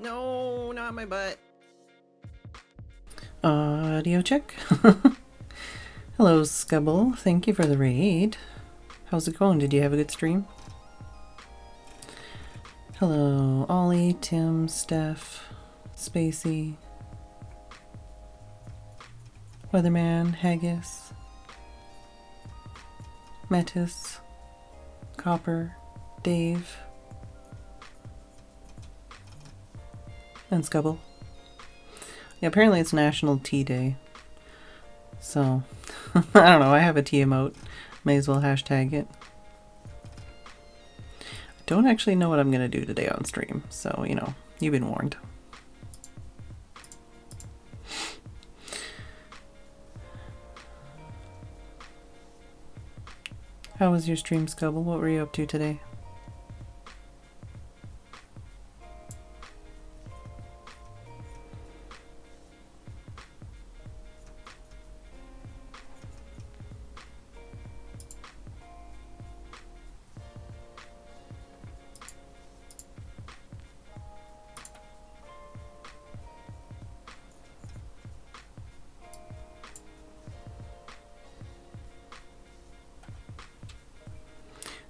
No, not my butt. Audio check. Hello, Scubble. Thank you for the raid. How's it going? Did you have a good stream? Hello, Ollie, Tim, Steph, Spacey, Weatherman, Haggis, Metis, Copper, Dave, and Scubble. Yeah, apparently it's National Tea Day. So, I don't know, I have a tea emote. May as well hashtag it. I don't actually know what I'm going to do today on stream, so, you know, you've been warned. How was your stream, Scubble? What were you up to today?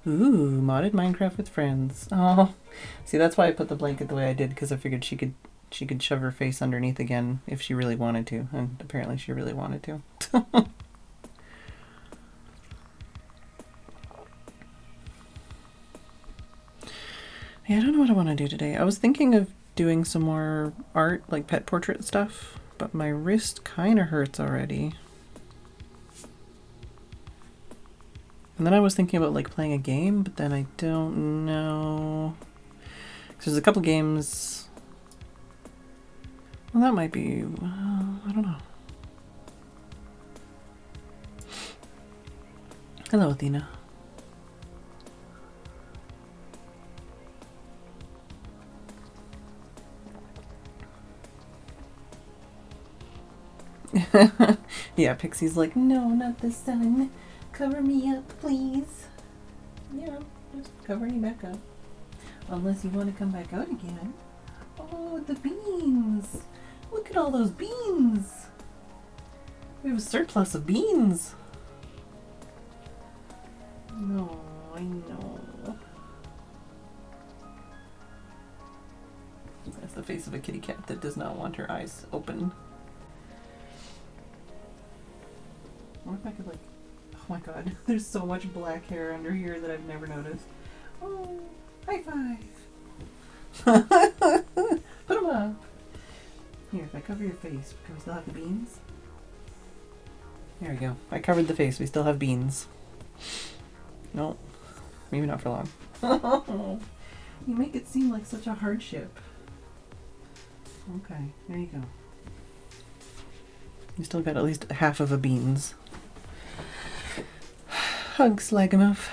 Ooh, modded Minecraft with friends. Oh, see, that's why I put the blanket the way I did, because I figured she could shove her face underneath again if she really wanted to, and apparently she really wanted to. Yeah, I don't know what I want to do today. I was thinking of doing some more art, like pet portrait stuff, but my wrist kind of hurts already. And then I was thinking about like playing a game, but then I don't know. Because there's a couple games. Well, that might be. I don't know. Hello, Athena. Yeah, Pixie's like, no, not the sun. Cover me up, please. Yeah, just covering you back up. Unless you want to come back out again. Oh, the beans. Look at all those beans. We have a surplus of beans. No, I know. That's the face of a kitty cat that does not want her eyes open. What if I could like... Oh my god, there's so much black hair under here that I've never noticed. Oh, high five! Put them up! Here, if I cover your face, can we still have the beans? There we go. I covered the face, we still have beans. No, maybe not for long. You make it seem like such a hardship. Okay, there you go. You still got at least half of a beans. Hugs, Lagamove.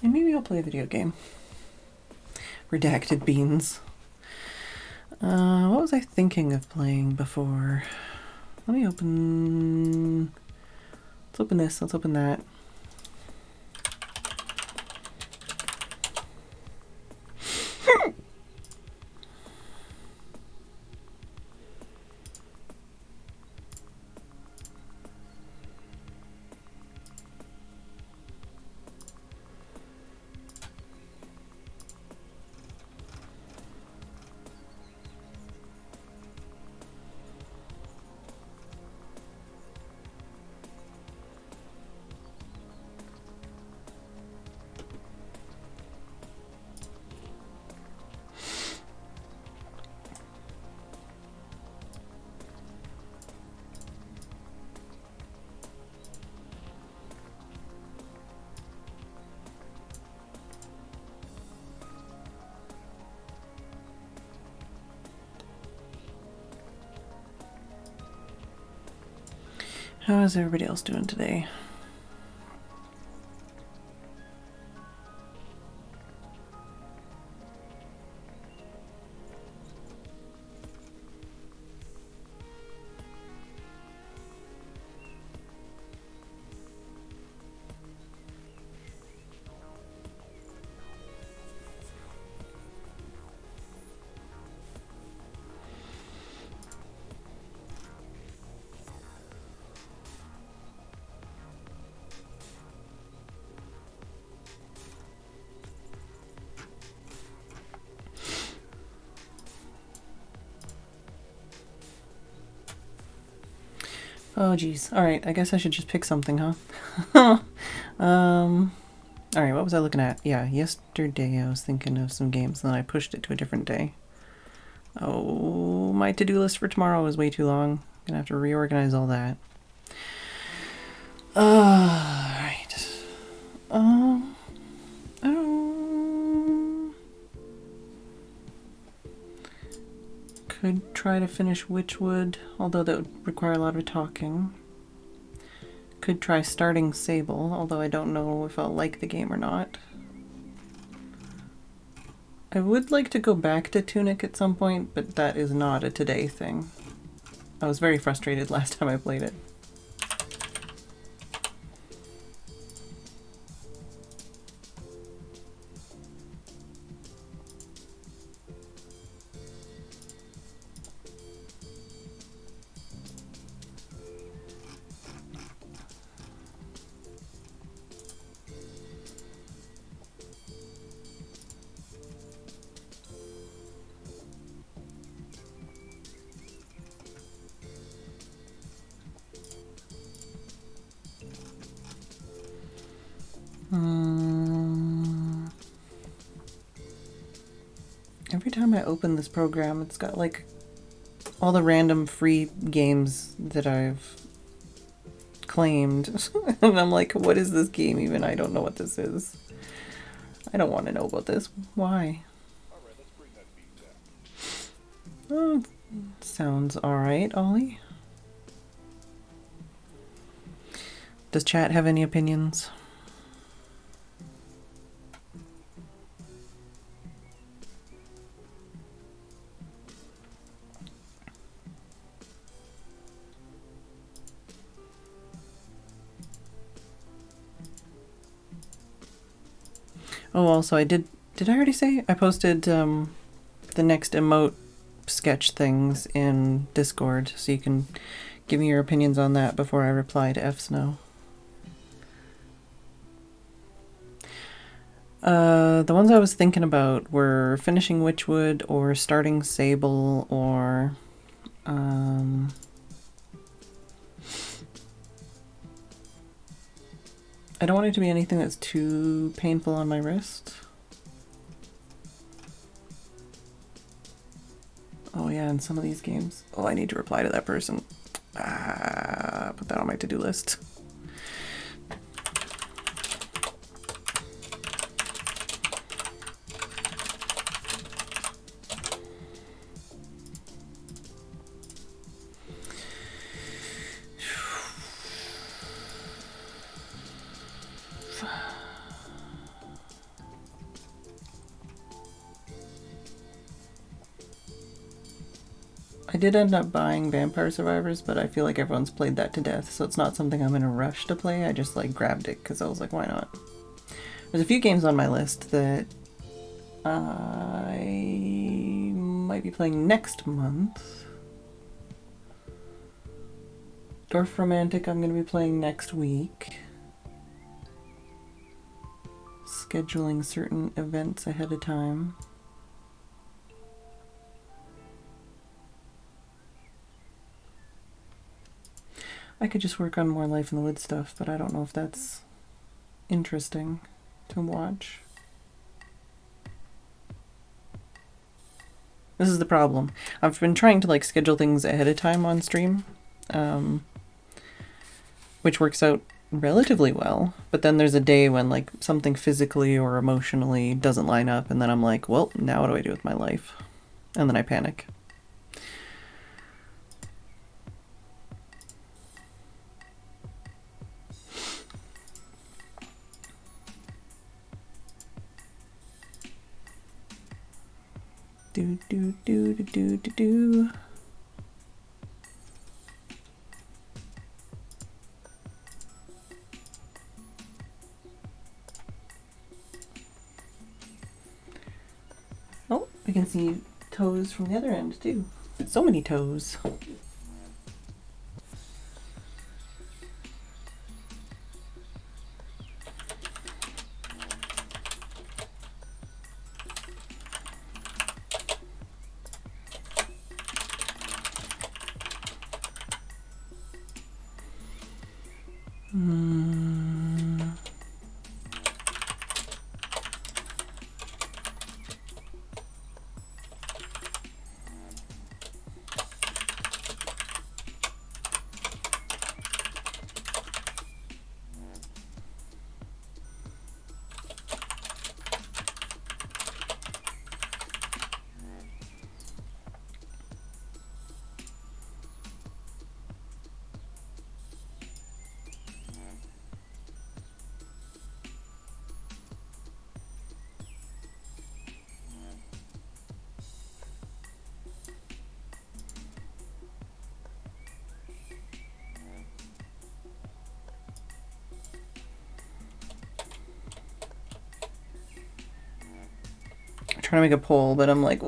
And maybe I'll play a video game. Redacted beans. What was I thinking of playing before? Let me open... Let's open this, let's open that. How is everybody else doing today? Oh, geez. All right, I guess I should just pick something, huh? All right, what was I looking at? Yeah, yesterday I was thinking of some games, and then I pushed it to a different day. Oh, my to-do list for tomorrow is way too long. I'm gonna have to reorganize all that. Alright. Could try to finish Witchwood, although that would require a lot of talking. Could try starting Sable, although I don't know if I'll like the game or not. I would like to go back to Tunic at some point, but that is not a today thing. I was very frustrated last time I played it. Every time I open this program, it's got like all the random free games that I've claimed. And I'm like, what is this game even? I don't know what this is. I don't want to know about this. Why? Oh, sounds alright, Ollie. Does chat have any opinions? Oh, also, did I already say? I posted the next emote sketch things in Discord, so you can give me your opinions on that before I reply to F-Snow. The ones I was thinking about were finishing Witchwood or starting Sable or I don't want it to be anything that's too painful on my wrist. Oh yeah, and some of these games. Oh, I need to reply to that person. Put that on my to-do list. I did end up buying Vampire Survivors, but I feel like everyone's played that to death, so it's not something I'm in a rush to play. I just like grabbed it because I was like, why not? There's a few games on my list that I might be playing next month. Dwarf Romantic I'm going to be playing next week. Scheduling certain events ahead of time. I could just work on more Life in the Woods stuff, but I don't know if that's interesting to watch. This is the problem. I've been trying to like schedule things ahead of time on stream, which works out relatively well, but then there's a day when like something physically or emotionally doesn't line up, and then I'm like, well, now what do I do with my life? And then I panic. Do do do do do do do. Oh, I can see toes from the other end too. So many toes. trying to make a poll, but I'm like,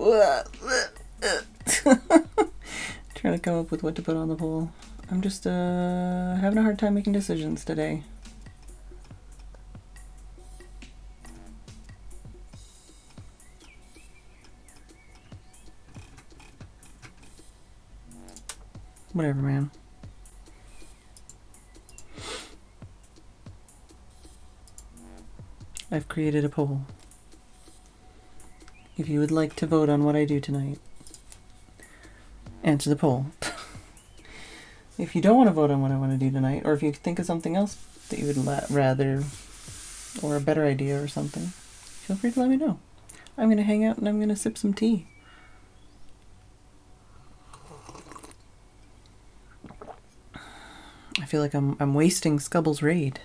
trying to come up with what to put on the poll. I'm just having a hard time making decisions today. Whatever, man. I've created a poll. If you would like to vote on what I do tonight, answer the poll. If you don't want to vote on what I want to do tonight, or if you think of something else that you would rather, or a better idea or something, feel free to let me know. I'm going to hang out and I'm going to sip some tea. I feel like I'm wasting Scubble's raid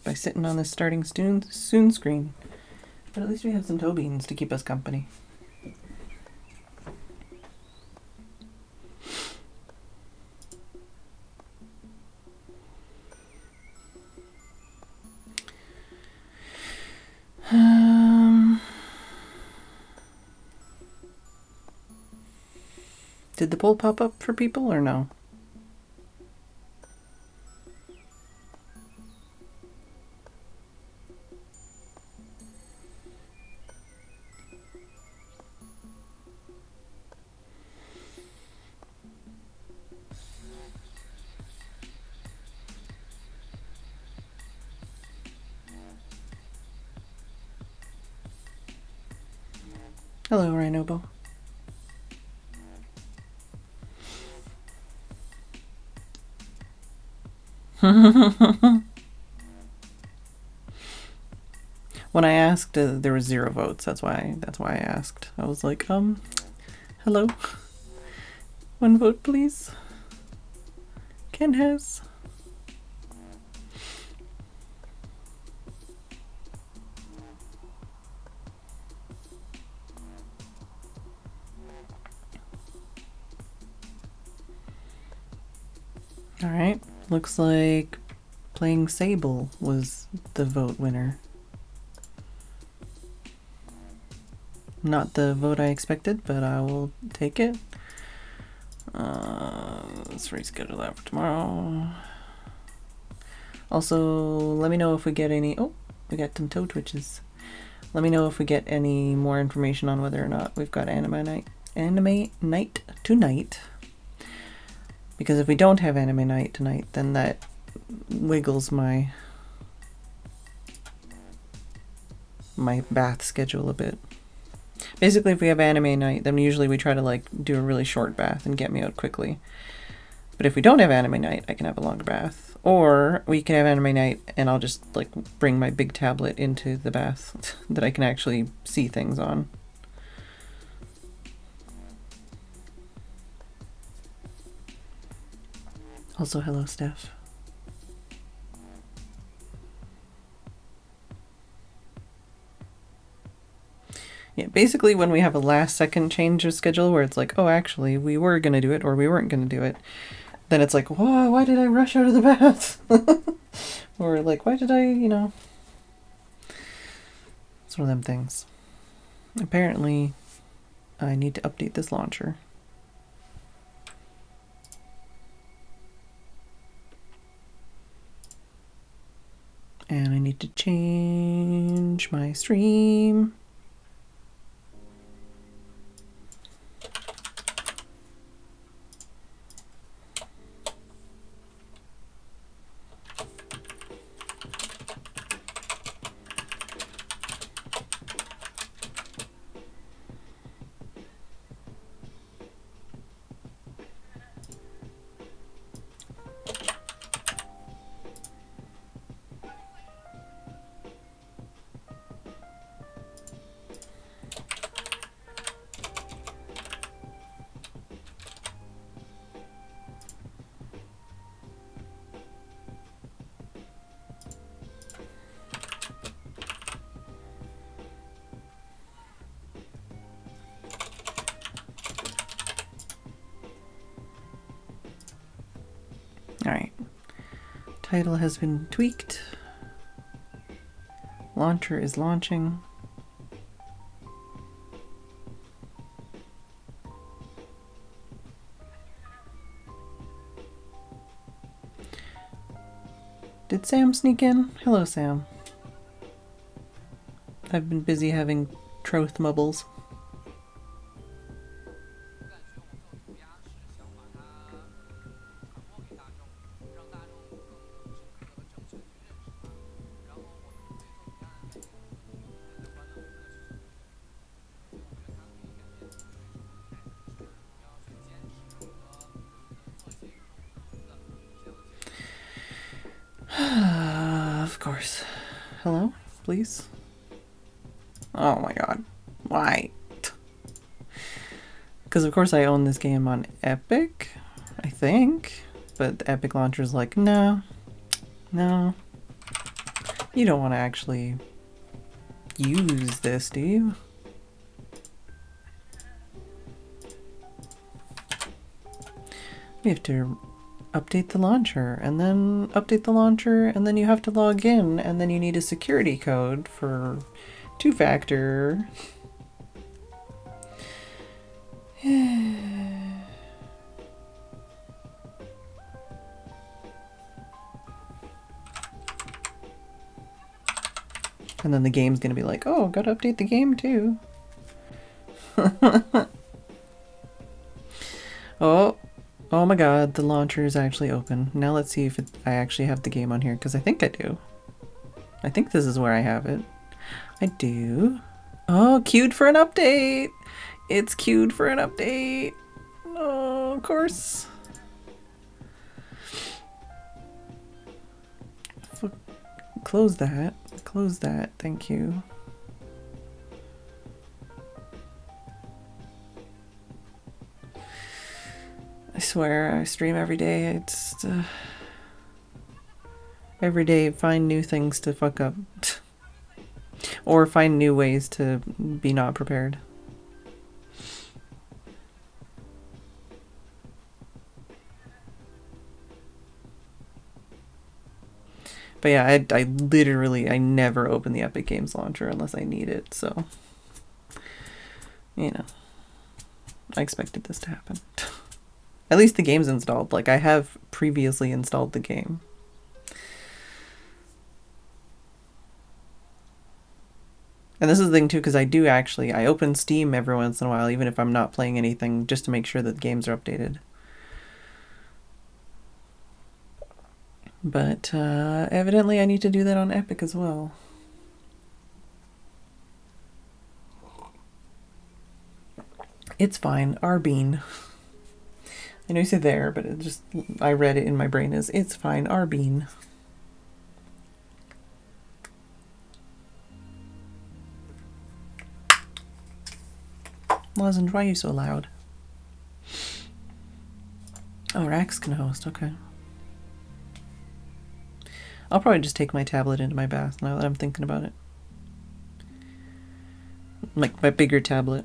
by sitting on this starting soon screen. But at least we have some toe beans to keep us company. Did the poll pop up for people or no? Hello, Rhinobo. When I asked, there was 0 votes. That's why I asked. I was like, hello. 1 vote, please. Ken has. All right. Looks like playing Sable was the vote winner. Not the vote I expected, but I will take it. Let's reschedule that for tomorrow. Also, let me know if we get any... Oh, we got some toe twitches. Let me know if we get any more information on whether or not we've got anime night tonight. Because if we don't have anime night tonight, then that wiggles my bath schedule a bit. Basically, if we have anime night, then usually we try to like do a really short bath and get me out quickly. But if we don't have anime night, I can have a longer bath. Or we can have anime night and I'll just like bring my big tablet into the bath that I can actually see things on. Also, hello, Steph. Yeah, basically when we have a last second change of schedule where it's like, oh, actually, we were going to do it or we weren't going to do it, then it's like, whoa, why did I rush out of the bath? Or like, why did I, It's one of them things. Apparently, I need to update this launcher. And I need to change my stream. Alright, title has been tweaked, launcher is launching. Did Sam sneak in? Hello, Sam. I've been busy having troth mubbles. Of course. Hello, please. Oh my god. Why? Because of course I own this game on Epic, I think. But the Epic Launcher's like, no. No. You don't want to actually use this, do you? You have to update the launcher, and then update the launcher, and then you have to log in, and then you need a security code for two-factor. And then the game's gonna be like, oh, gotta update the game too. Oh my god, the launcher is actually open. Now let's see if I actually have the game on here, because I think I do. I think this is where I have it. I do. Oh, queued for an update! It's queued for an update! Oh, of course. Close that. Close that. Thank you. I swear, I stream every day. It's every day find new things to fuck up. Or find new ways to be not prepared. But yeah, I literally, I never open the Epic Games launcher unless I need it, so, you know, I expected this to happen. At least the game's installed. Like, I have previously installed the game. And this is the thing too, because I do actually, I open Steam every once in a while, even if I'm not playing anything, just to make sure that the games are updated. But evidently I need to do that on Epic as well. It's fine. Arbeen. I know you said there, but it just, I read it in my brain as, it's fine. Arbeen. Lozenge, why are you so loud? Oh, Rax can host. Okay. I'll probably just take my tablet into my bath now that I'm thinking about it. Like my bigger tablet.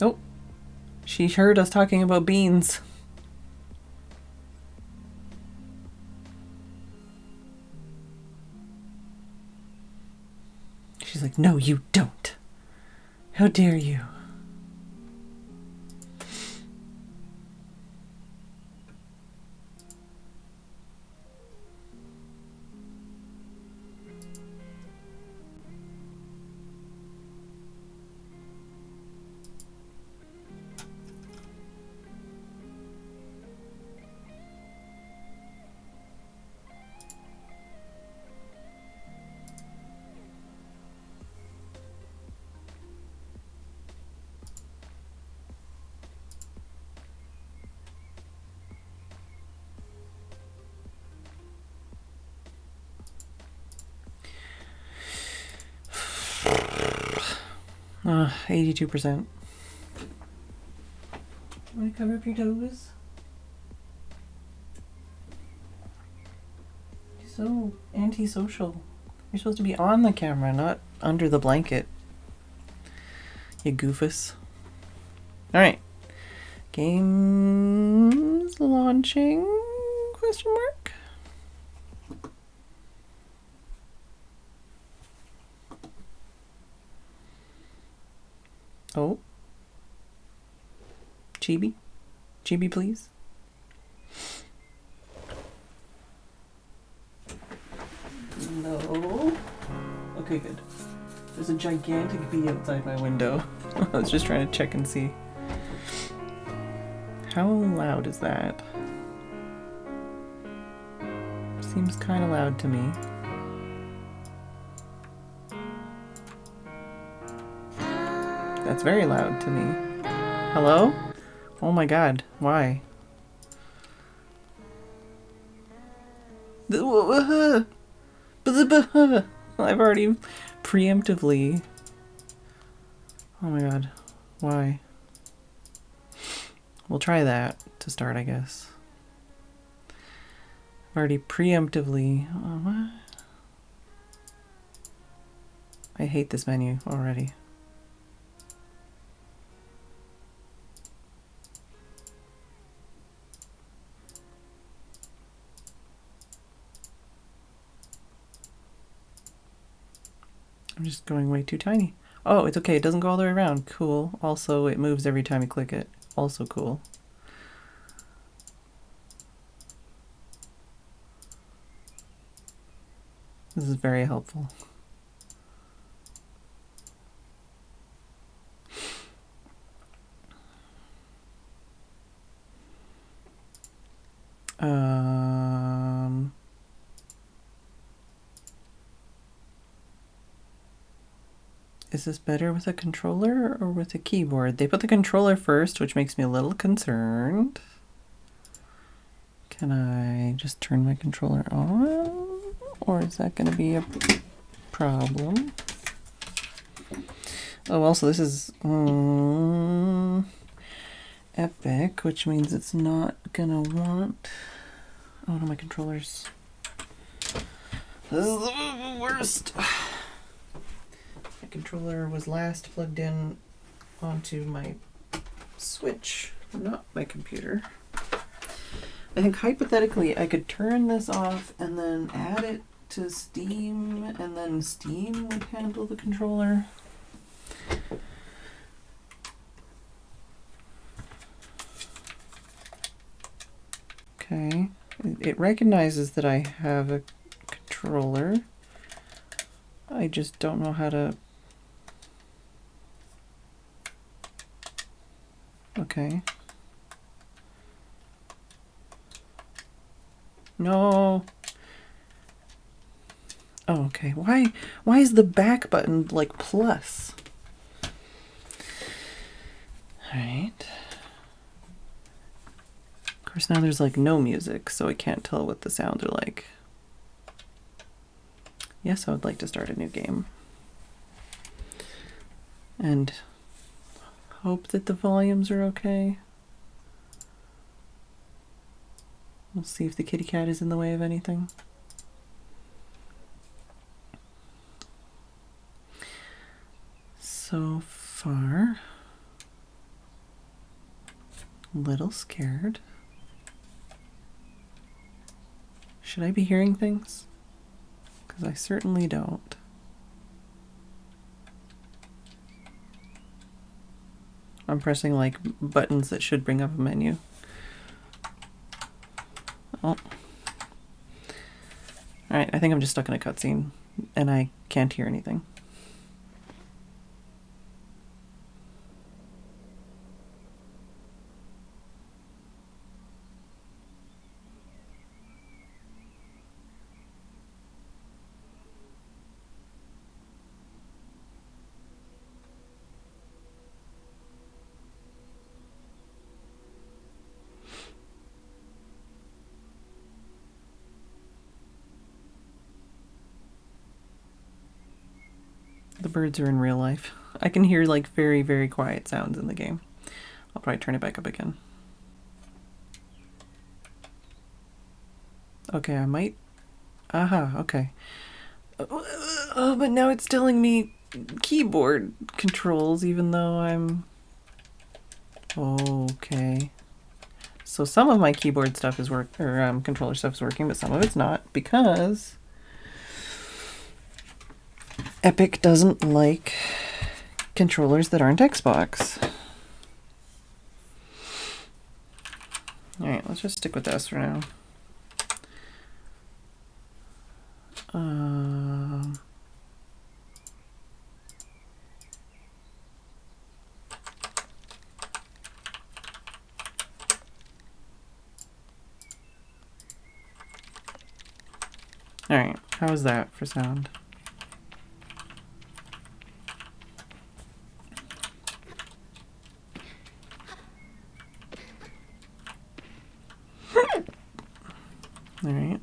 Oh, she heard us talking about beans. She's like, no, you don't. How dare you? Ah, 82%. Want to cover up your toes? You're so antisocial. You're supposed to be on the camera, not under the blanket. You goofus. Alright. Games launching? Question mark? Oh, Chibi? Chibi, please? No. Okay, good. There's a gigantic bee outside my window. I was just trying to check and see. How loud is that? Seems kind of loud to me. That's very loud to me. Hello? Oh my god, why? I've already preemptively... Oh my god, why? We'll try that to start, I guess. I've already preemptively... Oh, what? I hate this menu already. I'm just going way too tiny. Oh, it's okay. It doesn't go all the way around. Cool. Also, it moves every time you click it. Also cool. This is very helpful. Is this better with a controller or with a keyboard? They put the controller first, which makes me a little concerned. Can I just turn my controller on? Or is that going to be a problem? Oh, also this is Epic, which means it's not going to want... Oh no, my controllers. This is the worst. My controller was last plugged in onto my Switch, not my computer. I think hypothetically I could turn this off and then add it to Steam, and then Steam would handle the controller. Okay, it recognizes that I have a controller. I just don't know how to... Okay. No. Oh, okay. Why is the back button like plus? All right. Of course, now there's like no music, so I can't tell what the sounds are like. Yes, I would like to start a new game. And hope that the volumes are okay. We'll see if the kitty cat is in the way of anything. So far, a little scared. Should I be hearing things? Because I certainly don't. I'm pressing like buttons that should bring up a menu. Oh. Alright, I think I'm just stuck in a cutscene and I can't hear anything. The birds are in real life. I can hear like very, very quiet sounds in the game. I'll probably turn it back up again. Okay, I might... Aha, okay. Oh, but now it's telling me keyboard controls even though I'm... Okay. So some of my keyboard stuff is controller stuff is working, but some of it's not because... Epic doesn't like controllers that aren't Xbox. let's just stick with this for now. Alright, how is that for sound? Alright.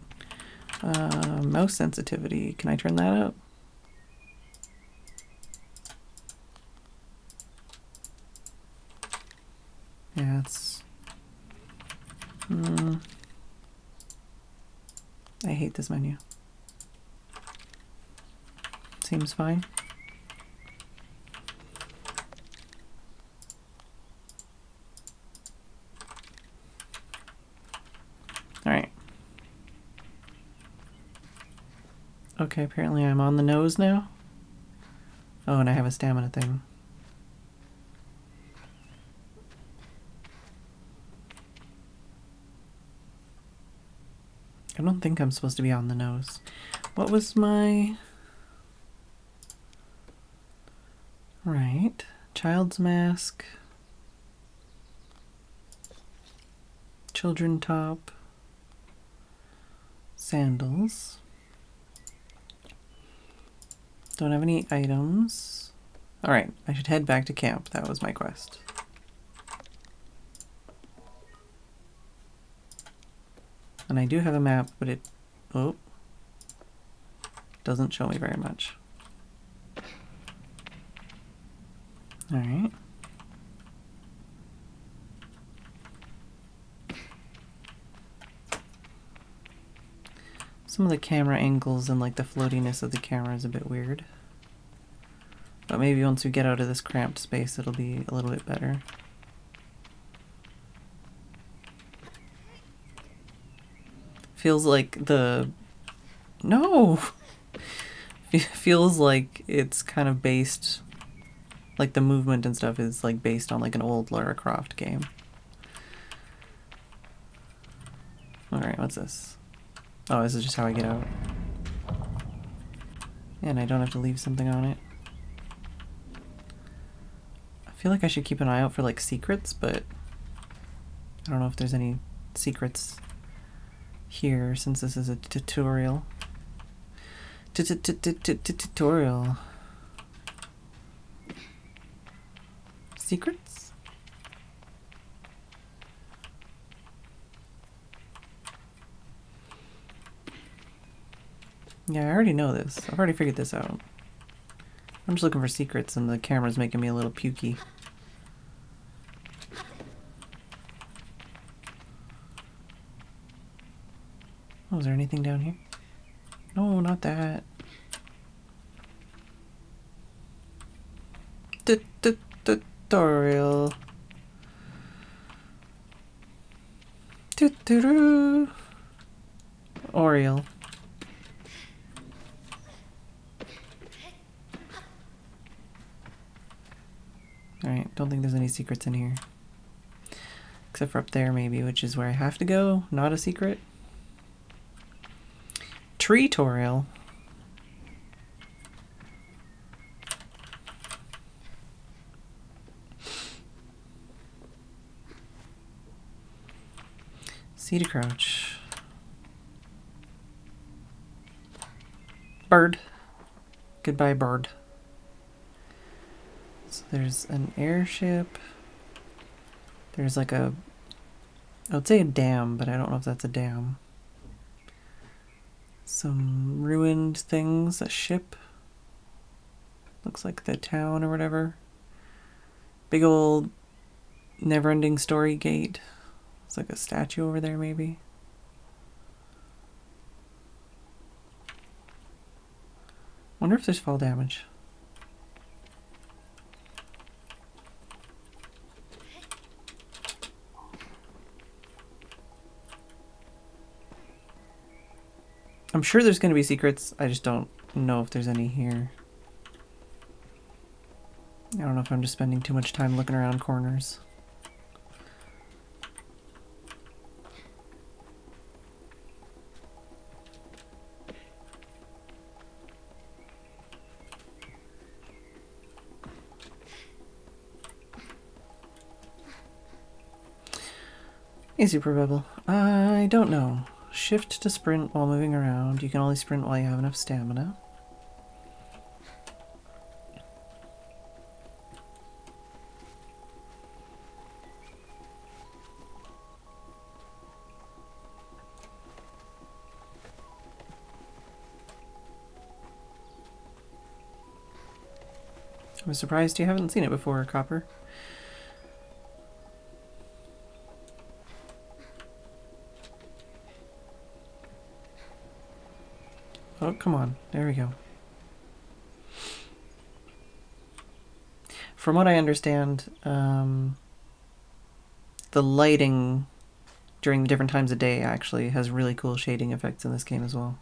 Mouse sensitivity. Can I turn that up? Yeah, it's... I hate this menu. Seems fine. Alright. Okay, apparently I'm on the nose now. Oh, and I have a stamina thing. I don't think I'm supposed to be on the nose. What was my... Right. Child's mask. Children top. Sandals. Don't have any items. Alright, I should head back to camp. That was my quest. And I do have a map, but it... Oh. Doesn't show me very much. Alright. Some of the camera angles and like the floatiness of the camera is a bit weird. But maybe once we get out of this cramped space, it'll be a little bit better. Feels like the... No! Feels like it's kind of based... Like the movement and stuff is like based on like an old Lara Croft game. Alright, what's this? Oh, this is just how I get out. And I don't have to leave something on it. I feel like I should keep an eye out for like secrets, but I don't know if there's any secrets here since this is a tutorial. Tutorial. Secrets? Yeah, I already know this. I've already figured this out. I'm just looking for secrets and the camera's making me a little pukey. Oh, is there anything down here? No, not that. Tutorial. Oriel. Alright, don't think there's any secrets in here. Except for up there maybe, which is where I have to go. Not a secret. Tutorial. C to crouch. Bird. Goodbye, bird. So there's an airship. There's like a... I would say a dam, but I don't know if that's a dam. Some ruined things. A ship. Looks like the town or whatever. Big old never-ending story gate. It's like a statue over there, maybe. Wonder if there's fall damage. I'm sure there's going to be secrets. I just don't know if there's any here. I don't know if I'm just spending too much time looking around corners. Hey, Super Bubble. I don't know. Shift to sprint while moving around. You can only sprint while you have enough stamina. I'm surprised you haven't seen it before, Copper. Oh, come on. There we go. From what I understand, the lighting during the different times of day actually has really cool shading effects in this game as well.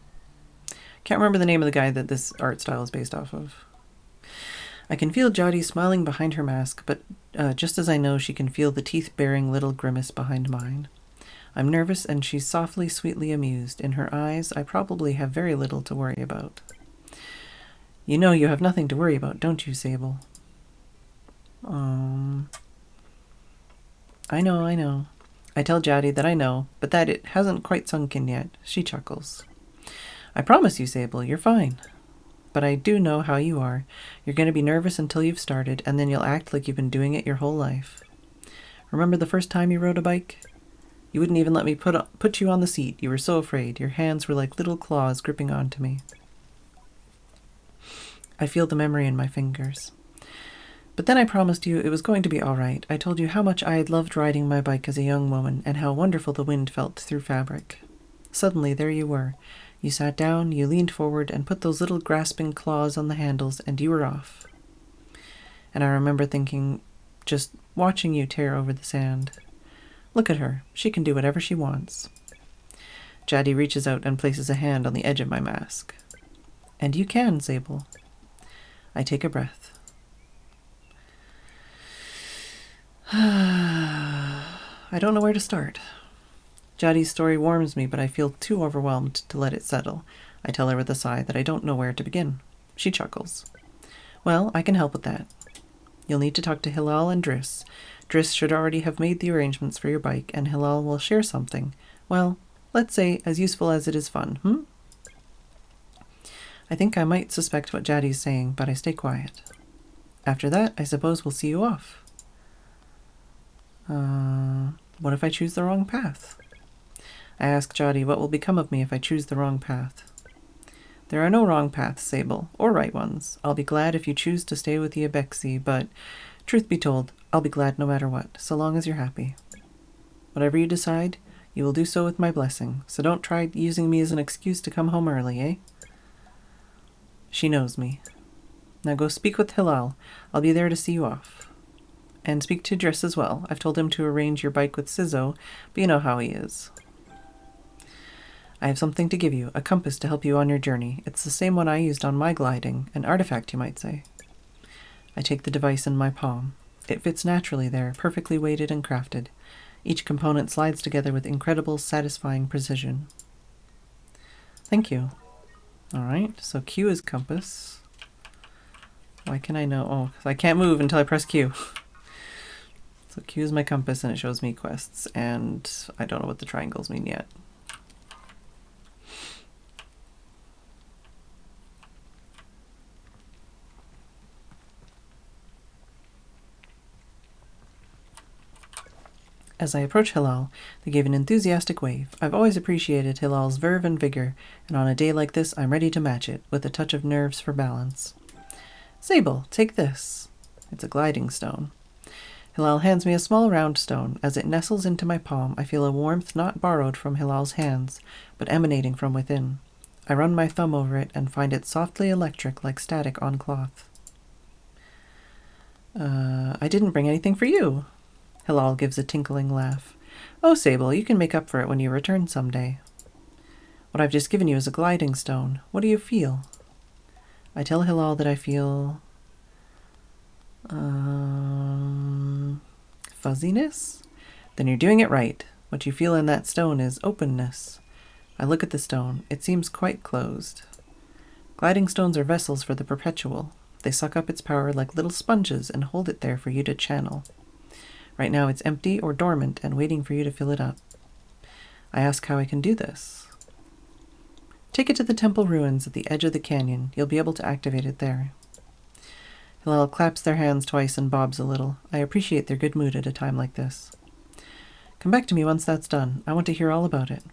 Can't remember the name of the guy that this art style is based off of. I can feel Jodie smiling behind her mask, but just as I know she can feel the teeth-baring little grimace behind mine. I'm nervous and she's softly, sweetly amused. In her eyes, I probably have very little to worry about. You know you have nothing to worry about, don't you, Sable? I know. I tell Jodie that I know, but that it hasn't quite sunk in yet. She chuckles. I promise you, Sable, you're fine. But I do know how you are. You're going to be nervous until you've started, and then you'll act like you've been doing it your whole life. Remember the first time you rode a bike? You wouldn't even let me put you on the seat. You were so afraid. Your hands were like little claws gripping onto me. I feel the memory in my fingers. But then I promised you it was going to be all right. I told you how much I had loved riding my bike as a young woman, and how wonderful the wind felt through fabric. Suddenly, there you were. You sat down, you leaned forward, and put those little grasping claws on the handles, and you were off. And I remember thinking, just watching you tear over the sand. Look at her. She can do whatever she wants. Jodie reaches out and places a hand on the edge of my mask. And you can, Sable. I take a breath. I don't know where to start. Jodie's story warms me, but I feel too overwhelmed to let it settle. I tell her with a sigh that I don't know where to begin. She chuckles. Well, I can help with that. You'll need to talk to Hilal and Driss. Driss should already have made the arrangements for your bike, and Hilal will share something. Well, let's say as useful as it is fun, I think I might suspect what Jodie's saying, but I stay quiet. After that, I suppose we'll see you off. What if I choose the wrong path? I ask Jodie what will become of me if I choose the wrong path. There are no wrong paths, Sable, or right ones. I'll be glad if you choose to stay with the Abexi, but, truth be told, I'll be glad no matter what, so long as you're happy. Whatever you decide, you will do so with my blessing, so don't try using me as an excuse to come home early, eh? She knows me. Now go speak with Hilal. I'll be there to see you off. And speak to Driss as well. I've told him to arrange your bike with Sizzo, but you know how he is. I have something to give you, a compass to help you on your journey. It's the same one I used on my gliding, an artifact, you might say. I take the device in my palm. It fits naturally there, perfectly weighted and crafted. Each component slides together with incredible, satisfying precision. Thank you. All right, so Q is compass. Why can I know? Oh, 'cause I can't move until I press Q. So Q is my compass, and it shows me quests, and I don't know what the triangles mean yet. As I approach Hilal, they give an enthusiastic wave. I've always appreciated Hilal's verve and vigor, and on a day like this I'm ready to match it, with a touch of nerves for balance. Sable, take this. It's a gliding stone. Hilal hands me a small round stone. As it nestles into my palm, I feel a warmth not borrowed from Hilal's hands, but emanating from within. I run my thumb over it and find it softly electric like static on cloth. I didn't bring anything for you. Hilal gives a tinkling laugh. Oh, Sable, you can make up for it when you return someday. What I've just given you is a gliding stone. What do you feel? I tell Hilal that I feel... fuzziness? Then you're doing it right. What you feel in that stone is openness. I look at the stone. It seems quite closed. Gliding stones are vessels for the perpetual. They suck up its power like little sponges and hold it there for you to channel. Right now it's empty or dormant and waiting for you to fill it up. I ask how I can do this. Take it to the temple ruins at the edge of the canyon. You'll be able to activate it there. Hillel claps their hands twice and bobs a little. I appreciate their good mood at a time like this. Come back to me once that's done. I want to hear all about it.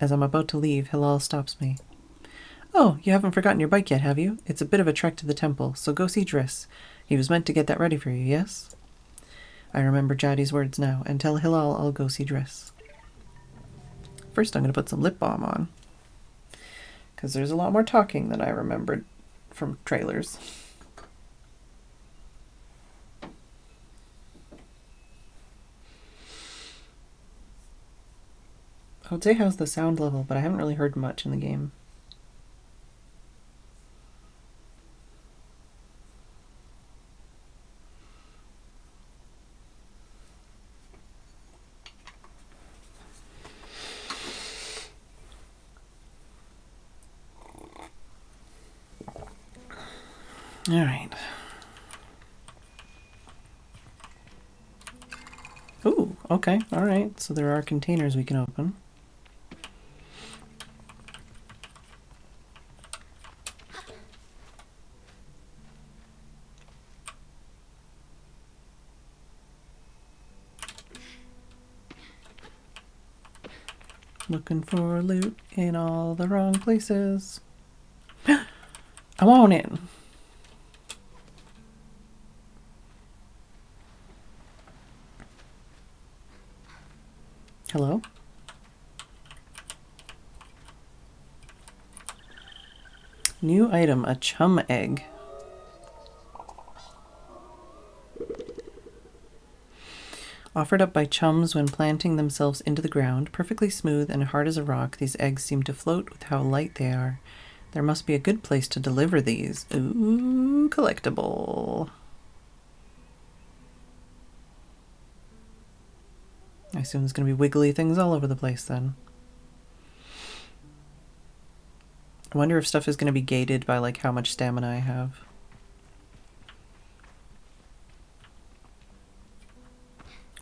As I'm about to leave, Hillel stops me. Oh, you haven't forgotten your bike yet, have you? It's a bit of a trek to the temple, so go see Driss. He was meant to get that ready for you, yes? I remember Jadi's words now, and tell Hillel I'll go see Driss. First, I'm going to put some lip balm on, because there's a lot more talking than I remembered from trailers. I would say how's the sound level, but I haven't really heard much in the game. All right. Ooh, okay, all right. So there are containers we can open. Looking for loot in all the wrong places. I want it. Hello? New item, a chum egg. Offered up by chums when planting themselves into the ground, perfectly smooth and hard as a rock, these eggs seem to float with how light they are. There must be a good place to deliver these. Ooh, collectible. I assume there's going to be wiggly things all over the place then. I wonder if stuff is going to be gated by like how much stamina I have.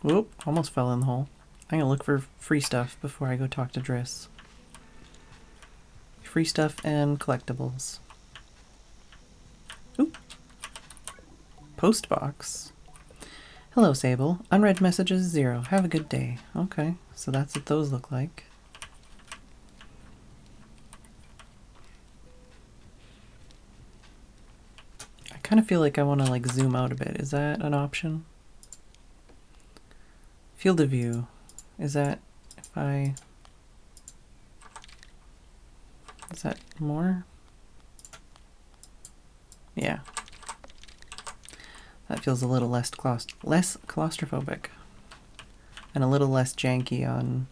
Whoop, almost fell in the hole. I'm going to look for free stuff before I go talk to Driss. Free stuff and collectibles. Ooh. Post box. Hello, Sable. Unread messages 0. Have a good day. Okay, so that's what those look like. I kind of feel like I want to like zoom out a bit. Is that an option? Field of view. Is that if I... Is that more? Yeah. That feels a little less claustrophobic. And a little less janky on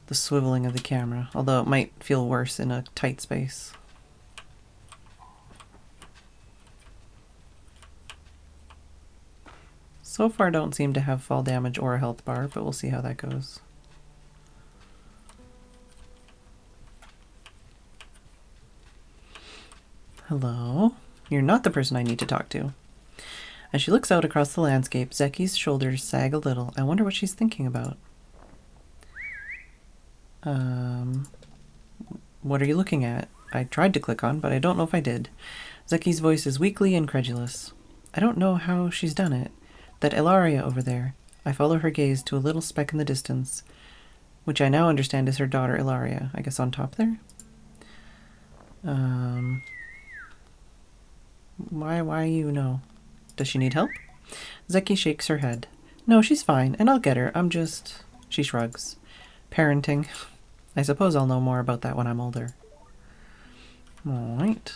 the swiveling of the camera. Although it might feel worse in a tight space. So far don't seem to have fall damage or a health bar, but we'll see how that goes. Hello? You're not the person I need to talk to. As she looks out across the landscape, Zeki's shoulders sag a little. I wonder what she's thinking about. What are you looking at? I tried to click on, but I don't know if I did. Zeki's voice is weakly incredulous. I don't know how she's done it. That Ilaria over there. I follow her gaze to a little speck in the distance, which I now understand is her daughter Ilaria. I guess on top there? Why you know? Does she need help? Zeki shakes her head. No, she's fine, and I'll get her. I'm just... She shrugs. Parenting. I suppose I'll know more about that when I'm older. Alright.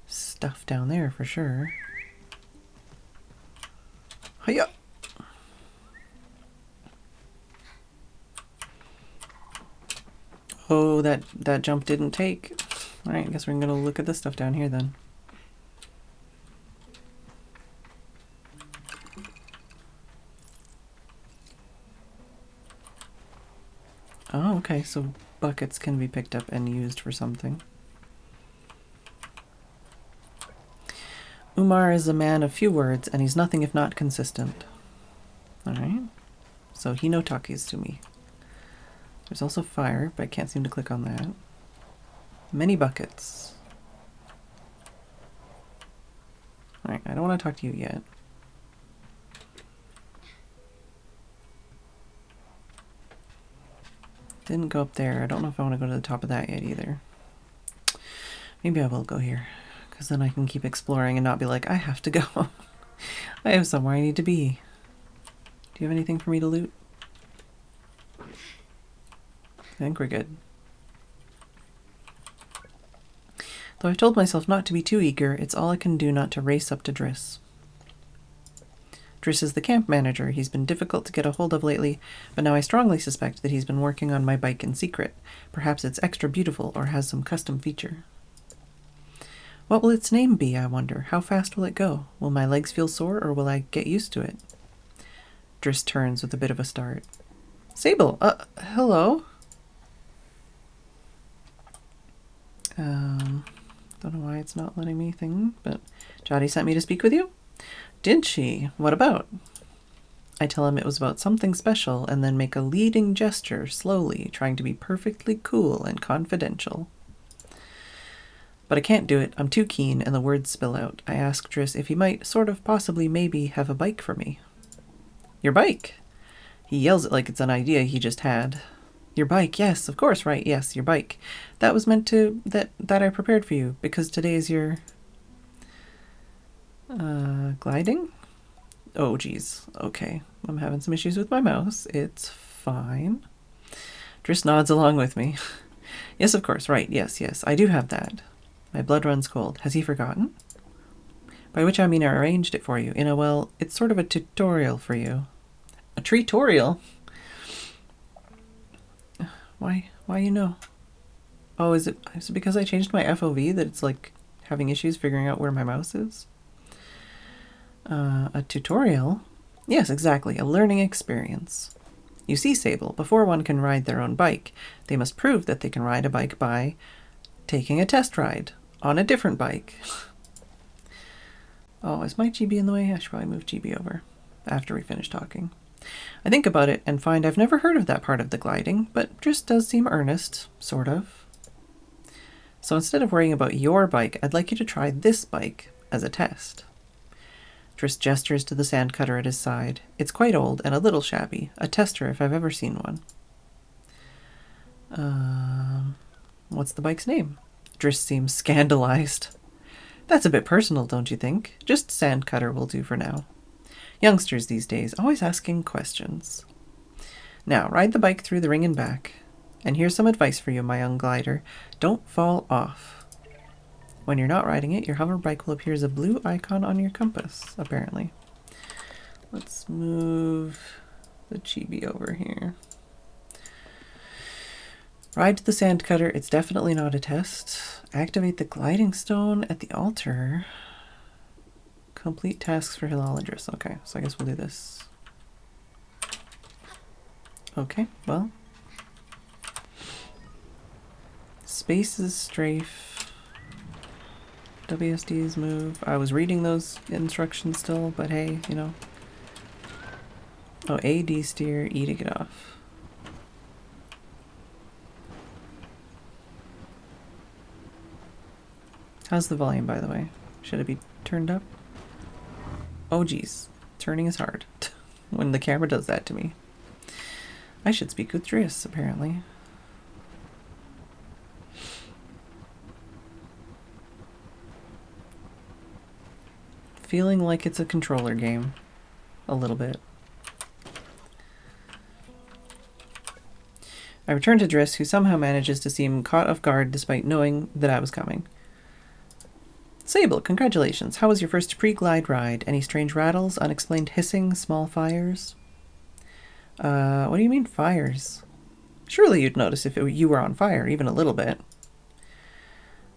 Stuff down there for sure. Hiya! Oh, that jump didn't take. Alright, I guess we're gonna look at this stuff down here then. Oh, okay, so buckets can be picked up and used for something. Umar is a man of few words, and he's nothing if not consistent. Alright. So he no talkies to me. There's also fire, but I can't seem to click on that. Many buckets. Alright, I don't want to talk to you yet. Didn't go up there. I don't know if I want to go to the top of that yet either. Maybe I will go here, because then I can keep exploring and not be like, I have to go. I have somewhere I need to be. Do you have anything for me to loot? I think we're good. Though I've told myself not to be too eager, it's all I can do not to race up to Driss. Driss is the camp manager. He's been difficult to get a hold of lately, but now I strongly suspect that he's been working on my bike in secret. Perhaps it's extra beautiful or has some custom feature. What will its name be, I wonder? How fast will it go? Will my legs feel sore or will I get used to it? Driss turns with a bit of a start. Sable! Hello? Don't know why it's not letting me think, but Jotty sent me to speak with you? Did she? What about? I tell him it was about something special and then make a leading gesture, slowly, trying to be perfectly cool and confidential. But I can't do it. I'm too keen, and the words spill out. I ask Driss if he might, sort of, possibly, maybe, have a bike for me. Your bike? He yells it like it's an idea he just had. Your bike, yes, of course, right, yes, your bike. That was meant to, that I prepared for you, because today is your, gliding? Oh, geez, okay. I'm having some issues with my mouse. It's fine. Driss nods along with me. Yes, of course, right, yes, I do have that. My blood runs cold. Has he forgotten? By which I mean I arranged it for you. In a, well, it's sort of a tutorial for you. A tutorial? Why you know? Oh, is it because I changed my FOV that it's like having issues figuring out where my mouse is? A tutorial? Yes, exactly. A learning experience. You see, Sable, before one can ride their own bike, they must prove that they can ride a bike by taking a test ride on a different bike. Oh, is my GB in the way? I should probably move GB over after we finish talking. I think about it and find I've never heard of that part of the gliding, but Driss does seem earnest, sort of. So instead of worrying about your bike, I'd like you to try this bike as a test. Driss gestures to the sand cutter at his side. It's quite old and a little shabby. A tester if I've ever seen one. What's the bike's name? Driss seems scandalized. That's a bit personal, don't you think? Just sand cutter will do for now. Youngsters these days, always asking questions. Now, ride the bike through the ring and back. And here's some advice for you, my young glider. Don't fall off. When you're not riding it, your hover bike will appear as a blue icon on your compass, apparently. Let's move the chibi over here. Ride to the sand cutter. It's definitely not a test. Activate the gliding stone at the altar. Complete tasks for Hilologist. Okay, so I guess we'll do this. Okay, well. Space is strafe. WSD is move. I was reading those instructions still, but hey, you know. Oh, A, D steer, E to get off. How's the volume, by the way? Should it be turned up? Oh geez, turning is hard when the camera does that to me. I should speak with Driss, apparently. Feeling like it's a controller game. A little bit. I return to Driss, who somehow manages to seem caught off guard despite knowing that I was coming. Sable, congratulations. How was your first pre-glide ride? Any strange rattles, unexplained hissing, small fires? What do you mean fires? Surely you'd notice if you were on fire, even a little bit.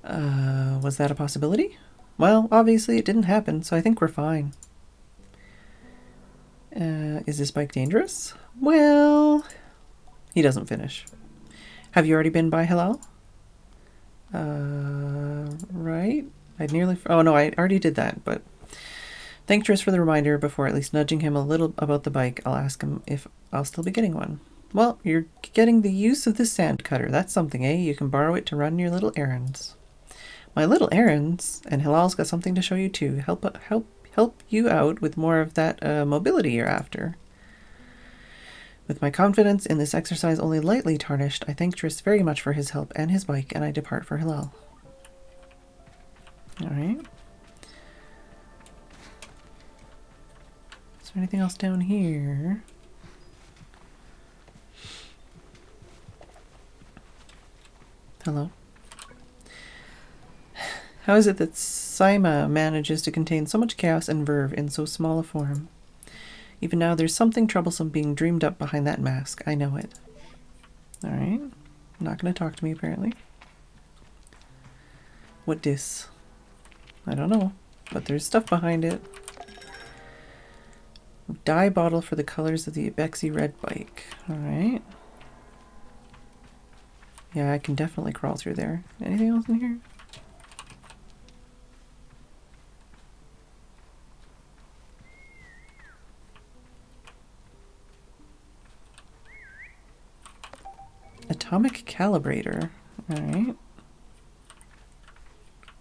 Was that a possibility? Well, obviously it didn't happen, so I think we're fine. Is this bike dangerous? Well... He doesn't finish. Have you already been by Halal? Right? I'd nearly... Oh no, I already did that, but... Thank Tris for the reminder. Before at least nudging him a little about the bike, I'll ask him if I'll still be getting one. Well, you're getting the use of the sand cutter. That's something, eh? You can borrow it to run your little errands. My little errands? And Hilal's got something to show you too. Help you out with more of that mobility you're after. With my confidence in this exercise only lightly tarnished, I thank Tris very much for his help and his bike, and I depart for Hilal. Alright. Is there anything else down here? Hello. How is it that Saima manages to contain so much chaos and verve in so small a form? Even now, there's something troublesome being dreamed up behind that mask. I know it. Alright. Not going to talk to me, apparently. What dis? I don't know. But there's stuff behind it. Dye bottle for the colors of the Bexy red bike. Alright. Yeah, I can definitely crawl through there. Anything else in here? Atomic calibrator. Alright.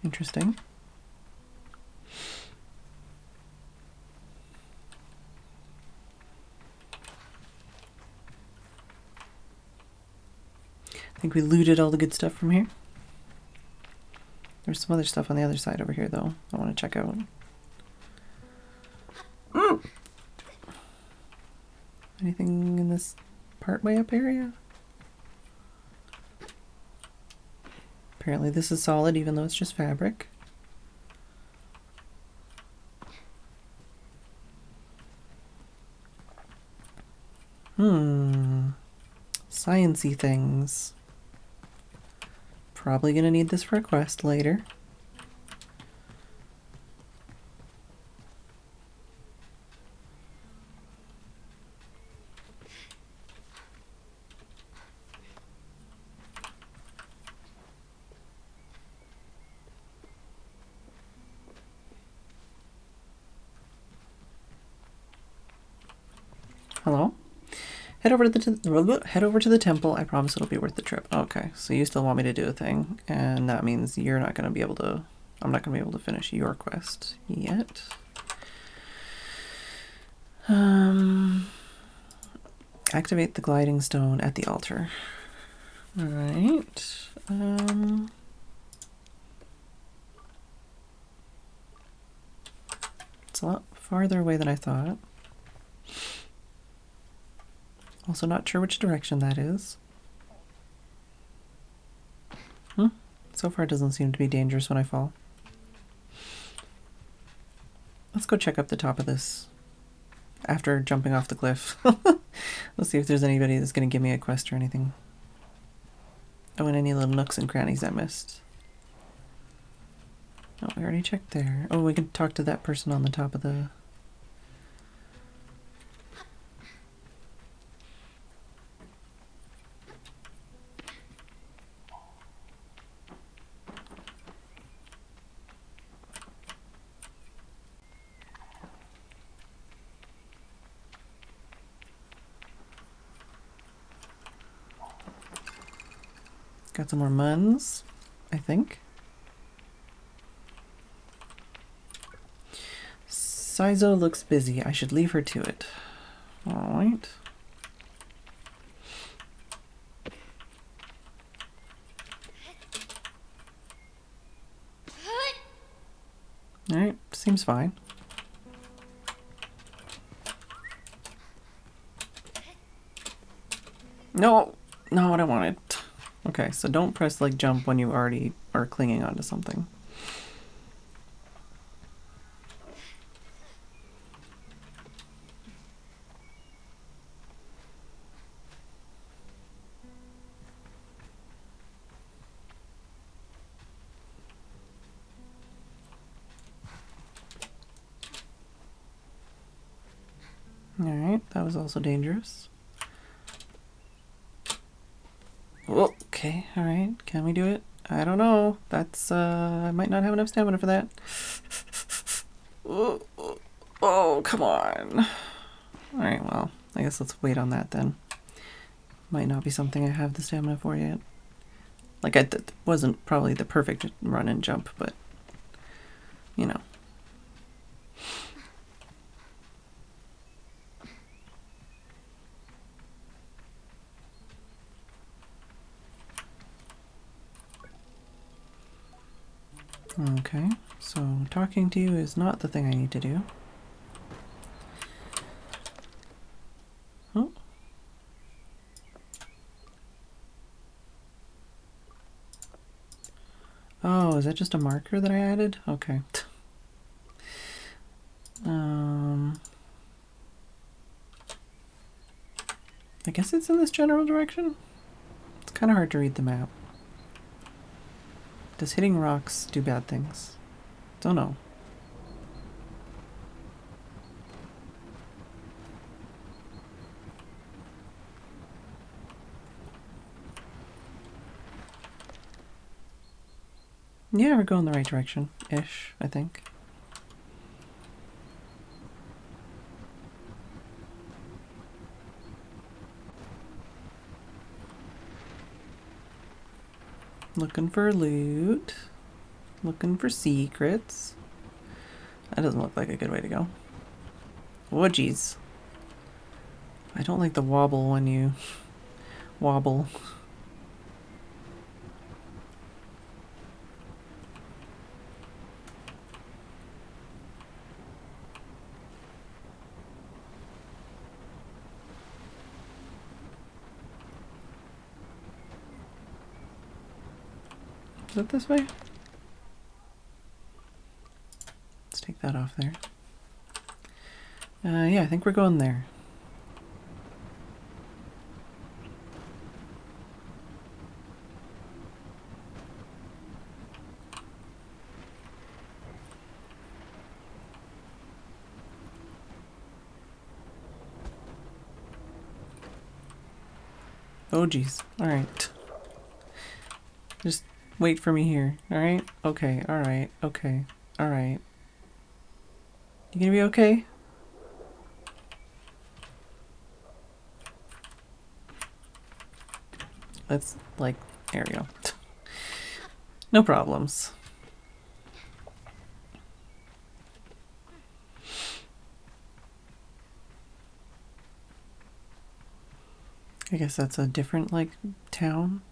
Interesting. I think we looted all the good stuff from here. There's some other stuff on the other side over here, though, I want to check out. Anything in this partway up area? Apparently this is solid, even though it's just fabric. Sciencey things. Probably gonna need this for a quest later. Hello? Head over to the temple. I promise it'll be worth the trip. Okay, so you still want me to do a thing, and that means you're not going to be able to... I'm not going to be able to finish your quest yet. Activate the gliding stone at the altar. Alright. It's a lot farther away than I thought. Also not sure which direction that is. So far it doesn't seem to be dangerous when I fall. Let's go check up the top of this after jumping off the cliff. Let's see if there's anybody that's going to give me a quest or anything. Oh, and any little nooks and crannies I missed. Oh, we already checked there. Oh, we can talk to that person on the top of the... Got some more muns, I think. Saizo looks busy. I should leave her to it. Alright. Alright, seems fine. No! No, I don't want it. Okay, so don't press like jump when you already are clinging onto something. Alright, that was also dangerous. Okay, alright, can we do it? I don't know. That's, I might not have enough stamina for that. Oh, come on. Alright, well, I guess let's wait on that then. Might not be something I have the stamina for yet. Like, that wasn't probably the perfect run and jump, but, you know. Okay, so talking to you is not the thing I need to do. Oh. Oh, is that just a marker that I added? Okay. I guess it's in this general direction? It's kind of hard to read the map. Does hitting rocks do bad things? Don't know. Yeah, we're going the right direction-ish, I think. Looking for loot. Looking for secrets. That doesn't look like a good way to go. Oh, geez. I don't like the wobble when you wobble. Is it this way? Let's take that off there. Yeah, I think we're going there. Oh, geez. Alright. Just wait for me here. Alright? Okay, alright, okay, alright. You gonna be okay? Let's, like, there we go. No problems. I guess that's a different, like, town.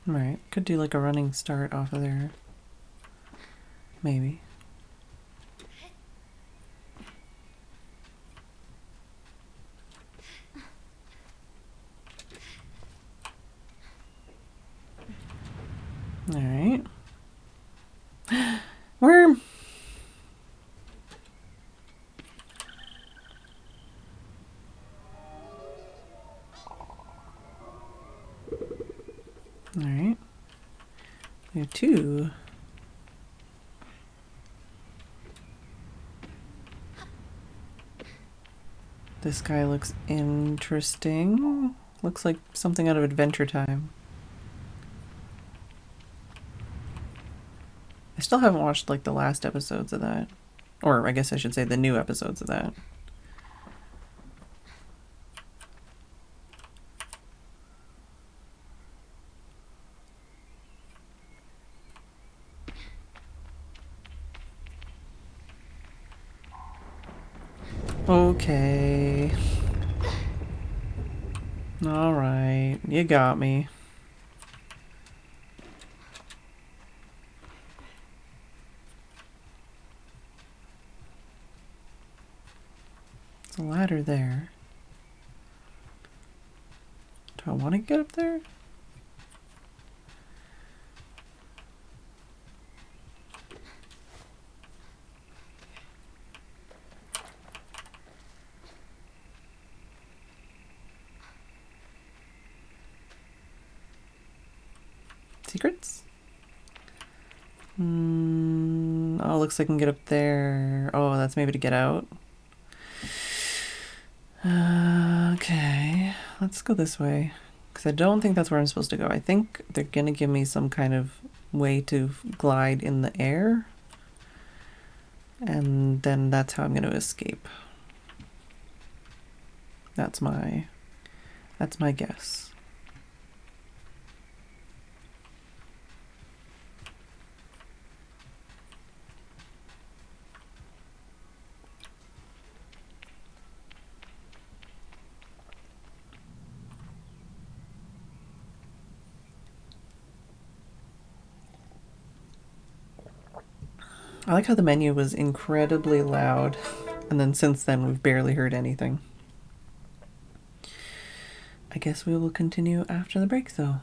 Right, could do like a running start off of there. Maybe. Alright. Worm! Alright. We have two. This guy looks interesting. Looks like something out of Adventure Time. I still haven't watched like the last episodes of that. Or I guess I should say the new episodes of that. Okay. Alright, you got me. There's a ladder there. Do I want to get up there? Secrets? Oh, Oh, looks like I can get up there. Oh, that's maybe to get out. Okay, let's go this way. Because I don't think that's where I'm supposed to go. I think they're going to give me some kind of way to glide in the air. And then that's how I'm going to escape. That's my guess. I like how the menu was incredibly loud, and then since then we've barely heard anything. I guess we will continue after the break, though.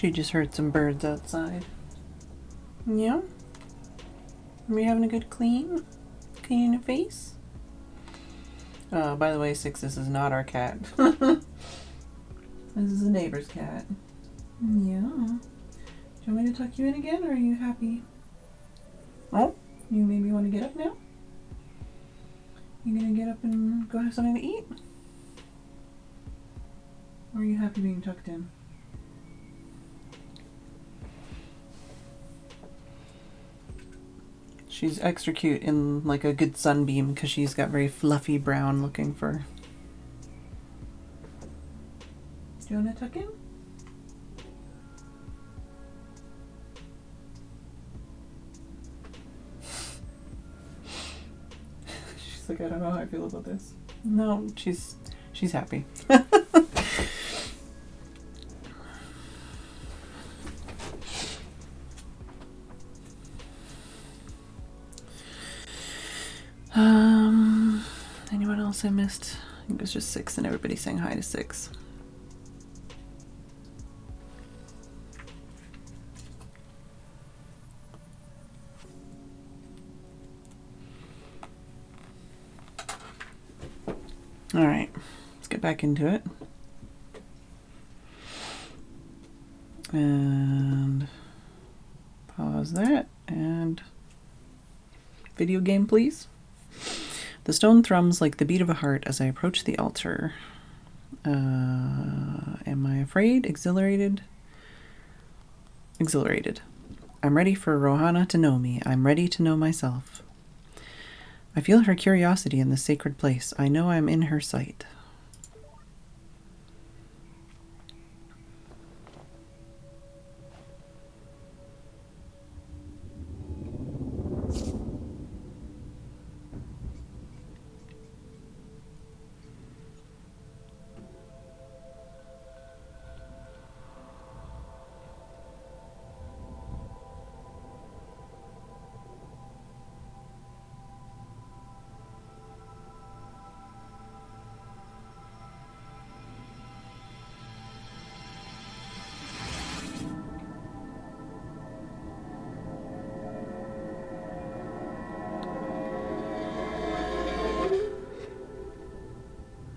She just heard some birds outside. Yeah? Are we having a good clean? Cleaning your face? Oh, by the way, Six, this is not our cat. This is a neighbor's cat. Yeah. Do you want me to tuck you in again, or are you happy? Oh, you maybe want to get up now? You gonna get up and go have something to eat? Or are you happy being tucked in? She's extra cute in like a good sunbeam because she's got very fluffy brown looking fur. Do you want to tuck in? She's like, I don't know how I feel about this. No, she's happy. Anyone else I missed? I think it was just Six and everybody saying hi to Six. All right, let's get back into it. And pause that and video game, please. The stone thrums like the beat of a heart as I approach the altar. Am I afraid? Exhilarated? Exhilarated. I'm ready for Rohana to know me. I'm ready to know myself. I feel her curiosity in this sacred place. I know I'm in her sight.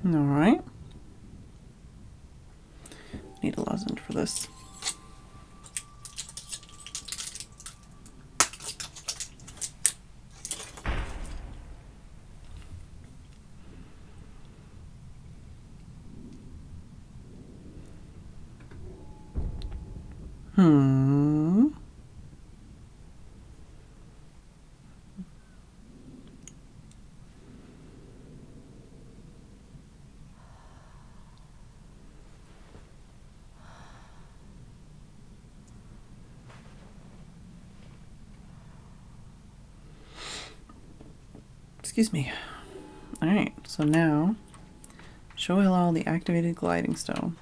All right. Need a lozenge for this. Excuse me. Alright, so now show Hilal the activated gliding stone.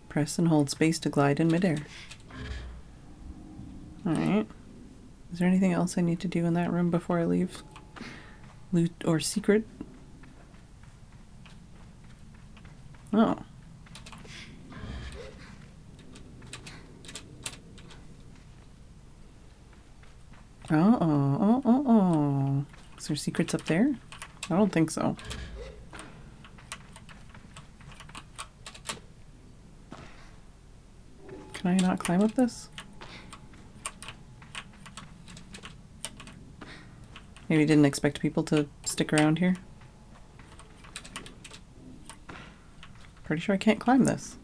Press and hold space to glide in midair. Alright. Is there anything else I need to do in that room before I leave? Loot or secret? Oh. Oh. Is there secrets up there? I don't think so. Can I not climb up this? Maybe didn't expect people to stick around here. Pretty sure I can't climb this.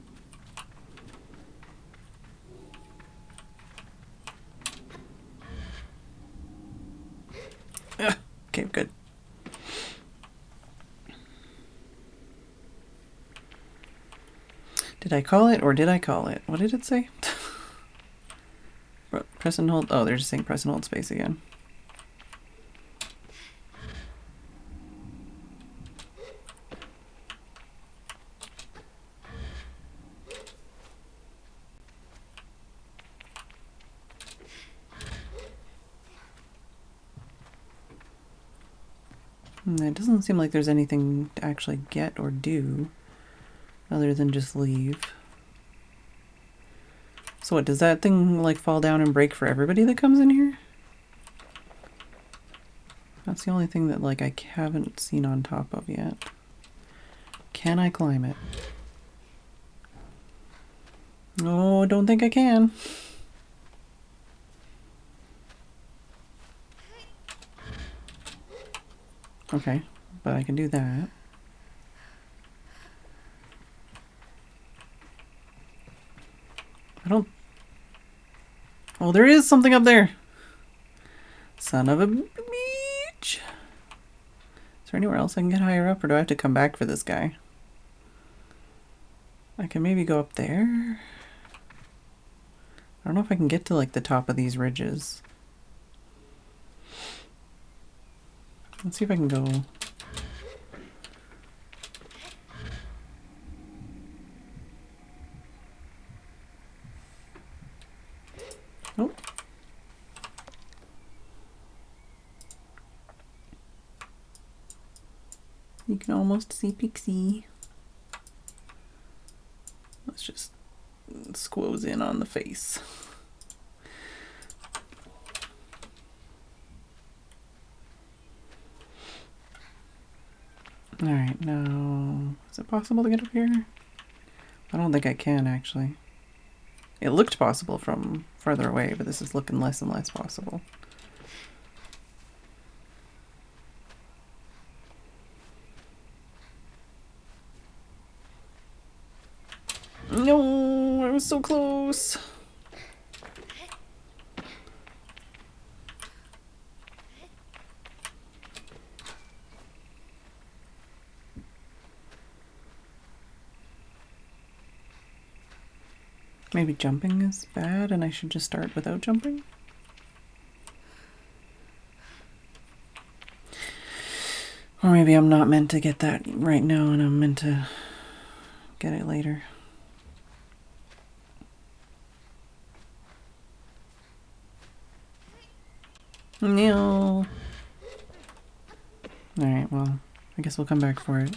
Ugh. Okay, good. Did I call it or did I call it? What did it say? Press and hold. Oh, they're just saying press and hold space again. It doesn't seem like there's anything to actually get or do. other than just leave. So what, does that thing like fall down and break for everybody that comes in here? That's the only thing that like I haven't seen on top of yet. Can I climb it? Oh, I don't think I can. Okay, but I can do that. I don't... Oh, there is something up there! Son of a beach! Is there anywhere else I can get higher up, or do I have to come back for this guy? I can maybe go up there? I don't know if I can get to like the top of these ridges. Let's see if I can go... Oh. You can almost see Pixie. Let's just squoze in on the face. Alright, now... Is it possible to get up here? I don't think I can, actually. It looked possible from farther away, but this is looking less and less possible. No, I was so close. Maybe jumping is bad and I should just start without jumping? Or maybe I'm not meant to get that right now and I'm meant to get it later. No. Alright, well, I guess we'll come back for it.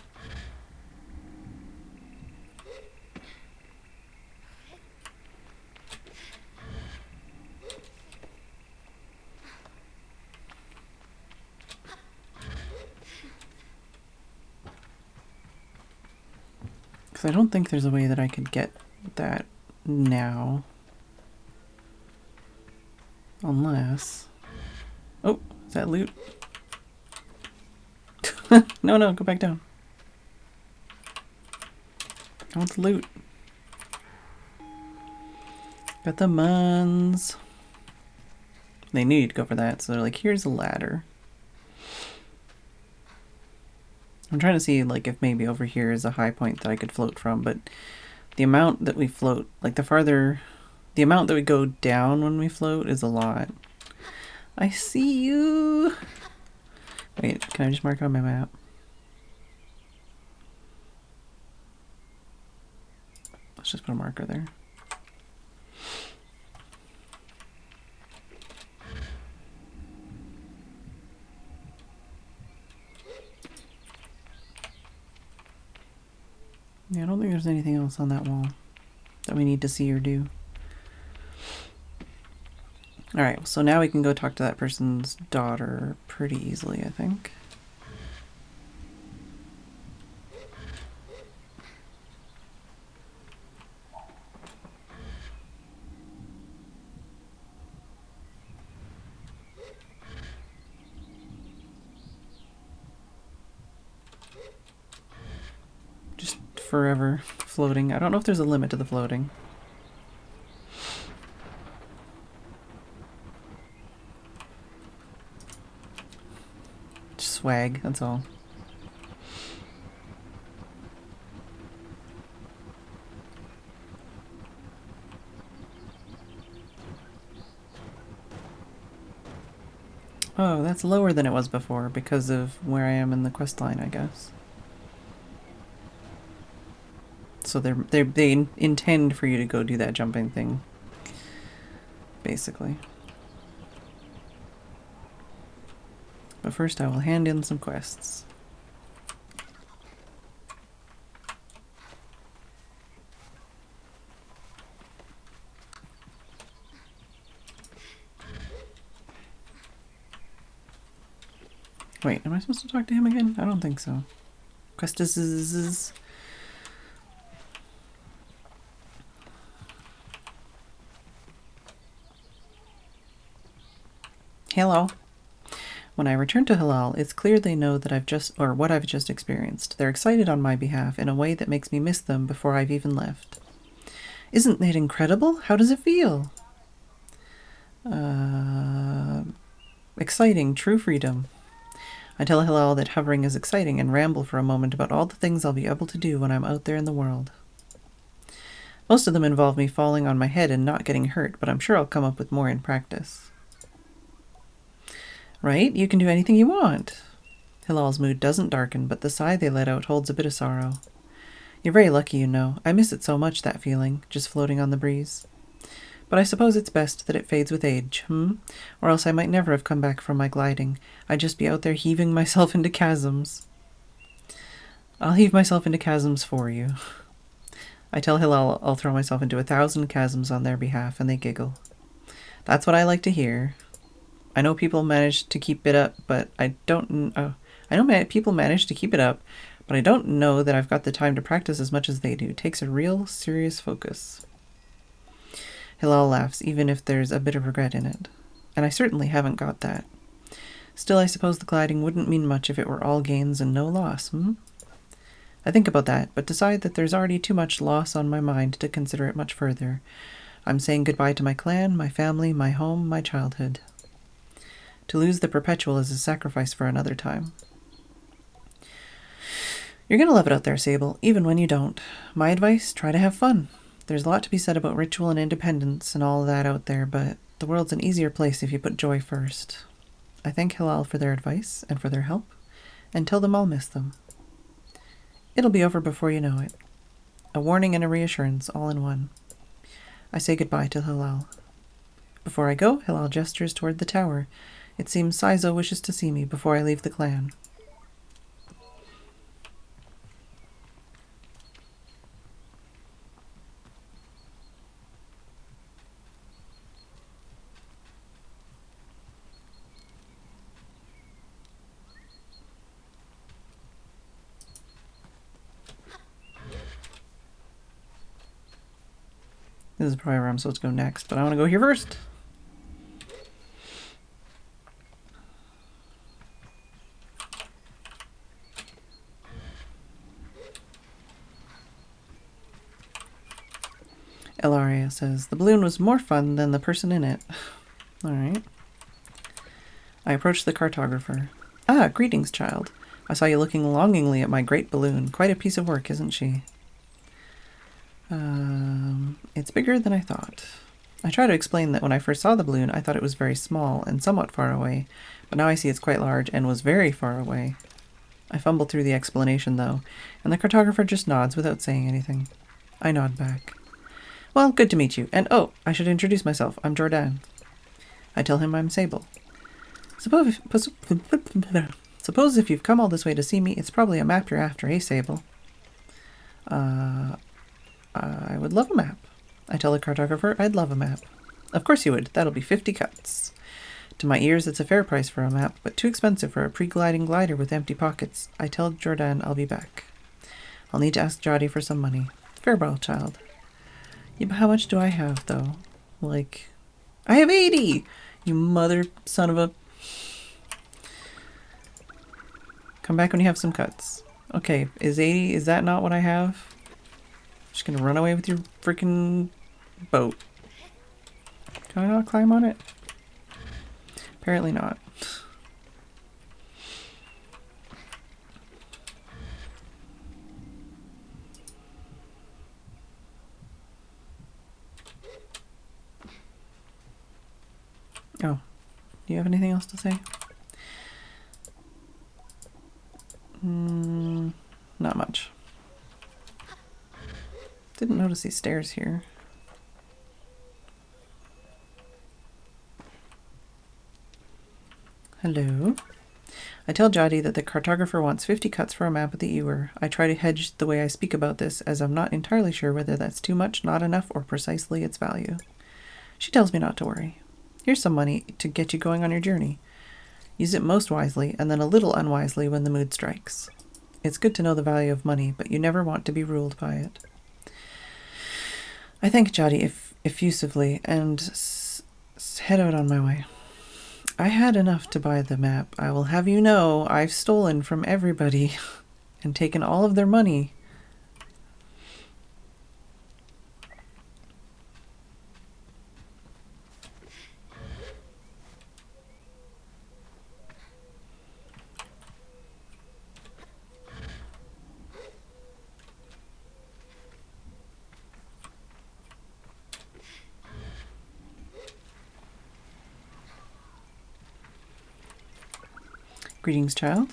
Because I don't think there's a way that I could get that now. Unless... Oh, is that loot? No, no, go back down. I want the loot. Got the muns. They knew you'd go for that, so they're like, here's a ladder. I'm trying to see like if maybe over here is a high point that I could float from, but the amount that we float, like the amount that we go down when we float is a lot. I see you! Wait, can I just mark it on my map? Let's just put a marker there. Yeah, I don't think there's anything else on that wall that we need to see or do. Alright, so now we can go talk to that person's daughter pretty easily, I think. Just forever floating. I don't know if there's a limit to the floating. Swag, that's all. Oh, that's lower than it was before because of where I am in the quest line, I guess. So they intend for you to go do that jumping thing, basically. But first I will hand in some quests. Wait, am I supposed to talk to him again? I don't think so. Questions. Hello. When I return to Halal, it's clear they know that what I've just experienced. They're excited on my behalf in a way that makes me miss them before I've even left. Isn't it incredible? How does it feel? Exciting, true freedom. I tell Halal that hovering is exciting and ramble for a moment about all the things I'll be able to do when I'm out there in the world. Most of them involve me falling on my head and not getting hurt, but I'm sure I'll come up with more in practice. Right? You can do anything you want. Hilal's mood doesn't darken, but the sigh they let out holds a bit of sorrow. You're very lucky, you know. I miss it so much, that feeling, just floating on the breeze. But I suppose it's best that it fades with age, Or else I might never have come back from my gliding. I'd just be out there heaving myself into chasms. I'll heave myself into chasms for you. I tell Hilal I'll throw myself into 1,000 chasms on their behalf, and they giggle. That's what I like to hear. I know people manage to keep it up, but I know people manage to keep it up, but I don't know that I've got the time to practice as much as they do. It takes a real serious focus. Hilal laughs, even if there's a bit of regret in it. And I certainly haven't got that. Still, I suppose the gliding wouldn't mean much if it were all gains and no loss, I think about that, but decide that there's already too much loss on my mind to consider it much further. I'm saying goodbye to my clan, my family, my home, my childhood. To lose the perpetual is a sacrifice for another time. You're going to love it out there, Sable, even when you don't. My advice, try to have fun. There's a lot to be said about ritual and independence and all of that out there, but the world's an easier place if you put joy first. I thank Hilal for their advice and for their help, and tell them I'll miss them. It'll be over before you know it. A warning and a reassurance all in one. I say goodbye to Hilal. Before I go, Hilal gestures toward the tower. It seems Saizo wishes to see me before I leave the clan. This is probably where I'm supposed to go next, but I want to go here first. Elaria says, the balloon was more fun than the person in it. Alright. I approach the cartographer. Ah, greetings, child. I saw you looking longingly at my great balloon. Quite a piece of work, isn't she? It's bigger than I thought. I try to explain that when I first saw the balloon, I thought it was very small and somewhat far away, but now I see it's quite large and was very far away. I fumble through the explanation, though, and the cartographer just nods without saying anything. I nod back. Well, good to meet you, and oh, I should introduce myself. I'm Jordan. I tell him I'm Sable. Suppose if you've come all this way to see me, it's probably a map you're after, eh, Sable? I would love a map. I tell the cartographer I'd love a map. Of course you would. That'll be 50 cuts. To my ears, it's a fair price for a map, but too expensive for a pre-gliding glider with empty pockets. I tell Jordan I'll be back. I'll need to ask Jody for some money. Farewell, child. Yeah, but how much do I have, though? Like, I have 80! You mother son of a... Come back when you have some cuts. Okay, is 80, is that not what I have? Just gonna run away with your freaking boat. Can I not climb on it? Apparently not. Oh, do you have anything else to say? Not much. Didn't notice these stairs here. Hello. I tell Jody that the cartographer wants 50 cuts for a map of the Ewer. I try to hedge the way I speak about this, as I'm not entirely sure whether that's too much, not enough, or precisely its value. She tells me not to worry. Here's some money to get you going on your journey. Use it most wisely and then a little unwisely when the mood strikes. It's good to know the value of money, but you never want to be ruled by it. I thank Jody effusively and head out on my way. I had enough to buy the map. I will have you know I've stolen from everybody and taken all of their money. Greetings, child.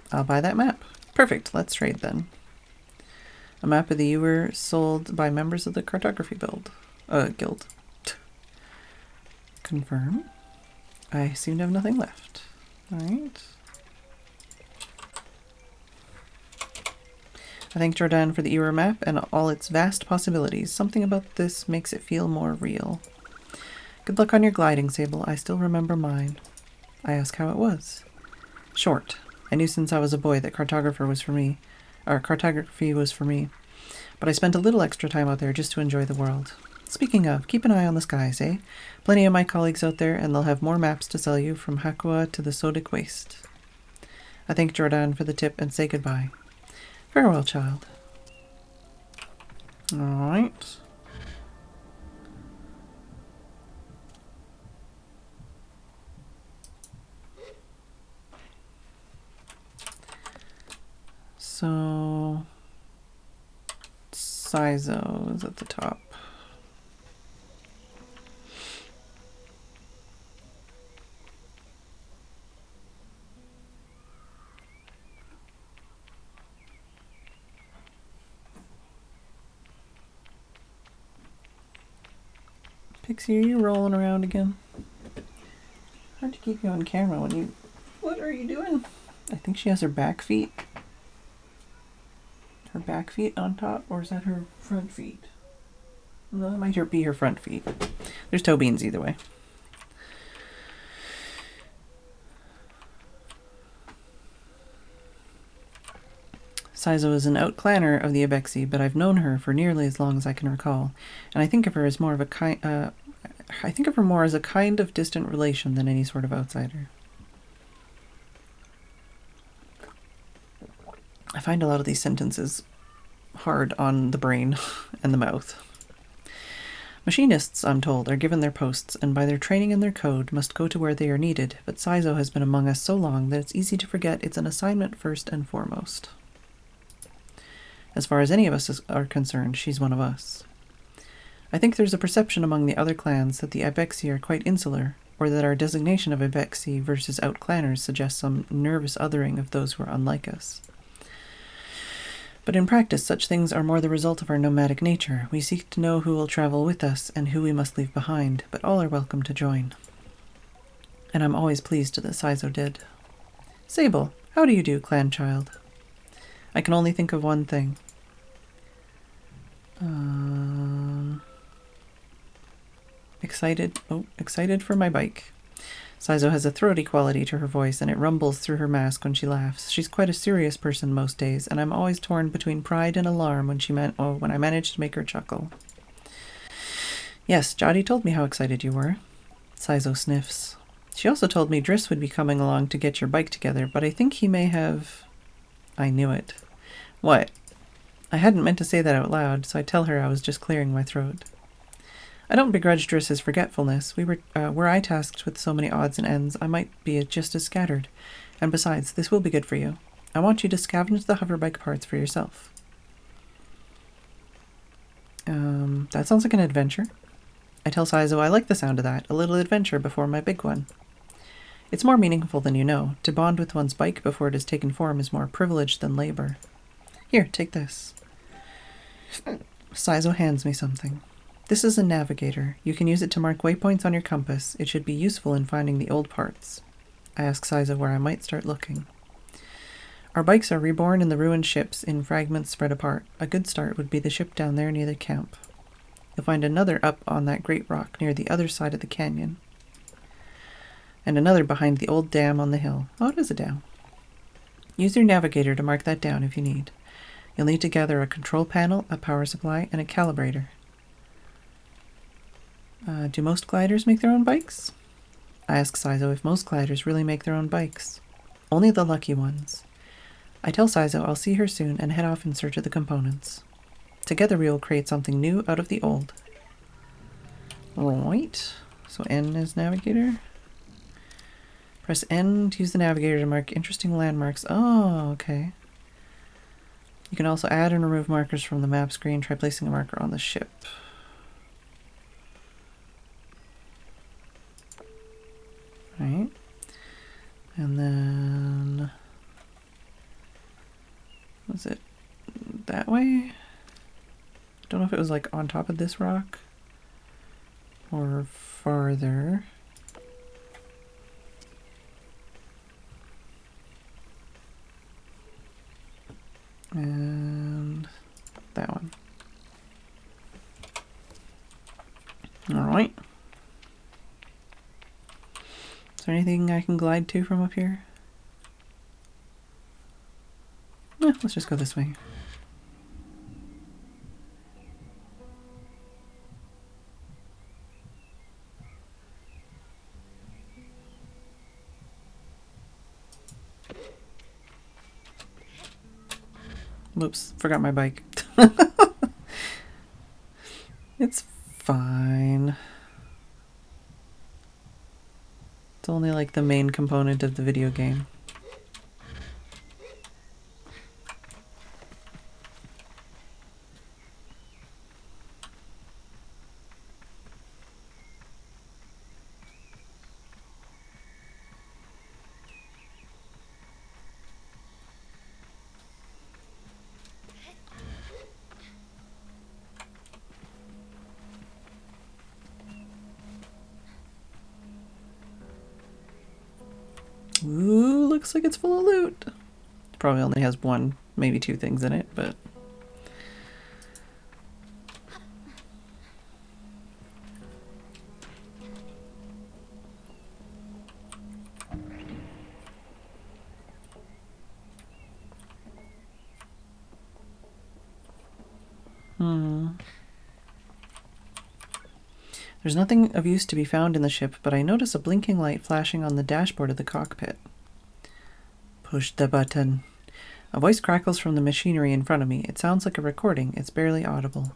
I'll buy that map. Perfect, let's trade then. A map of the Ewer sold by members of the cartography guild. Confirm. I seem to have nothing left. Alright. I thank Jordan for the Ewer map and all its vast possibilities. Something about this makes it feel more real. Good luck on your gliding, Sable. I still remember mine. I ask how it was. Short. I knew since I was a boy that cartography was for me, but I spent a little extra time out there just to enjoy the world. Speaking of, keep an eye on the skies, eh? Plenty of my colleagues out there, and they'll have more maps to sell you from Hakua to the Sodic Waste. I thank Jordan for the tip and say goodbye. Farewell, child. Alright. So, Sizo is at the top. Pixie, are you rolling around again? Hard to keep you on camera when you... What are you doing? I think she has her back feet. Her back feet on top, or is that her front feet? No, that might be her front feet. There's toe beans either way. Sizo is an outclanner of the Abexi, but I've known her for nearly as long as I can recall, and I think of her as more of a more as a kind of distant relation than any sort of outsider. I find a lot of these sentences hard on the brain and the mouth. Machinists, I'm told, are given their posts and by their training and their code must go to where they are needed, but Sizo has been among us so long that it's easy to forget it's an assignment first and foremost. As far as any of us are concerned, she's one of us. I think there's a perception among the other clans that the Ibexi are quite insular, or that our designation of Ibexi versus outclanners suggests some nervous othering of those who are unlike us. But in practice, such things are more the result of our nomadic nature. We seek to know who will travel with us and who we must leave behind, but all are welcome to join. And I'm always pleased that Sizo did. Sable, how do you do, clan child? I can only think of one thing. Excited for my bike. Sizo has a throaty quality to her voice, and it rumbles through her mask when she laughs. She's quite a serious person most days, and I'm always torn between pride and alarm when I manage to make her chuckle. Yes, Jody told me how excited you were. Sizo sniffs. She also told me Driss would be coming along to get your bike together, but I think he may have... I knew it. What? I hadn't meant to say that out loud, so I tell her I was just clearing my throat. I don't begrudge Driss's forgetfulness. Were I tasked with so many odds and ends, I might be just as scattered. And besides, this will be good for you. I want you to scavenge the hoverbike parts for yourself. That sounds like an adventure. I tell Sizo I like the sound of that, a little adventure before my big one. It's more meaningful than you know. To bond with one's bike before it has taken form is more privilege than labor. Here, take this. Sizo hands me something. This is a navigator. You can use it to mark waypoints on your compass. It should be useful in finding the old parts. I ask Sizo where I might start looking. Our bikes are reborn in the ruined ships in fragments spread apart. A good start would be the ship down there near the camp. You'll find another up on that great rock near the other side of the canyon. and another behind the old dam on the hill. Oh, it is a dam. Use your navigator to mark that down if you need. You'll need to gather a control panel, a power supply, and a calibrator. Do most gliders make their own bikes? I ask Saizo if most gliders really make their own bikes. Only the lucky ones. I tell Saizo I'll see her soon and head off in search of the components. Together we will create something new out of the old. Right. So N is navigator. Press N to use the navigator to mark interesting landmarks. Oh, okay. You can also add and remove markers from the map screen. Try placing a marker on the ship. Right. And then... was it that way? Don't know if it was like on top of this rock or farther. And that one. All right. Is there anything I can glide to from up here? Let's just go this way. Whoops, forgot my bike. It's fine. It's only like the main component of the video game. Ooh, looks like it's full of loot. Probably only has one, maybe two things in it, but... There's nothing of use to be found in the ship, but I notice a blinking light flashing on the dashboard of the cockpit. Push the button. A voice crackles from the machinery in front of me. It sounds like a recording. It's barely audible.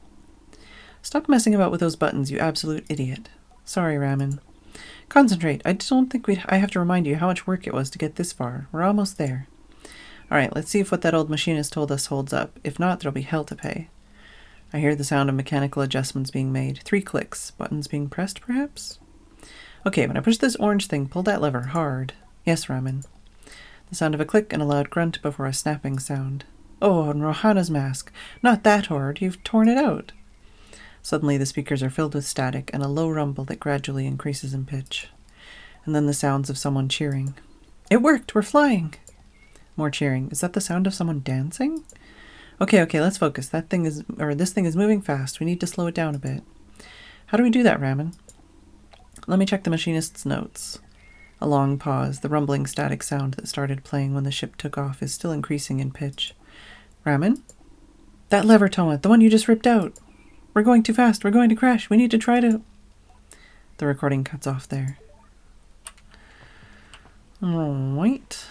Stop messing about with those buttons, you absolute idiot. Sorry, Ramen. Concentrate. I don't think I have to remind you how much work it was to get this far. We're almost there. Alright, let's see if what that old machinist told us holds up. If not, there'll be hell to pay. I hear the sound of mechanical adjustments being made. 3 clicks. Buttons being pressed, perhaps? Okay, when I push this orange thing, pull that lever hard. Yes, Ramen. The sound of a click and a loud grunt before a snapping sound. Oh, and Rohana's mask. Not that hard. You've torn it out. Suddenly the speakers are filled with static and a low rumble that gradually increases in pitch. And then the sounds of someone cheering. It worked! We're flying! More cheering. Is that the sound of someone dancing? Okay, let's focus. This thing is moving fast. We need to slow it down a bit. How do we do that, Ramen? Let me check the machinist's notes. A long pause. The rumbling static sound that started playing when the ship took off is still increasing in pitch. Ramen? That lever, Toma, the one you just ripped out. We're going too fast. We're going to crash. We need to try to... The recording cuts off there. Alright.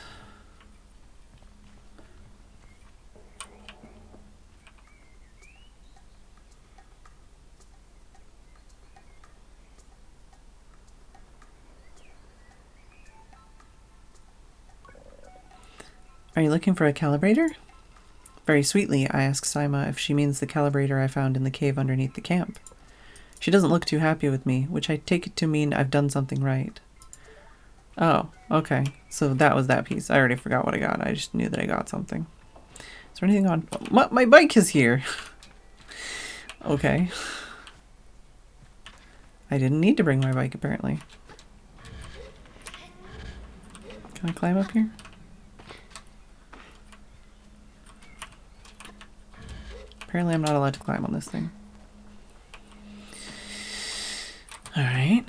Are you looking for a calibrator? Very sweetly, I ask Saima if she means the calibrator I found in the cave underneath the camp. She doesn't look too happy with me, which I take it to mean I've done something right. Oh, okay. So that was that piece. I already forgot what I got. I just knew that I got something. Is there anything on... My bike is here! Okay. I didn't need to bring my bike, apparently. Can I climb up here? Apparently I'm not allowed to climb on this thing. Alright.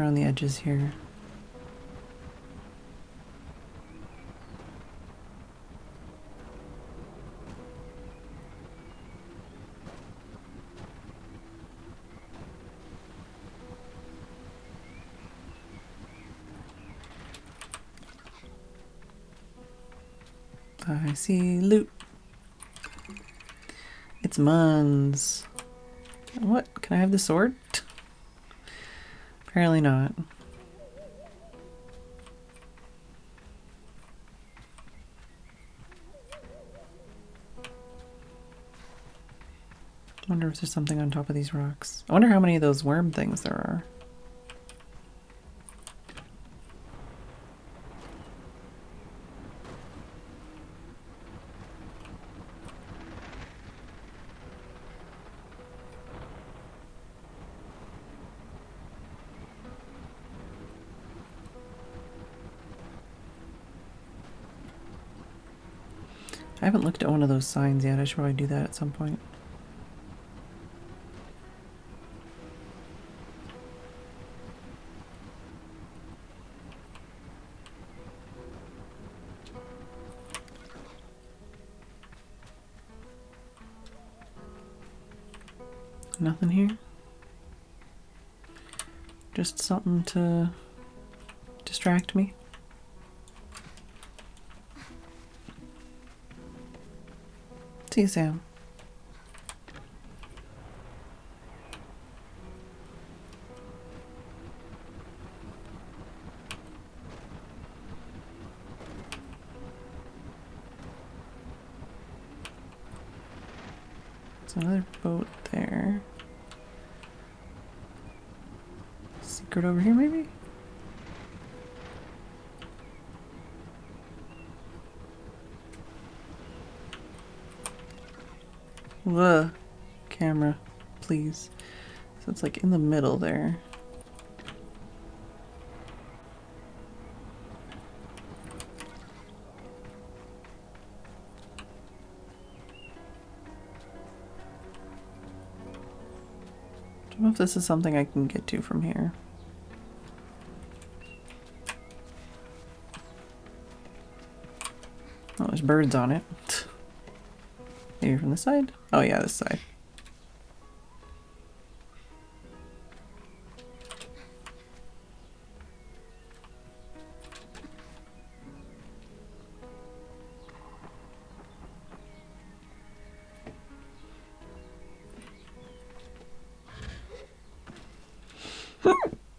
around the edges here. I see loot. It's Muns. What? Can I have the sword? Apparently not. I wonder if there's something on top of these rocks. I wonder how many of those worm things there are. I haven't looked at one of those signs yet. I should probably do that at some point. Nothing here? Just something to distract me? See you, Sam. There's another boat there. Secret over here, maybe? Ugh. Camera, please. So it's like in the middle there. I don't know if this is something I can get to from here. Oh, there's birds on it. Maybe from this side? Oh yeah, this side.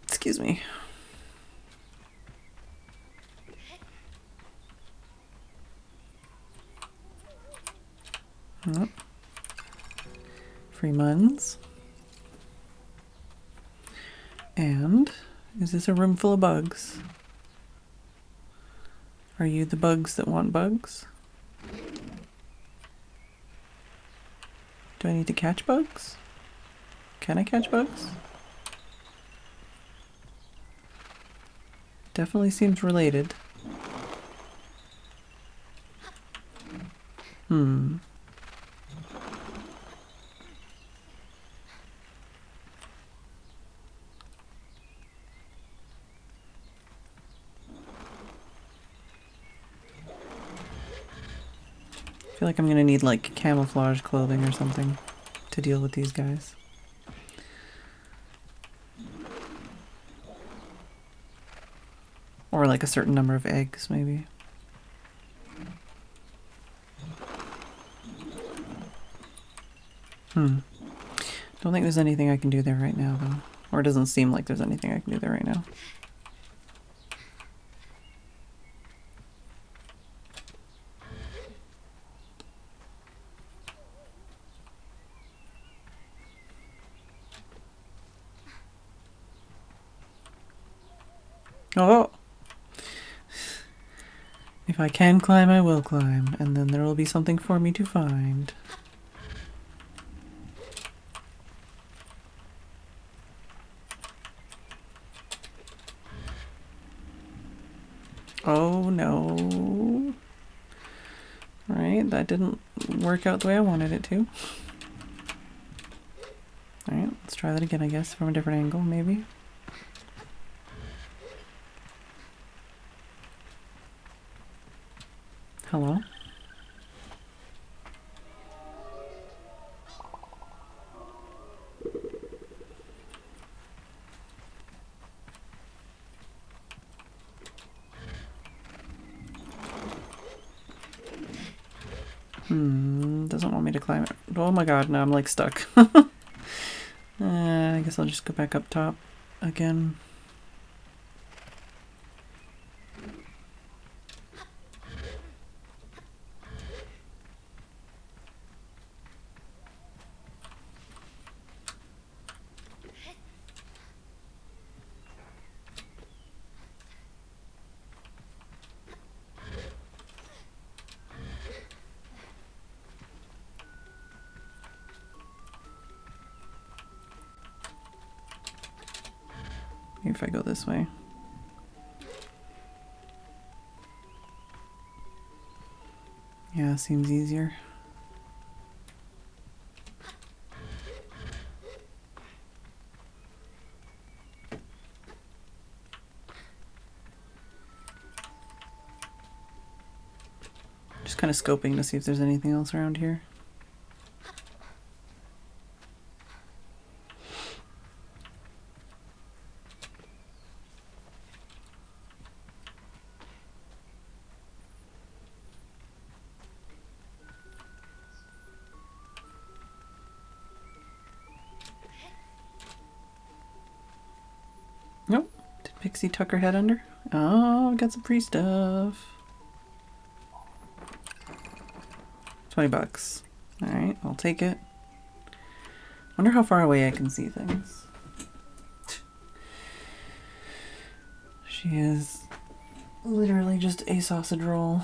Excuse me. Oh. Free Muns. And is this a room full of bugs? Are you the bugs that want bugs? Do I need to catch bugs? Can I catch bugs? Definitely seems related. I feel like I'm gonna need like camouflage clothing or something to deal with these guys. Or like a certain number of eggs, maybe. Don't think there's anything I can do there right now, though. Or it doesn't seem like there's anything I can do there right now. Oh! If I can climb, I will climb, and then there will be something for me to find. Oh no. Alright, that didn't work out the way I wanted it to. Alright, let's try that again, I guess, from a different angle, maybe. Hello? Doesn't want me to climb it. Oh my god, now I'm like stuck. I guess I'll just go back up top again. Maybe if I go this way. Yeah, seems easier. Just kind of scoping to see if there's anything else around here. Nope. Did Pixie tuck her head under? Oh, got some free stuff. $20. Alright, I'll take it. Wonder how far away I can see things. She is literally just a sausage roll.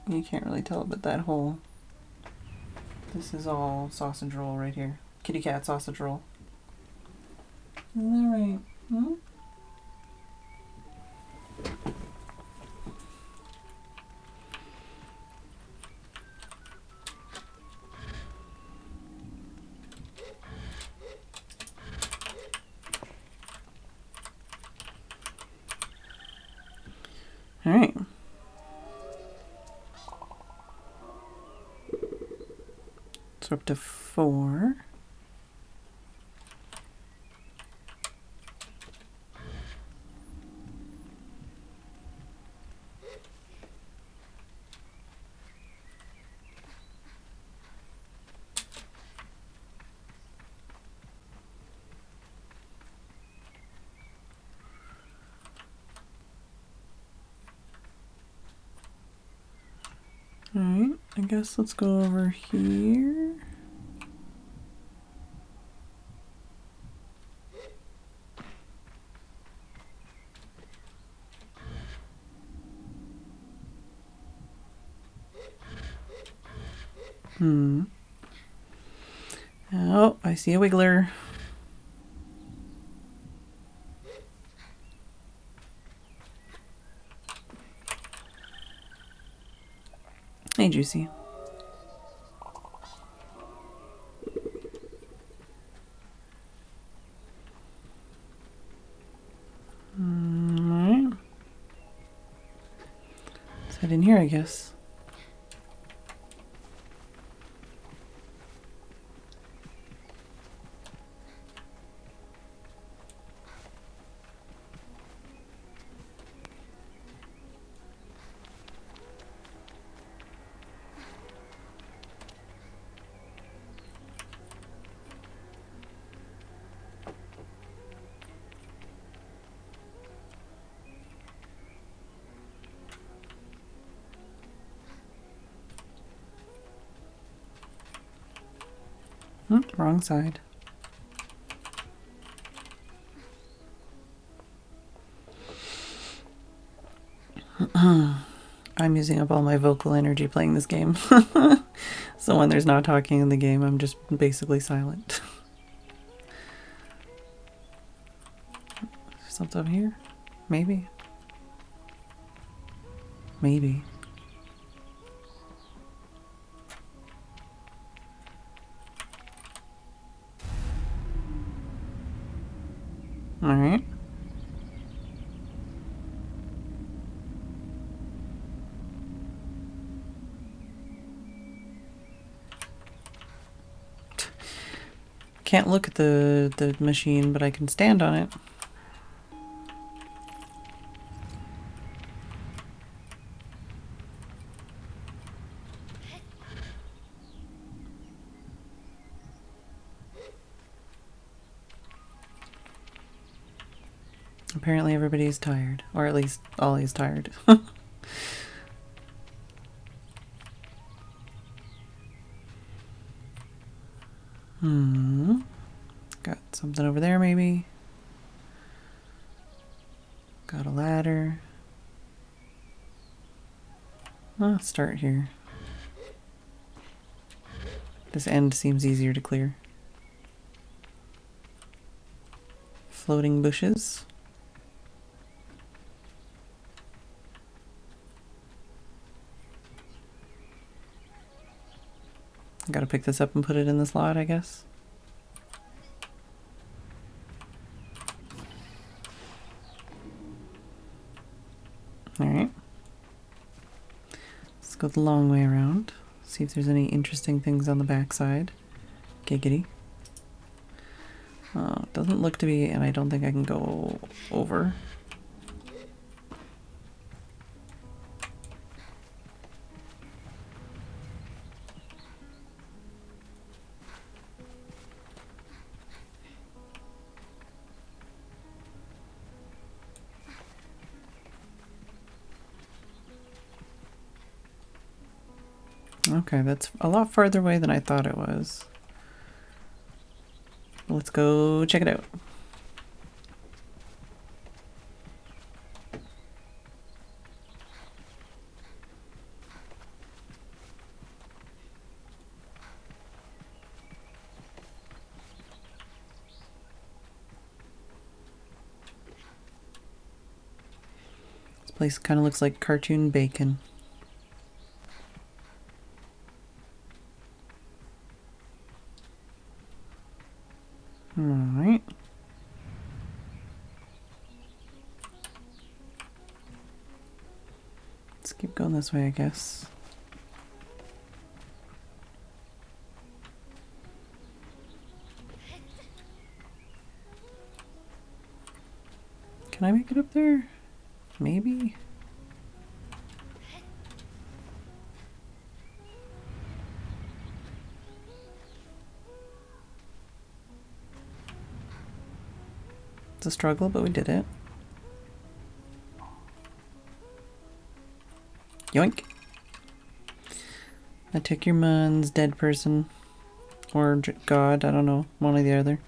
You can't really tell, but that whole... This is all sausage roll right here. Kitty cat sausage roll. Isn't that right? Hmm? All right. So up to 4. Alright, I guess let's go over here. Oh, I see a wiggler. Hey, Juicy. Alright. Let's head in here, I guess. Wrong side. I'm using up all my vocal energy playing this game. So when there's not talking in the game, I'm just basically silent. Something up here? Maybe. Maybe. Alright. can't look at the machine, but I can stand on it. Apparently everybody's tired, or at least Ollie's tired. Got something over there maybe. Got a ladder. I'll start here. This end seems easier to clear. Floating bushes. Gotta pick this up and put it in the slot, I guess. Alright. Let's go the long way around. See if there's any interesting things on the backside. Giggity. Oh, it doesn't look to be, and I don't think I can go over. Okay, that's a lot farther away than I thought it was. Let's go check it out. This place kind of looks like cartoon bacon. Alright. Let's keep going this way, I guess. Can I make it up there? Maybe? It's a struggle, but we did it. Yoink! I took your man's dead person. Or God, I don't know. One or the other.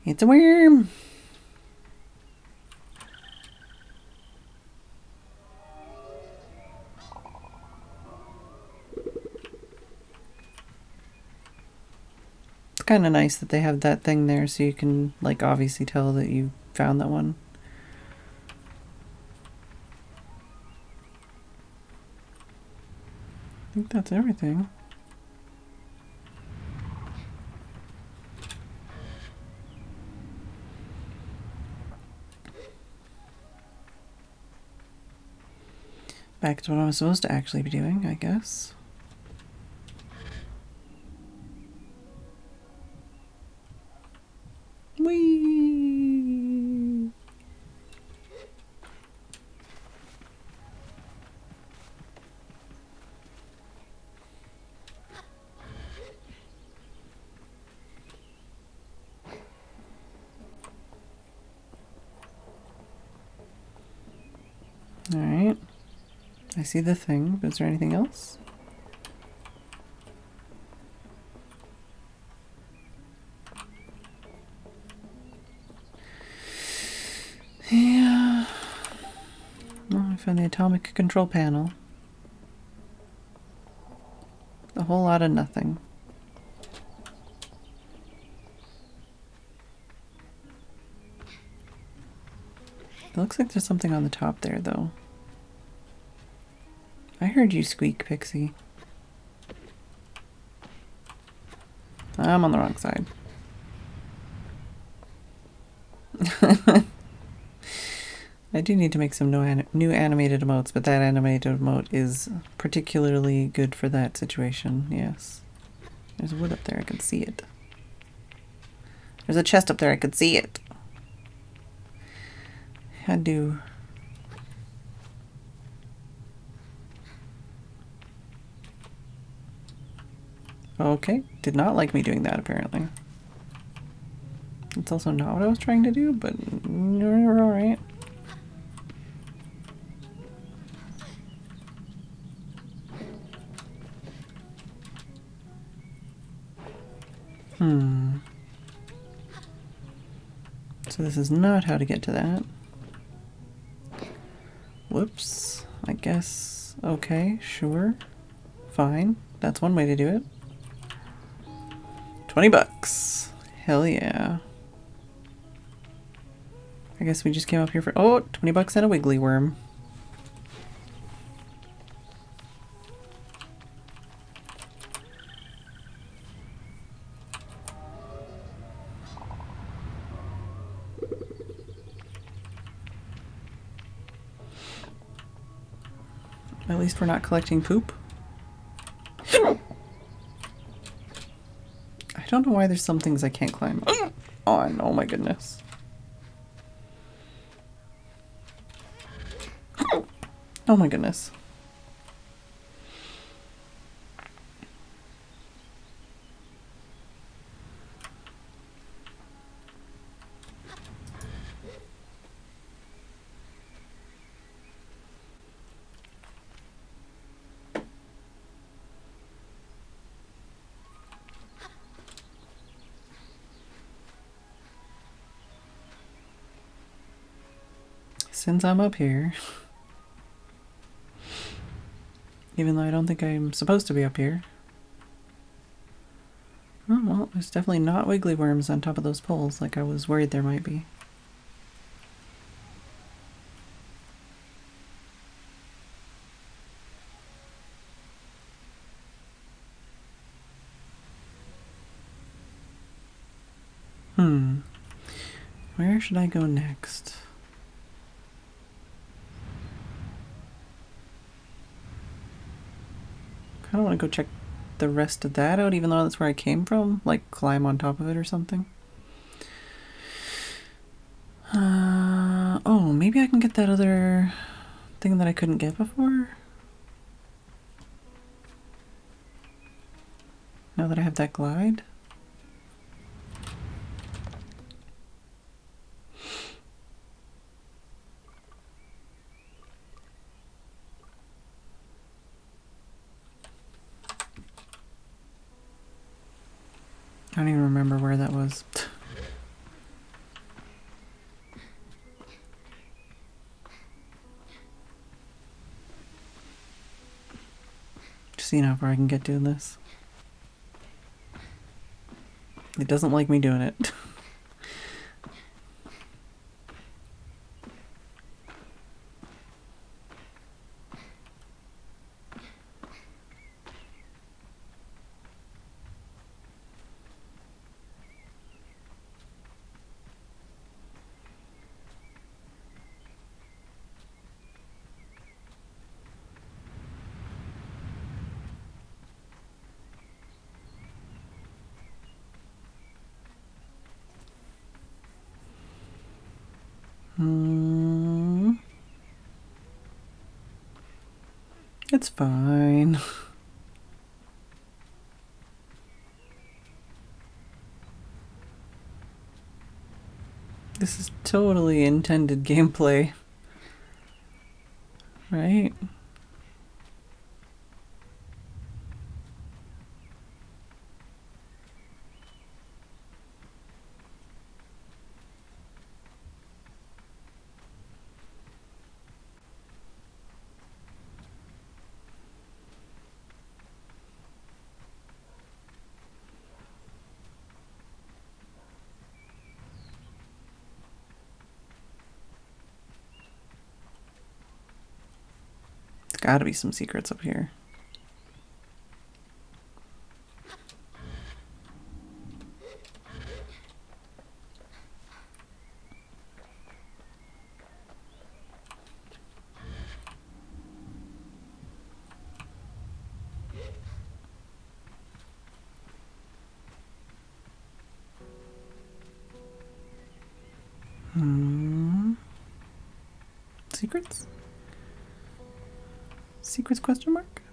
It's a worm! It's kind of nice that they have that thing there so you can, like, obviously tell that you found that one. I think that's everything. Back to what I'm supposed to actually be doing, I guess. Whee! Alright. I see the thing, but is there anything else? Yeah. Oh, I found the atomic control panel. Oh, whole lot of nothing. It looks like there's something on the top there, though. I heard you squeak, Pixie. I'm on the wrong side. I do need to make some new animated emotes, but that animated emote is particularly good for that situation, yes. There's wood up there, I can see it. There's a chest up there, I could see it. Had to... Okay, did not like me doing that, apparently. It's also not what I was trying to do, but you're alright. So this is not how to get to that. Whoops. I guess... Okay, sure. Fine. That's one way to do it. 20 bucks. Hell yeah. I guess we just came up here for... Oh, 20 bucks and a wiggly worm. At least we're not collecting poop. I don't know why there's some things I can't climb on. Oh my goodness. Oh my goodness. Since I'm up here, even though I don't think I'm supposed to be up here. Oh, well, there's definitely not wiggly worms on top of those poles like I was worried there might be. Where should I go next? I don't want to go check the rest of that out, even though that's where I came from. Like, climb on top of it or something. Oh, maybe I can get that other thing that I couldn't get before? Now that I have that glide? I don't even remember where that was. Just seeing how far I can get doing this. It doesn't like me doing it. It's fine. This is totally intended gameplay. Right? gotta be some secrets up here. Secrets? Secrets question mark?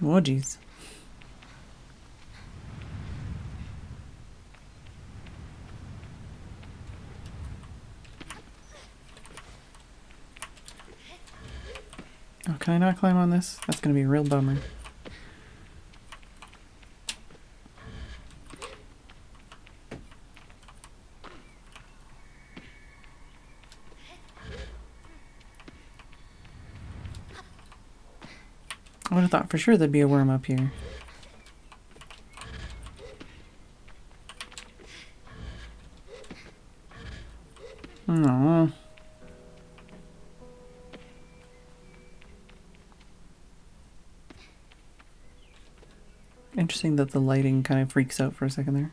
Oh, geez. Oh, can I not climb on this? That's gonna be a real bummer. I would have thought for sure there'd be a worm up here. No. Interesting that the lighting kind of freaks out for a second there.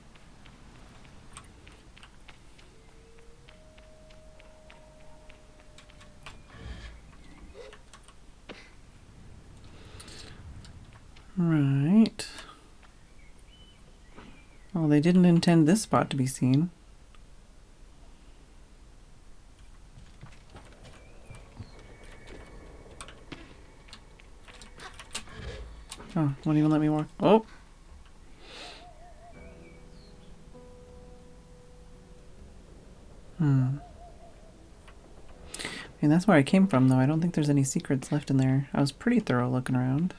Right. Well, they didn't intend this spot to be seen. Oh, won't even let me walk. Oh! And that's where I came from, though. I don't think there's any secrets left in there. I was pretty thorough looking around.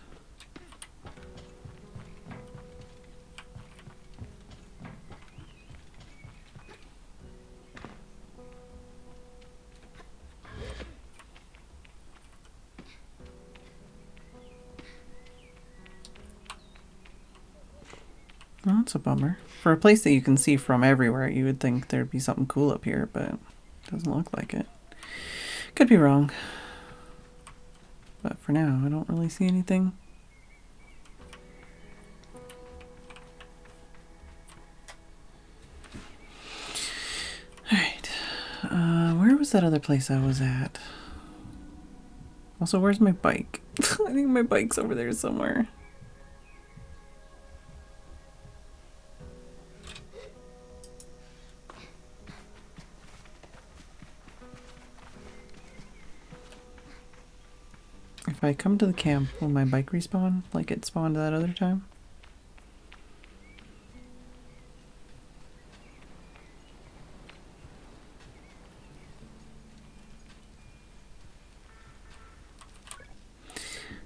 Well, that's a bummer. For a place that you can see from everywhere, you would think there'd be something cool up here, but it doesn't look like it. Could be wrong. But for now, I don't really see anything. Alright. Where was that other place I was at? Also, where's my bike? I think my bike's over there somewhere. If I come to the camp, will my bike respawn like it spawned that other time?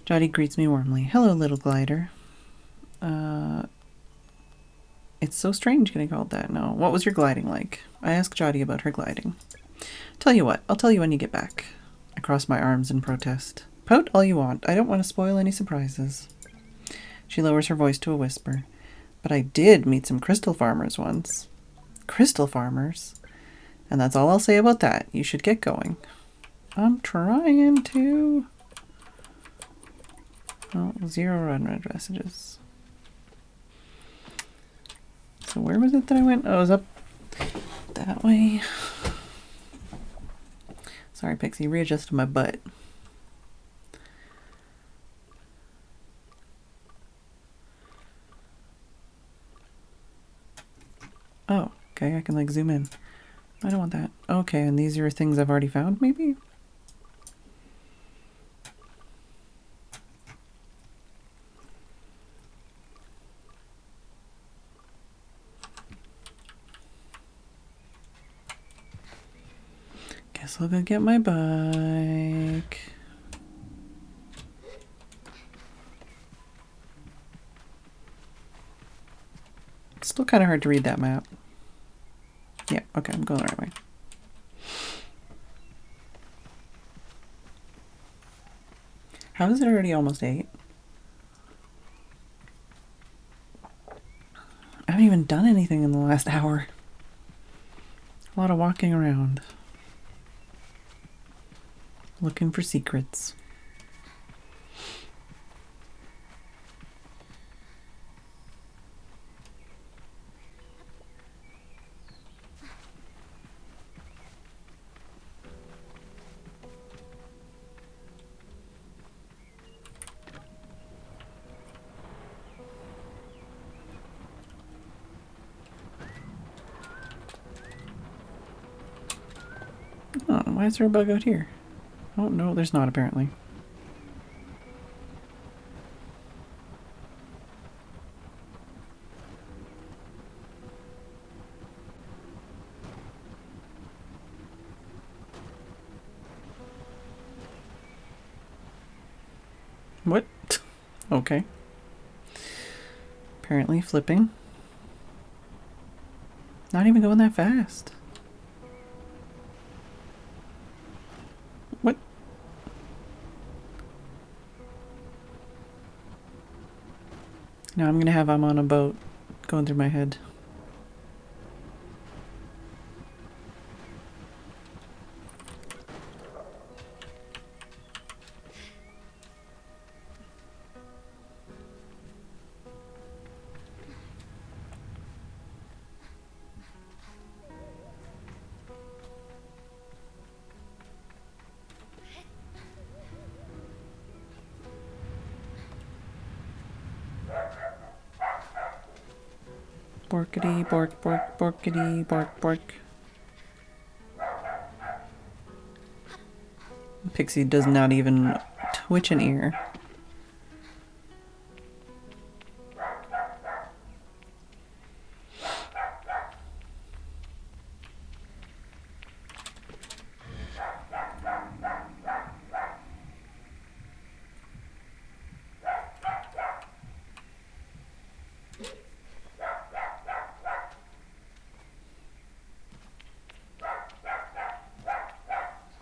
Jotty greets me warmly. Hello, little glider. It's so strange getting called that. No. What was your gliding like? I asked Jotty about her gliding. Tell you what, I'll tell you when you get back. I cross my arms in protest. Pout all you want. I don't want to spoil any surprises. She lowers her voice to a whisper. But I did meet some crystal farmers once. Crystal farmers? And that's all I'll say about that. You should get going. I'm trying to. Oh, 0 unread messages. So where was it that I went? Oh, it was up that way. Sorry, Pixie. Readjusted my butt. Oh, okay. I can like zoom in. I don't want that. Okay, and these are things I've already found, maybe? Guess I'll go get my bike. It's still kind of hard to read that map. Yeah, okay, I'm going the right way. How is it already almost 8? done anything in the last hour. A lot of walking around. Looking for secrets. Oh, why is there a bug out here? Oh, no, there's not, apparently. What? Okay. Apparently flipping. Not even going that fast. What? Now I'm gonna have I'm on a boat going through my head. Borkity, bork, bork, borkity, bork, bork. Pixie does not even twitch an ear.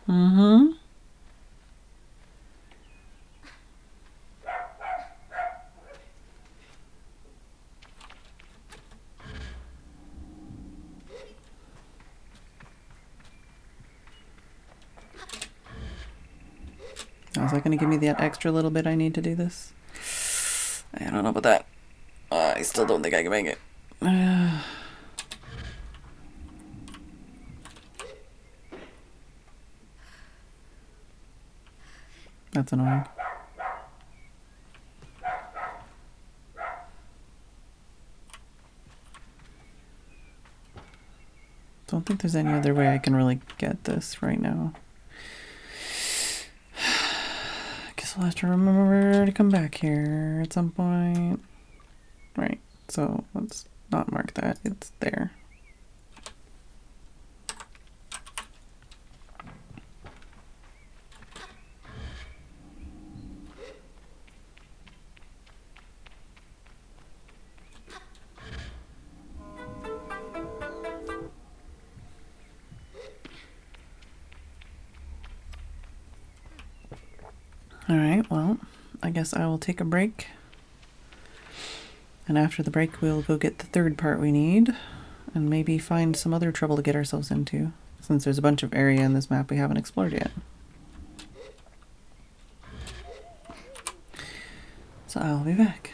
Mm-hmm. Is that going to give me that extra little bit I need to do this? I don't know about that. I still don't think I can make it. That's annoying. Don't think there's any other way I can really get this right now. Guess I'll have to remember to come back here at some point. Right, so let's not mark that. It's there. Alright, well, I guess I will take a break. And after the break, we'll go get the third part we need. And maybe find some other trouble to get ourselves into. Since there's a bunch of area in this map we haven't explored yet. So I'll be back.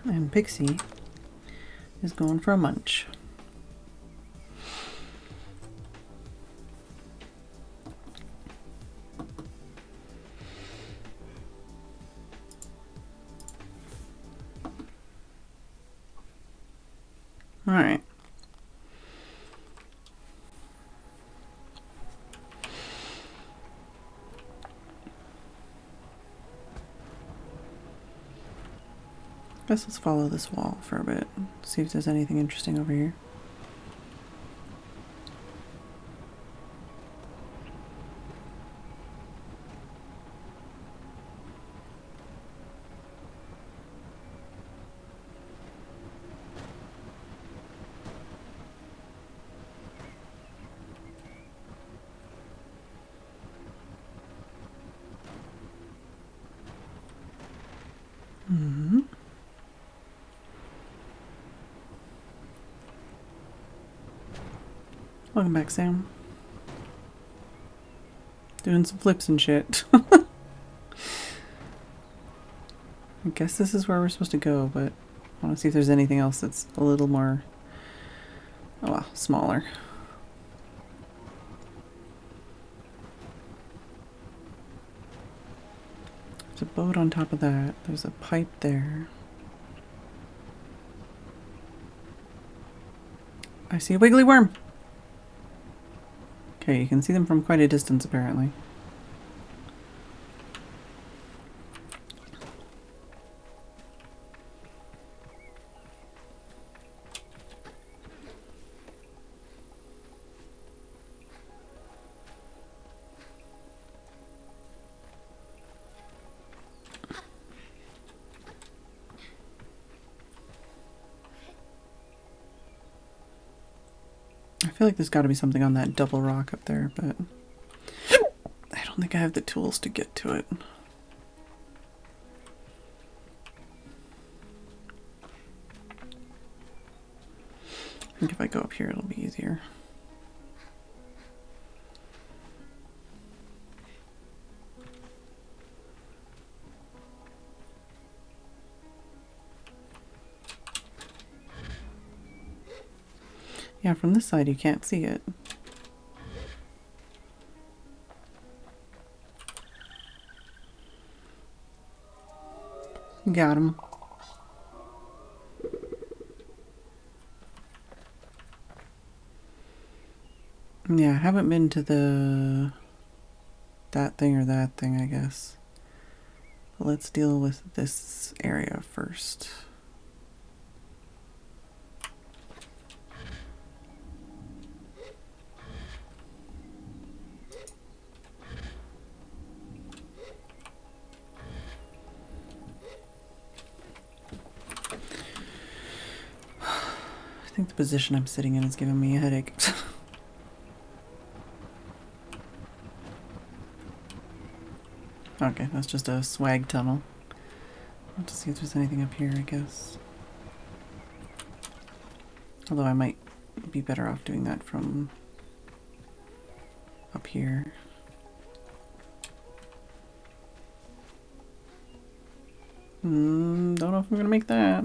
And Pixie is going for a munch. All right. Guess let's follow this wall for a bit. See if there's anything interesting over here. Mm-hmm. Welcome back, Sam. Doing some flips and shit. I guess this is where we're supposed to go, but I want to see if there's anything else that's a little more, oh well, smaller. There's a boat on top of that. There's a pipe there. I see a wiggly worm. Okay, you can see them from quite a distance, apparently. I feel like there's got to be something on that double rock up there, but I don't think I have the tools to get to it. I think if I go up here, it'll be easier. Yeah, from this side you can't see it. Got him. Yeah, I haven't been to that thing, I guess. But let's deal with this area first. I think the position I'm sitting in is giving me a headache. Okay, that's just a swag tunnel. I'll have to see if there's anything up here, I guess. Although I might be better off doing that from up here. Don't know if I'm gonna make that.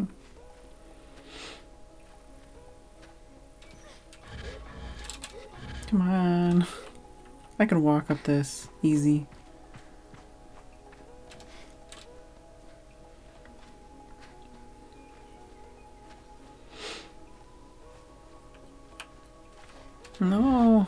Come on. I can walk up this easy. No.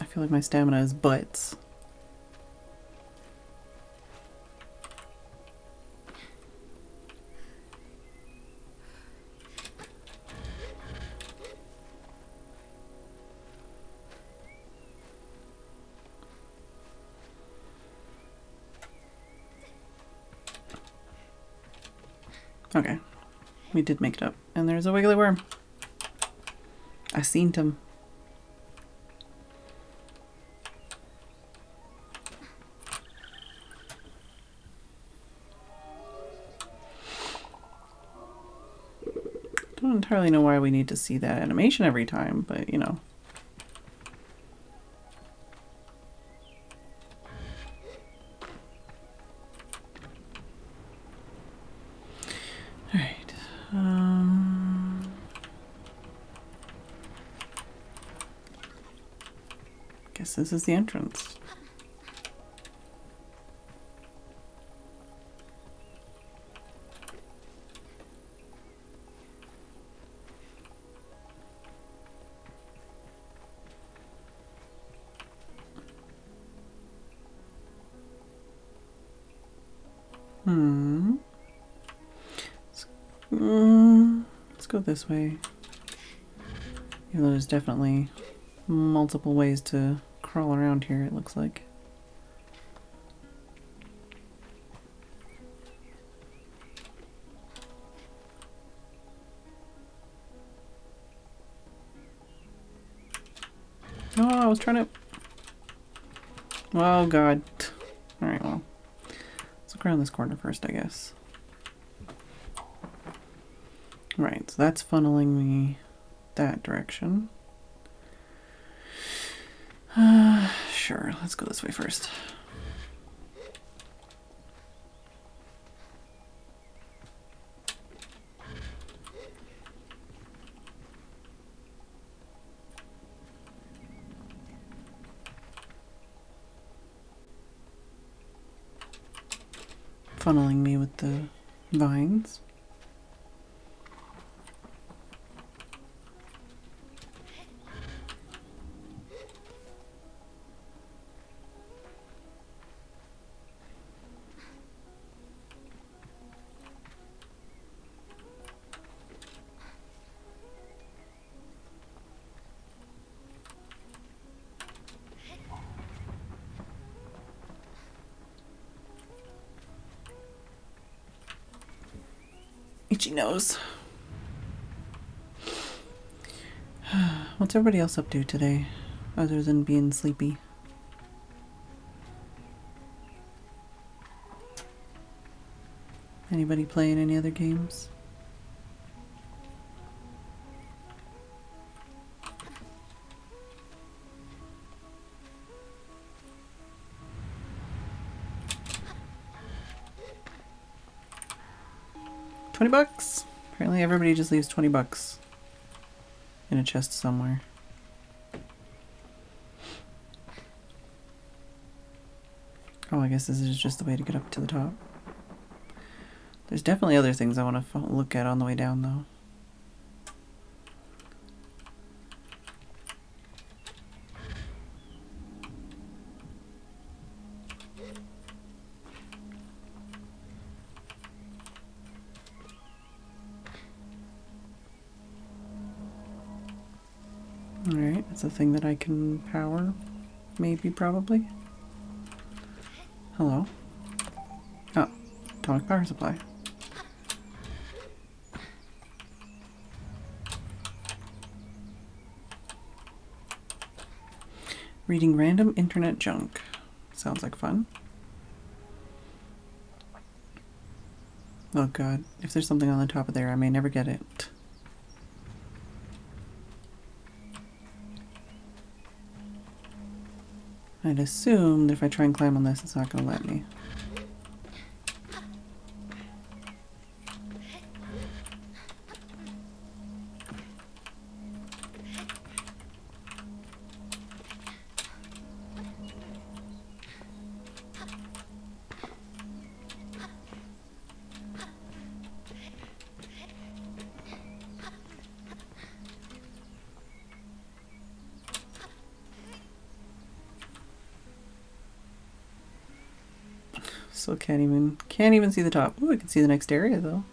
I feel like my stamina is butts. Okay, we did make it up. And there's a wiggly worm. I seen him. Don't don't entirely know why we need to see that animation every time, but you know. Alright. Guess this is the entrance. Let's go this way. Even though there's definitely multiple ways to crawl around here, it looks like. Oh, I was trying to... Oh, God. Alright, well. Let's look around this corner first, I guess. Right, so that's funneling me that direction. Sure, let's go this way first. Funneling me with the vines. Itchy nose. What's everybody else up to today, other than being sleepy? Anybody playing any other games? $20? Apparently everybody just leaves $20 in a chest somewhere. Oh, I guess this is just the way to get up to the top. There's definitely other things I want to look at on the way down, though. Alright, it's a thing that I can power. Maybe, probably. Hello. Oh, atomic power supply. Reading random internet junk. Sounds like fun. Oh god, if there's something on the top of there, I may never get it. I'd assume that if I try and climb on this, it's not going to let me. Still can't even see the top. Ooh, I can see the next area though.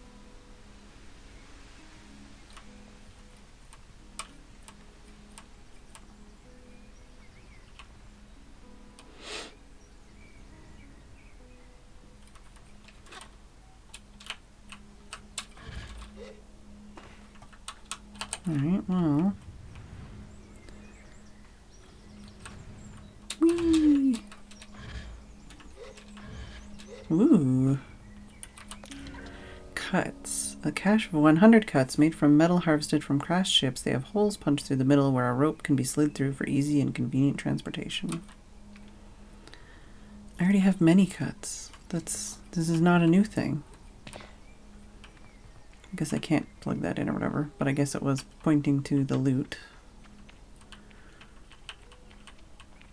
Alright, well. Whee! Ooh. Cuts. A cache of 100 cuts made from metal harvested from crashed ships. They have holes punched through the middle where a rope can be slid through for easy and convenient transportation. I already have many cuts. This is not a new thing. I guess I can't plug that in or whatever, but I guess it was pointing to the loot.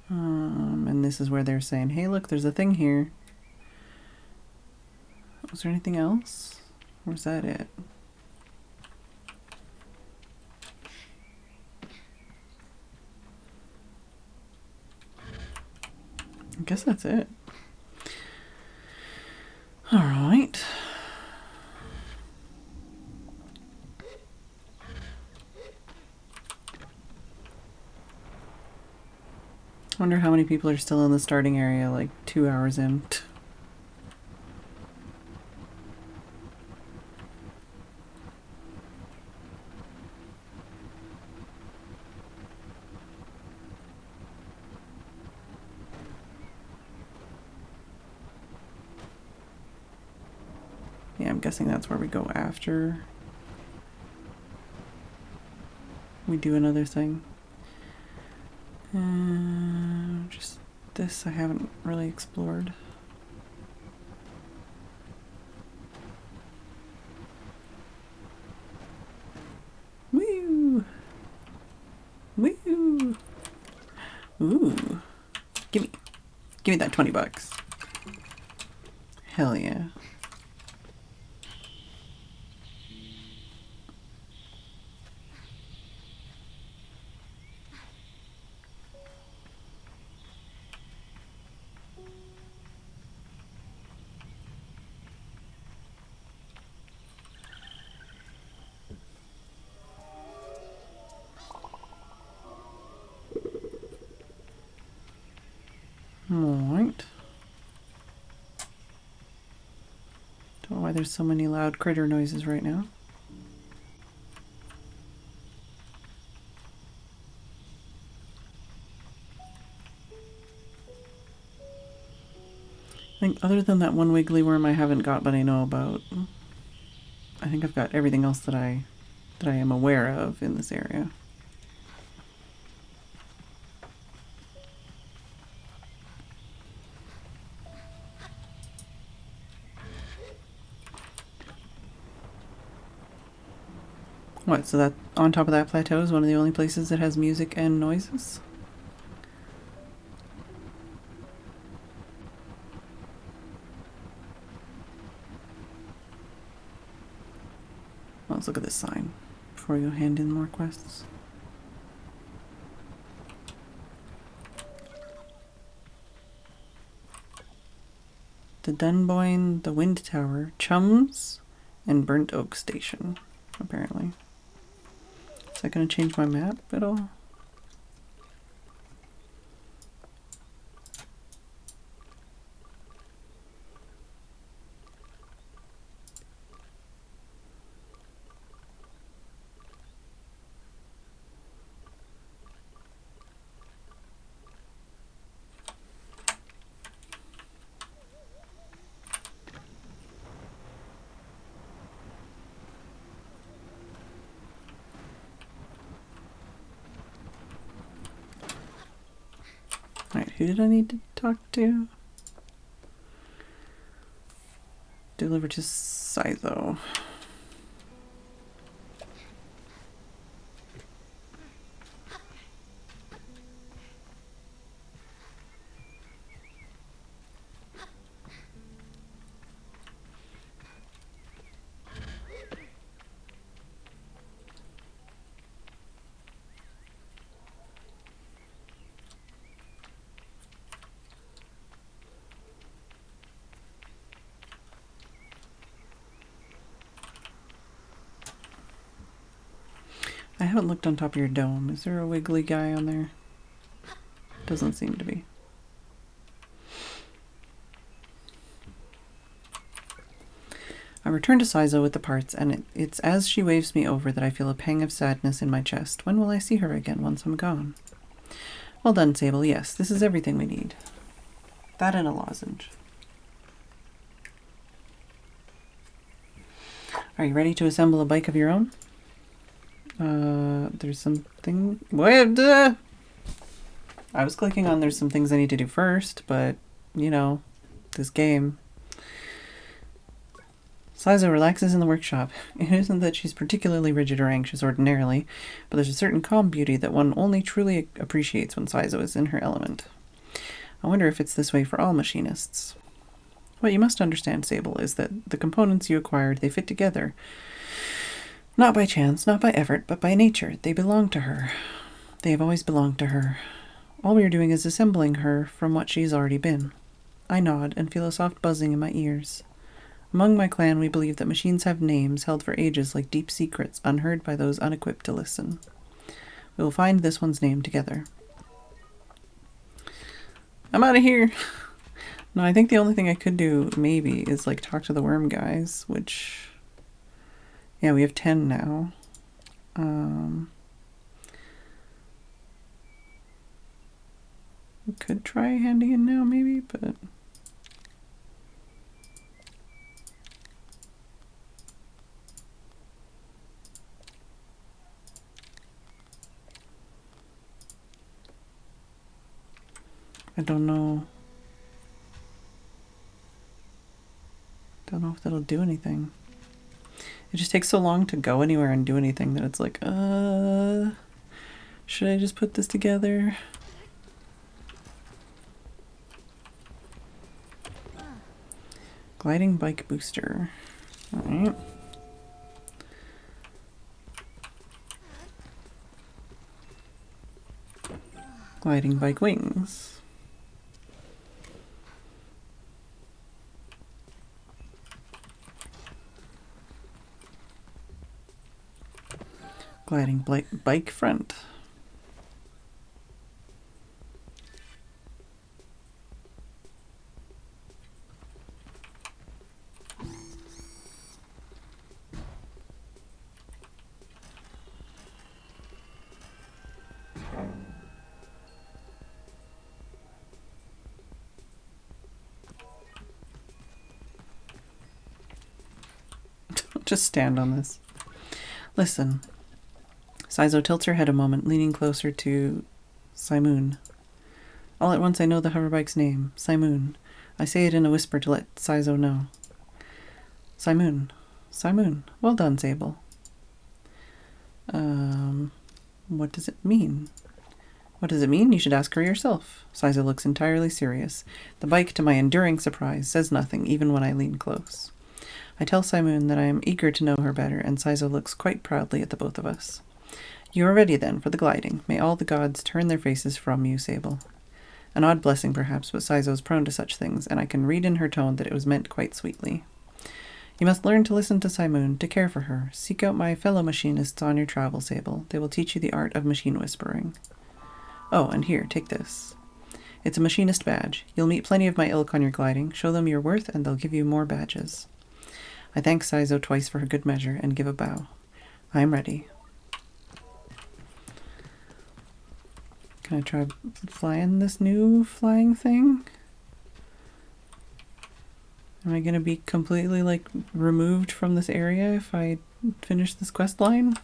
And this is where they're saying, hey, look, there's a thing here. Was there anything else? Or is that it? I guess that's it. All right. Wonder how many people are still in the starting area, like 2 hours in. Yeah, I'm guessing that's where we go after we do another thing. Just this I haven't really explored. Woo! Woo! Ooh. Give me that $20. Hell yeah. Alright. Don't know why there's so many loud critter noises right now. I think other than that one wiggly worm I haven't got but I know about, I think I've got everything else that I am aware of in this area. What, so that on top of that plateau is one of the only places that has music and noises? Well, let's look at this sign before we go hand in more quests. The Dunboyne, the Wind Tower, Chums, and Burnt Oak Station, apparently. Is that going to change my map at all? Alright, who did I need to talk to? Deliver to Scytho. I haven't looked on top of your dome. Is there a wiggly guy on there? Doesn't seem to be. I return to Scytho with the parts, and it's as she waves me over that I feel a pang of sadness in my chest. When will I see her again once I'm gone? Well done, Sable. Yes, this is everything we need. That and a lozenge. Are you ready to assemble a bike of your own? There's something... What? I was clicking on there's some things I need to do first, but, you know, this game. Saizo relaxes in the workshop. It isn't that she's particularly rigid or anxious ordinarily, but there's a certain calm beauty that one only truly appreciates when Saizo is in her element. I wonder if it's this way for all machinists. What you must understand, Sable, is that the components you acquired, they fit together. Not by chance, not by effort, but by nature. They belong to her. They have always belonged to her. All we are doing is assembling her from what she's already been. I nod and feel a soft buzzing in my ears. Among my clan, we believe that machines have names held for ages like deep secrets unheard by those unequipped to listen. We will find this one's name together. I'm out of here! No, I think the only thing I could do, maybe, is like talk to the worm guys, which... Yeah, we have 10 now. We could try handing in now, maybe, but... I don't know. Don't know if that'll do anything. It just takes so long to go anywhere and do anything that it's like, should I just put this together? Gliding bike booster. Alright. Gliding bike wings. Gliding bike front. Just stand on this. Listen. Saizo tilts her head a moment, leaning closer to Simoon. All at once I know the hoverbike's name, Simoon. I say it in a whisper to let Saizo know. Simoon. Simoon. Well done, Sable. What does it mean? What does it mean? You should ask her yourself. Saizo looks entirely serious. The bike, to my enduring surprise, says nothing, even when I lean close. I tell Simoon that I am eager to know her better, and Saizo looks quite proudly at the both of us. You are ready, then, for the gliding. May all the gods turn their faces from you, Sable. An odd blessing, perhaps, but Saizo is prone to such things, and I can read in her tone that it was meant quite sweetly. You must learn to listen to Simoon, to care for her. Seek out my fellow machinists on your travel, Sable. They will teach you the art of machine whispering. Oh, and here, take this. It's a machinist badge. You'll meet plenty of my ilk on your gliding. Show them your worth, and they'll give you more badges. I thank Saizo twice for her good measure, and give a bow. I am ready. Can I try flying this new flying thing? Am I going to be completely, like, removed from this area if I finish this quest line?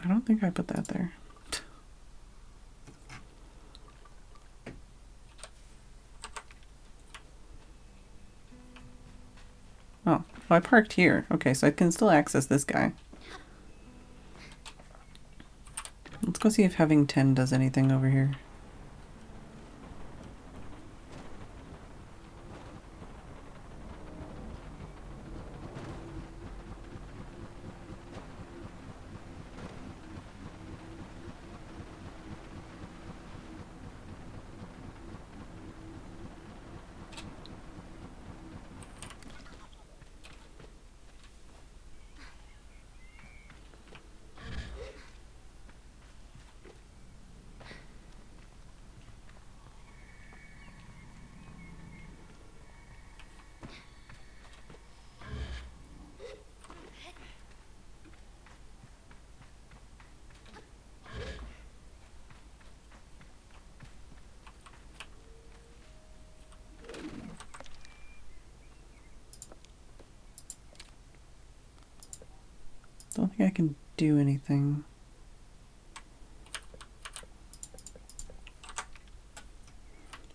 I don't think I put that there. Oh, I parked here. Okay, so I can still access this guy. Let's go see if having 10 does anything over here. Don't think I can do anything.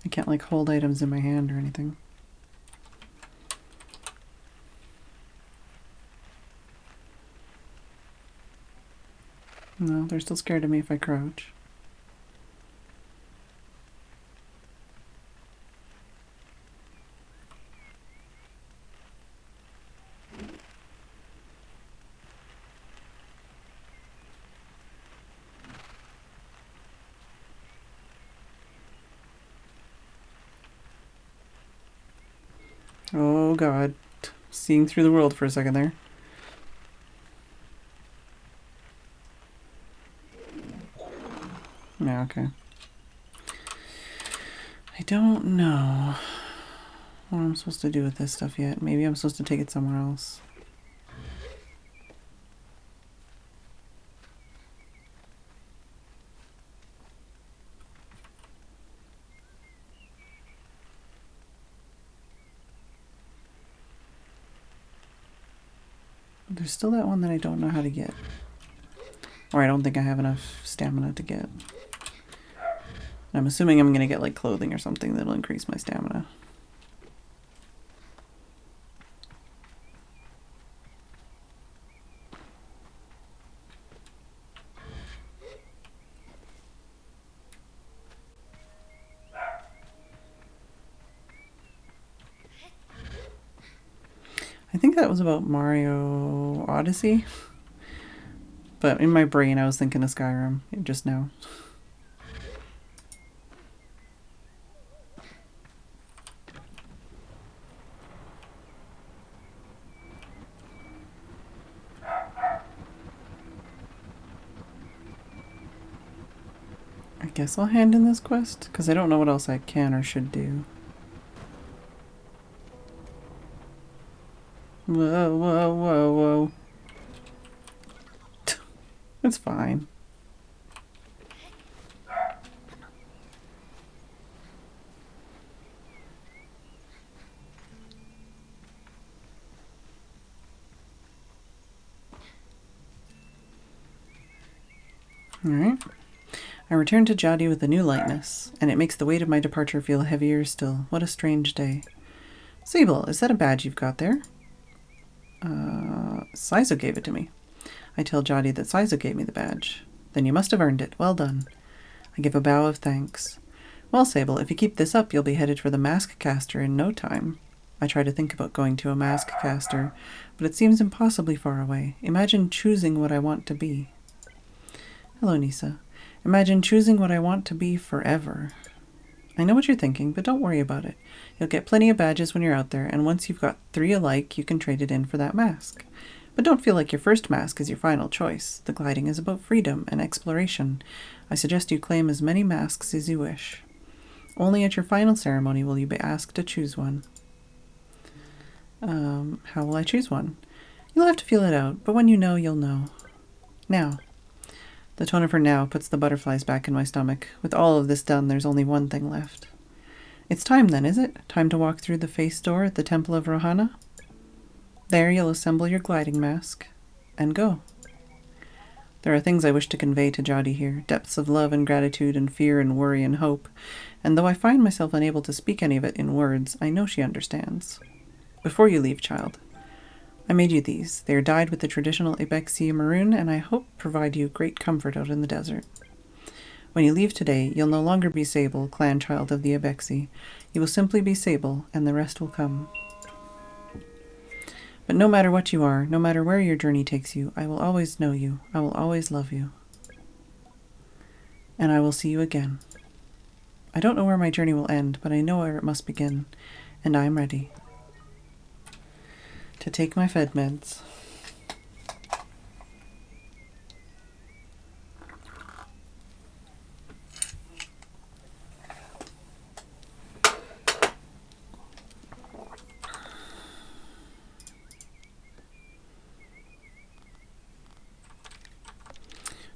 I can't like hold items in my hand or anything. No, they're still scared of me if I crouch. Oh god. Seeing through the world for a second there. Yeah, okay. I don't know what I'm supposed to do with this stuff yet. Maybe I'm supposed to take it somewhere else. There's still that one that I don't know how to get. Or I don't think I have enough stamina to get. I'm assuming I'm going to get like clothing or something that'll increase my stamina. I think that was about Mario Odyssey. But in my brain I was thinking of Skyrim just now. I guess I'll hand in this quest, because I don't know what else I can or should do. Whoa, whoa, whoa, whoa. It's fine. Alright. I return to Jadi with a new lightness, and it makes the weight of my departure feel heavier still. What a strange day. Sable, is that a badge you've got there? Saizo gave it to me. I tell Jadi that Saizo gave me the badge. Then you must have earned it. Well done. I give a bow of thanks. Well, Sable, if you keep this up, you'll be headed for the mask caster in no time. I try to think about going to a mask caster, but it seems impossibly far away. Imagine choosing what I want to be. Hello, Nisa. Imagine choosing what I want to be forever. I know what you're thinking, but don't worry about it. You'll get plenty of badges when you're out there, and once you've got 3 alike, you can trade it in for that mask. But don't feel like your first mask is your final choice. The gliding is about freedom and exploration. I suggest you claim as many masks as you wish. Only at your final ceremony will you be asked to choose one. How will I choose one? You'll have to feel it out, but when you know, you'll know. Now. The tone of her now puts the butterflies back in my stomach. With all of this done, there's only one thing left. It's time then, is it? Time to walk through the face door at the Temple of Rohana? There you'll assemble your gliding mask and go. There are things I wish to convey to Jadi here, depths of love and gratitude and fear and worry and hope, and though I find myself unable to speak any of it in words, I know she understands. Before you leave, child, I made you these. They are dyed with the traditional Ibexi maroon, and I hope provide you great comfort out in the desert. When you leave today, you'll no longer be Sable, clan child of the Ibexi. You will simply be Sable, and the rest will come. But no matter what you are, no matter where your journey takes you, I will always know you. I will always love you. And I will see you again. I don't know where my journey will end, but I know where it must begin, and I am ready to take my Fed meds.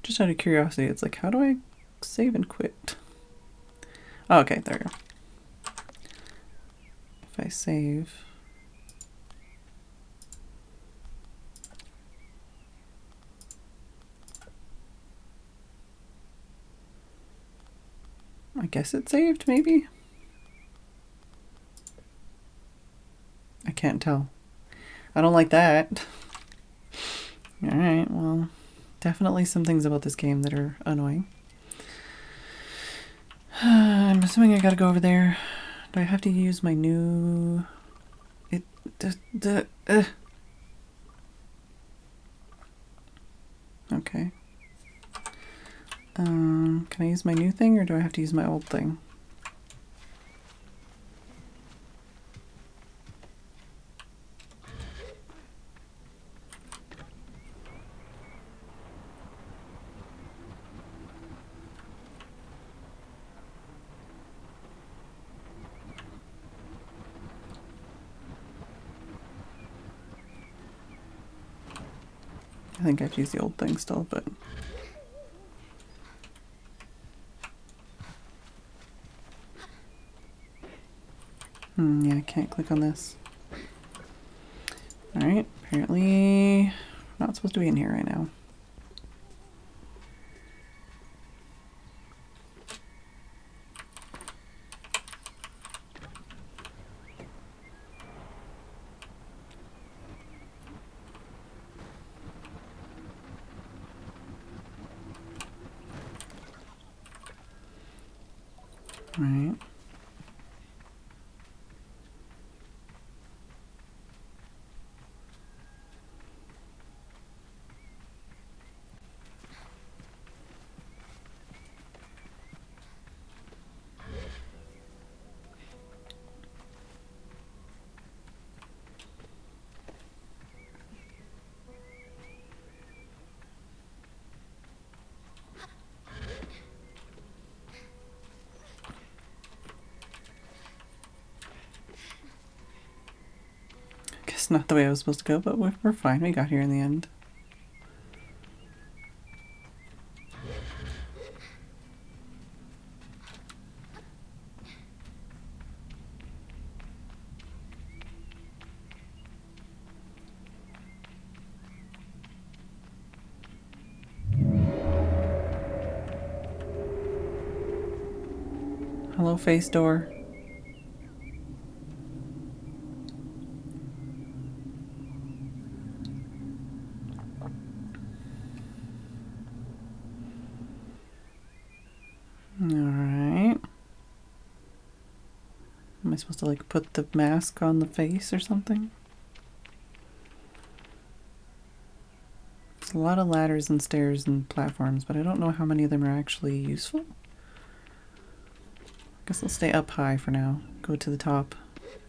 Just out of curiosity, it's like, how do I save and quit? Oh, okay, there we go. If I save... I guess it saved, maybe? I can't tell. I don't like that. Alright, well, definitely some things about this game that are annoying. I'm assuming I gotta go over there. Do I have to use my new... Okay. Can I use my new thing, or do I have to use my old thing? I think I have to use the old thing still, but... yeah, I can't click on this. Alright, apparently not supposed to be in here right now. Alright. Guess not the way I was supposed to go, but we're fine. We got here in the end. Hello, face door. Alright. Am I supposed to, like, put the mask on the face or something? There's a lot of ladders and stairs and platforms, but I don't know how many of them are actually useful. I guess I'll stay up high for now. Go to the top,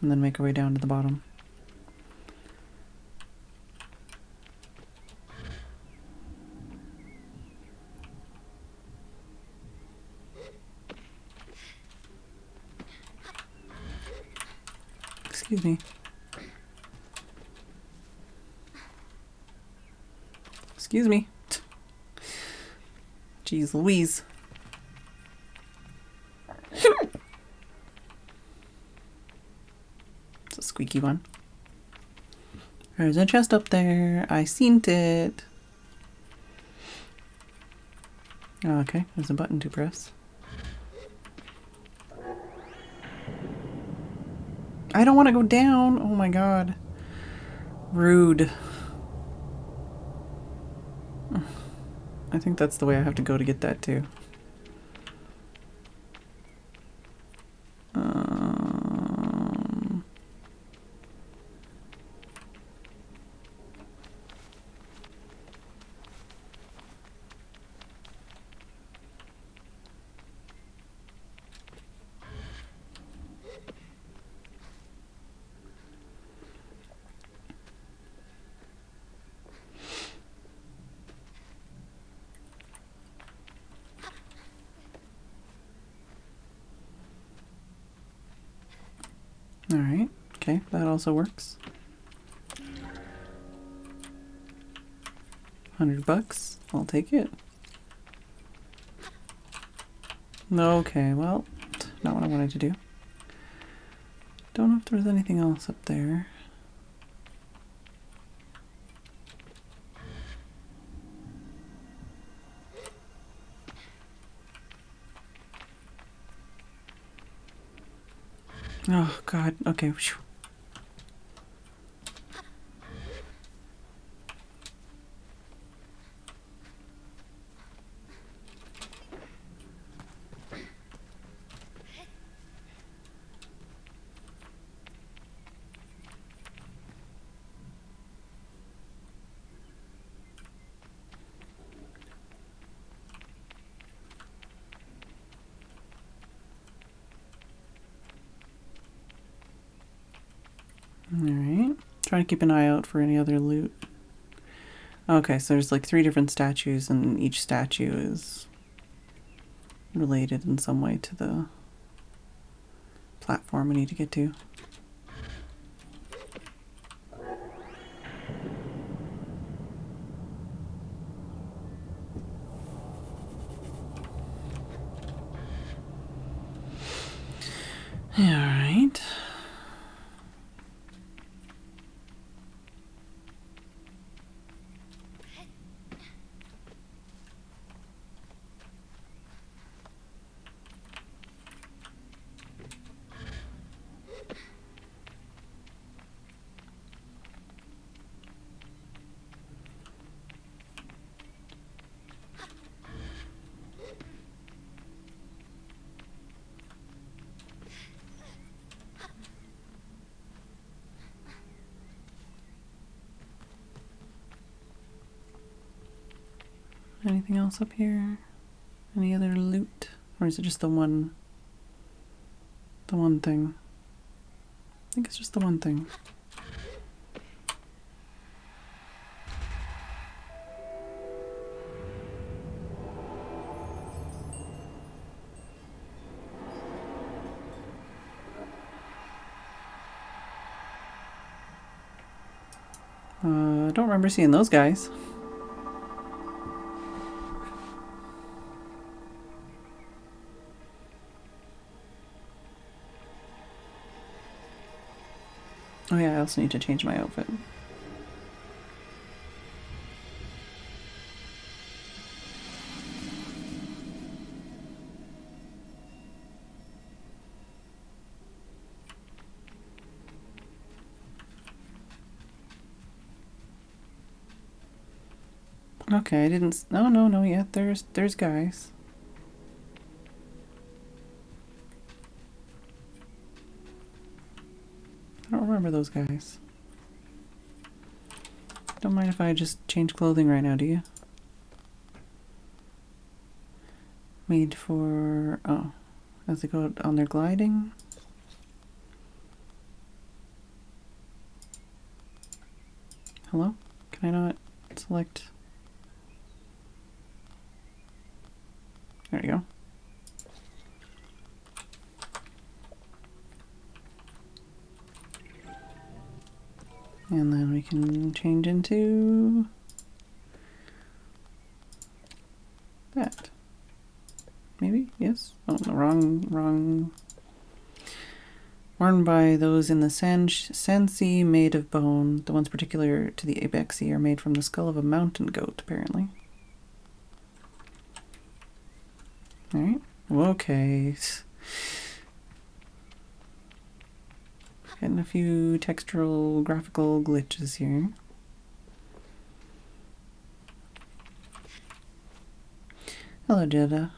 and then make our way down to the bottom. Excuse me. Excuse me. Jeez Louise. It's a squeaky one. There's a chest up there. I seen it. Oh, okay, there's a button to press. I don't want to go down. Oh my god. Rude. I think that's the way I have to go to get that too. Alright, okay, that also works. $100, I'll take it. Okay, well, not what I wanted to do. Don't know if there's anything else up there. Oh, God. Okay. Whew. Alright. Try to keep an eye out for any other loot. Okay, so there's like 3 different statues, and each statue is related in some way to the platform we need to get to. Alright. Anything else up here? Any other loot? Or is it just the one thing? I think it's just the one thing. I don't remember seeing those guys. Oh yeah, I also need to change my outfit. Okay, I didn't... No, yeah, there's guys. I don't remember those guys. Don't mind if I just change clothing right now, do you? Made for... Oh, as they go on their gliding. Hello? Can I not select... There you go. And then we can change into that. Maybe? Yes? Oh, no, wrong. Worn by those in the Sansi made of bone. The ones particular to the Abexi are made from the skull of a mountain goat, apparently. Alright. Okay. Getting a few textural graphical glitches here. Hello, Jeddah.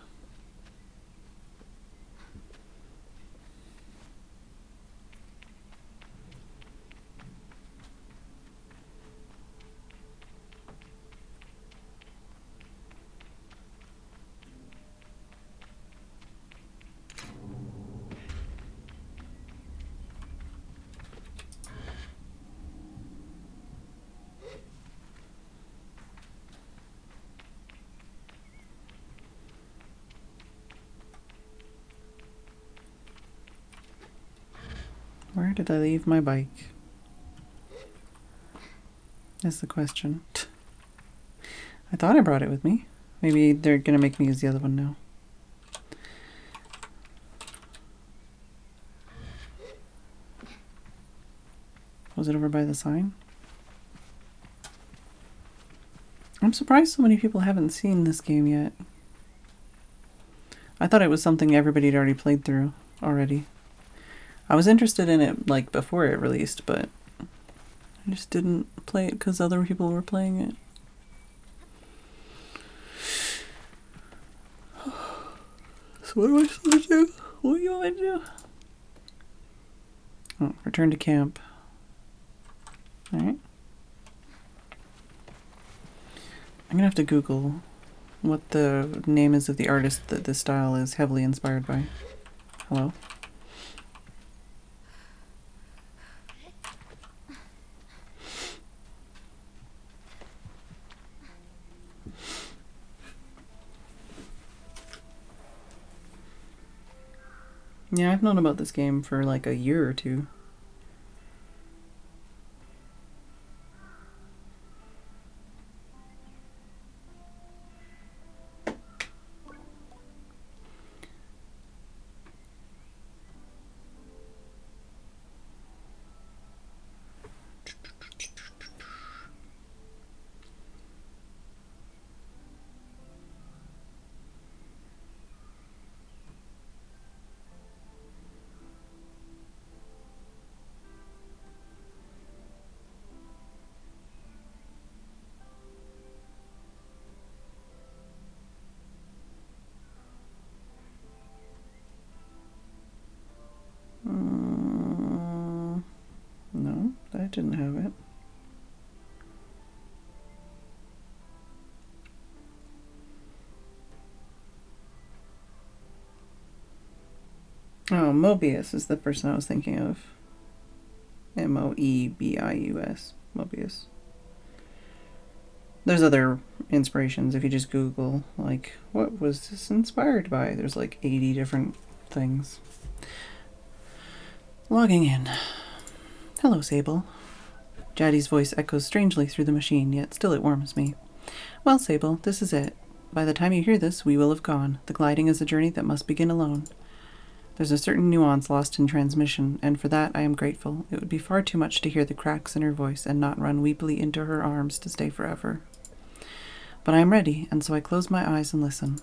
Where did I leave my bike? That's the question. I thought I brought it with me. Maybe they're gonna make me use the other one now. Was it over by the sign? I'm surprised so many people haven't seen this game yet. I thought it was something everybody had already played through already. I was interested in it like before it released, but I just didn't play it because other people were playing it. So what am I supposed to do? What do you want me to do? Oh, return to camp. Alright. I'm gonna have to Google what the name is of the artist that this style is heavily inspired by. Hello? Yeah, I've known about this game for like a year or two. No, that didn't have it. Oh, Mobius is the person I was thinking of. Moebius. Mobius. There's other inspirations if you just Google, like, what was this inspired by? There's like 80 different things. Logging in. Hello, Sable. Jaddy's voice echoes strangely through the machine, yet still it warms me. Well, Sable, this is it. By the time you hear this, we will have gone. The gliding is a journey that must begin alone. There's a certain nuance lost in transmission, and for that I am grateful. It would be far too much to hear the cracks in her voice and not run weepily into her arms to stay forever. But I am ready, and so I close my eyes and listen.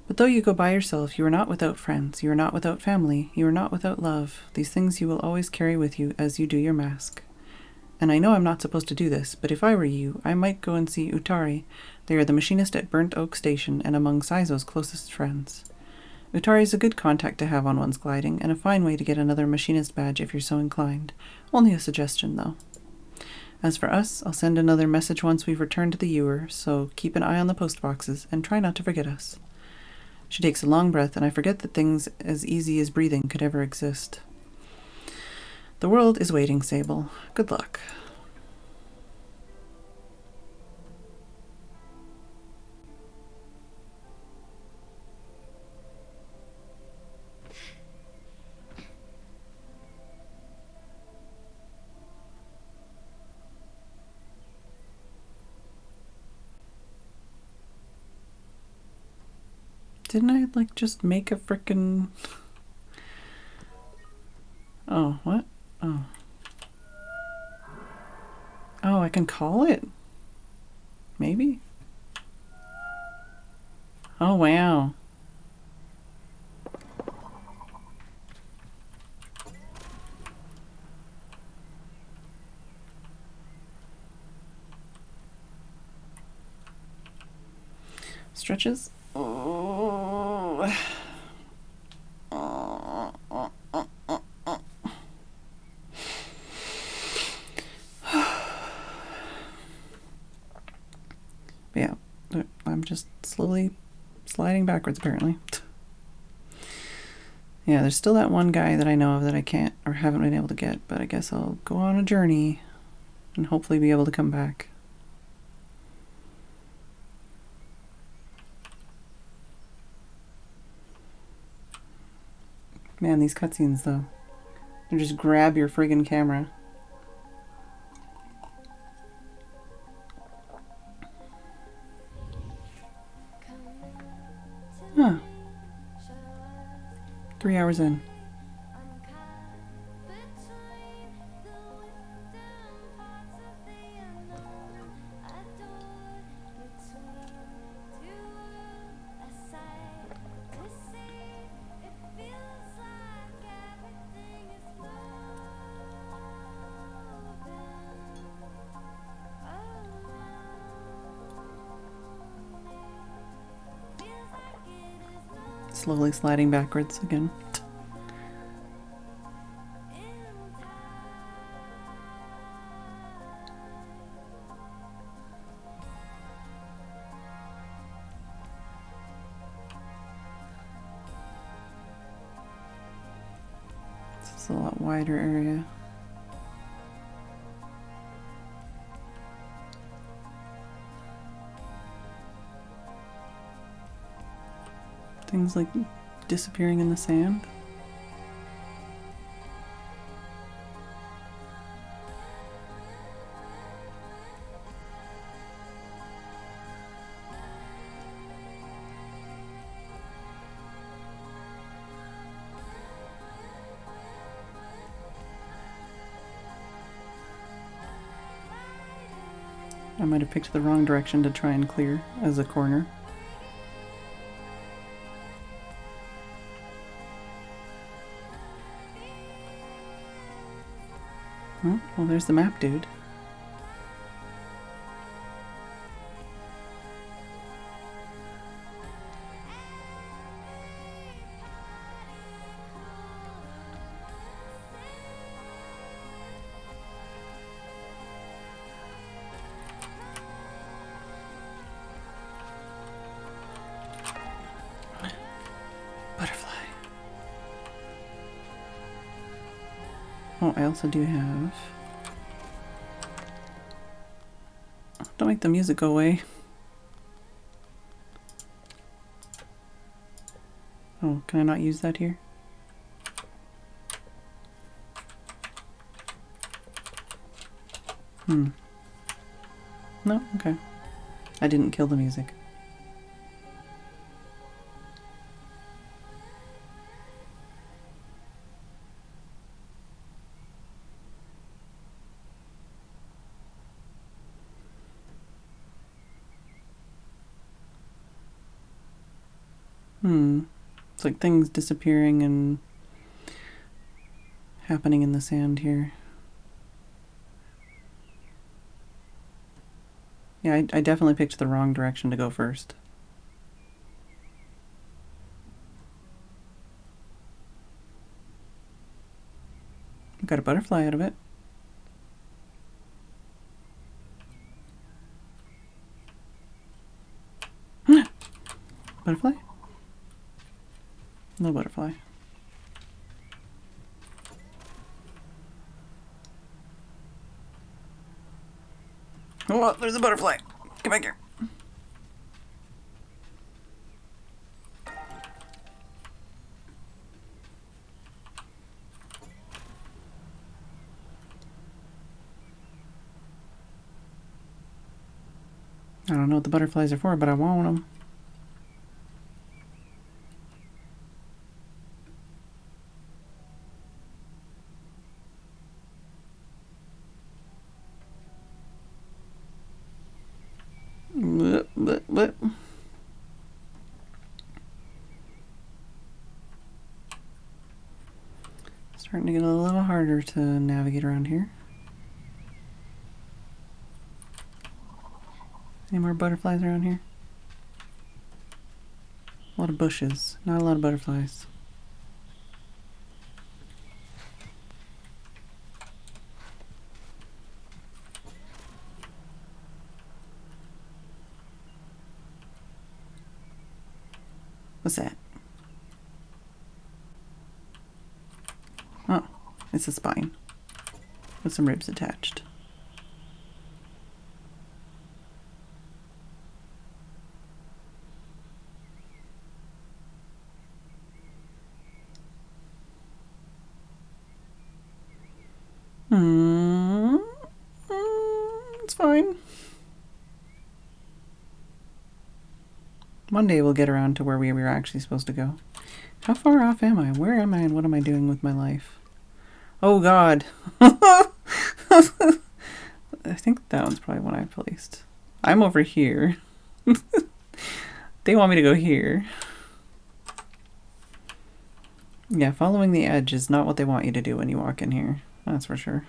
But though you go by yourself, you are not without friends, you are not without family, you are not without love. These things you will always carry with you as you do your mask. And I know I'm not supposed to do this, but if I were you, I might go and see Utari. They are the machinist at Burnt Oak Station and among Saizo's closest friends. Utari is a good contact to have on one's gliding, and a fine way to get another machinist badge if you're so inclined. Only a suggestion, though. As for us, I'll send another message once we've returned to the ewer, so keep an eye on the post boxes, and try not to forget us. She takes a long breath, and I forget that things as easy as breathing could ever exist. The world is waiting, Sable. Good luck. Didn't I, like, just make a frickin'... Oh, what? Oh. Oh, I can call it? Maybe? Oh, wow. Stretches? Oh. Yeah, I'm just slowly sliding backwards, apparently. Yeah, there's still that one guy that I know of that I can't or haven't been able to get, but I guess I'll go on a journey and hopefully be able to come back. Man, these cutscenes, though. They just grab your friggin' camera. Huh. 3 hours in. slowly sliding backwards again. It's a lot wider area. Things like disappearing in the sand. I might have picked the wrong direction to try and clear as a corner. Oh, well, there's the map, dude. Butterfly. Oh, I also do have... Don't make the music go away. Oh, can I not use that here? No? Okay. I didn't kill the music. It's like things disappearing and happening in the sand here. Yeah, I definitely picked the wrong direction to go first. Got a butterfly out of it. Butterfly? No butterfly. Oh, there's a butterfly. Come back here. I don't know what the butterflies are for, but I want them. Blip. Starting to get a little harder to navigate around here. Any more butterflies around here? A lot of bushes, not a lot of butterflies. What's that? Oh, it's a spine with some ribs attached. It's fine. One day we'll get around to where we were actually supposed to go. How far off am I? Where am I and what am I doing with my life? Oh God. I think that one's probably one I placed. I'm over here. They want me to go here. Yeah, following the edge is not what they want you to do when you walk in here. That's for sure.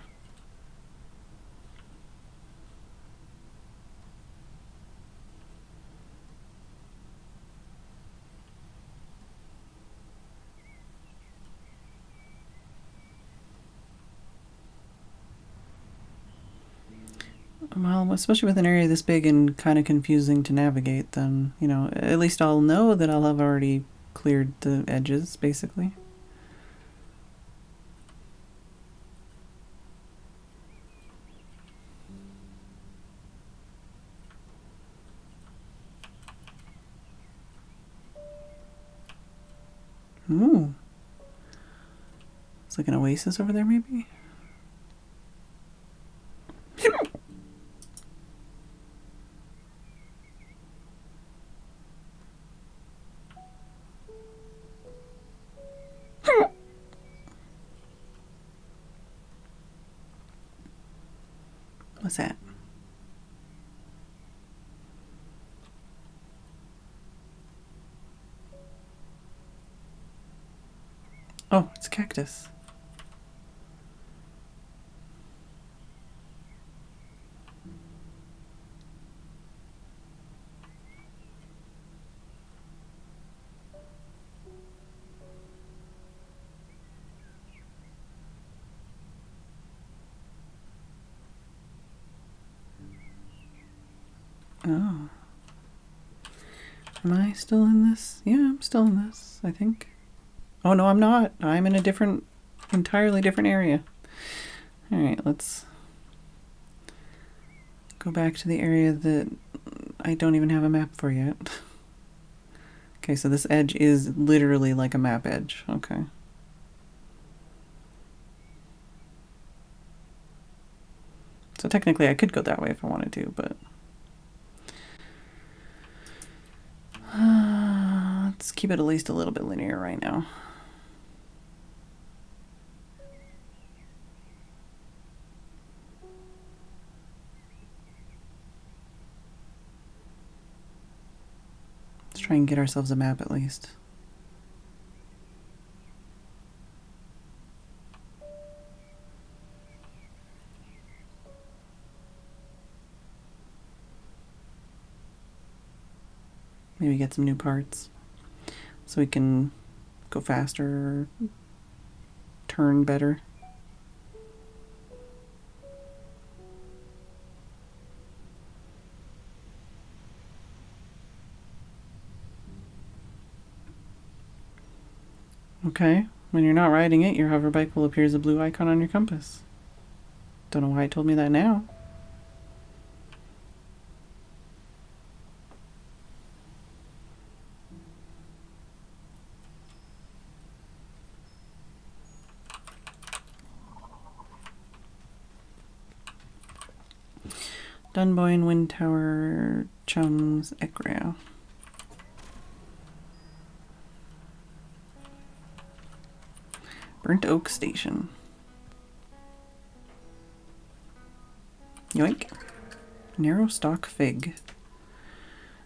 Well, especially with an area this big and kind of confusing to navigate, then, you know, at least I'll know that I'll have already cleared the edges, basically. Ooh. It's like an oasis over there, maybe? What's that? Oh, it's a cactus. Oh. Am I still in this? Yeah, I'm still in this, I think. Oh, no, I'm not. I'm in a different, entirely different area. All right, let's go back to the area that I don't even have a map for yet. Okay, so this edge is literally like a map edge. Okay. So technically I could go that way if I wanted to, but... let's keep it at least a little bit linear right now. Let's try and get ourselves a map at least. Maybe get some new parts so we can go faster or turn better. Okay, when you're not riding it, your hover bike will appear as a blue icon on your compass. Don't know why it told me that now. Dunboyne, Wind Tower, Chums, Ekrea. Burnt Oak Station. Yoink. Narrow stalk fig.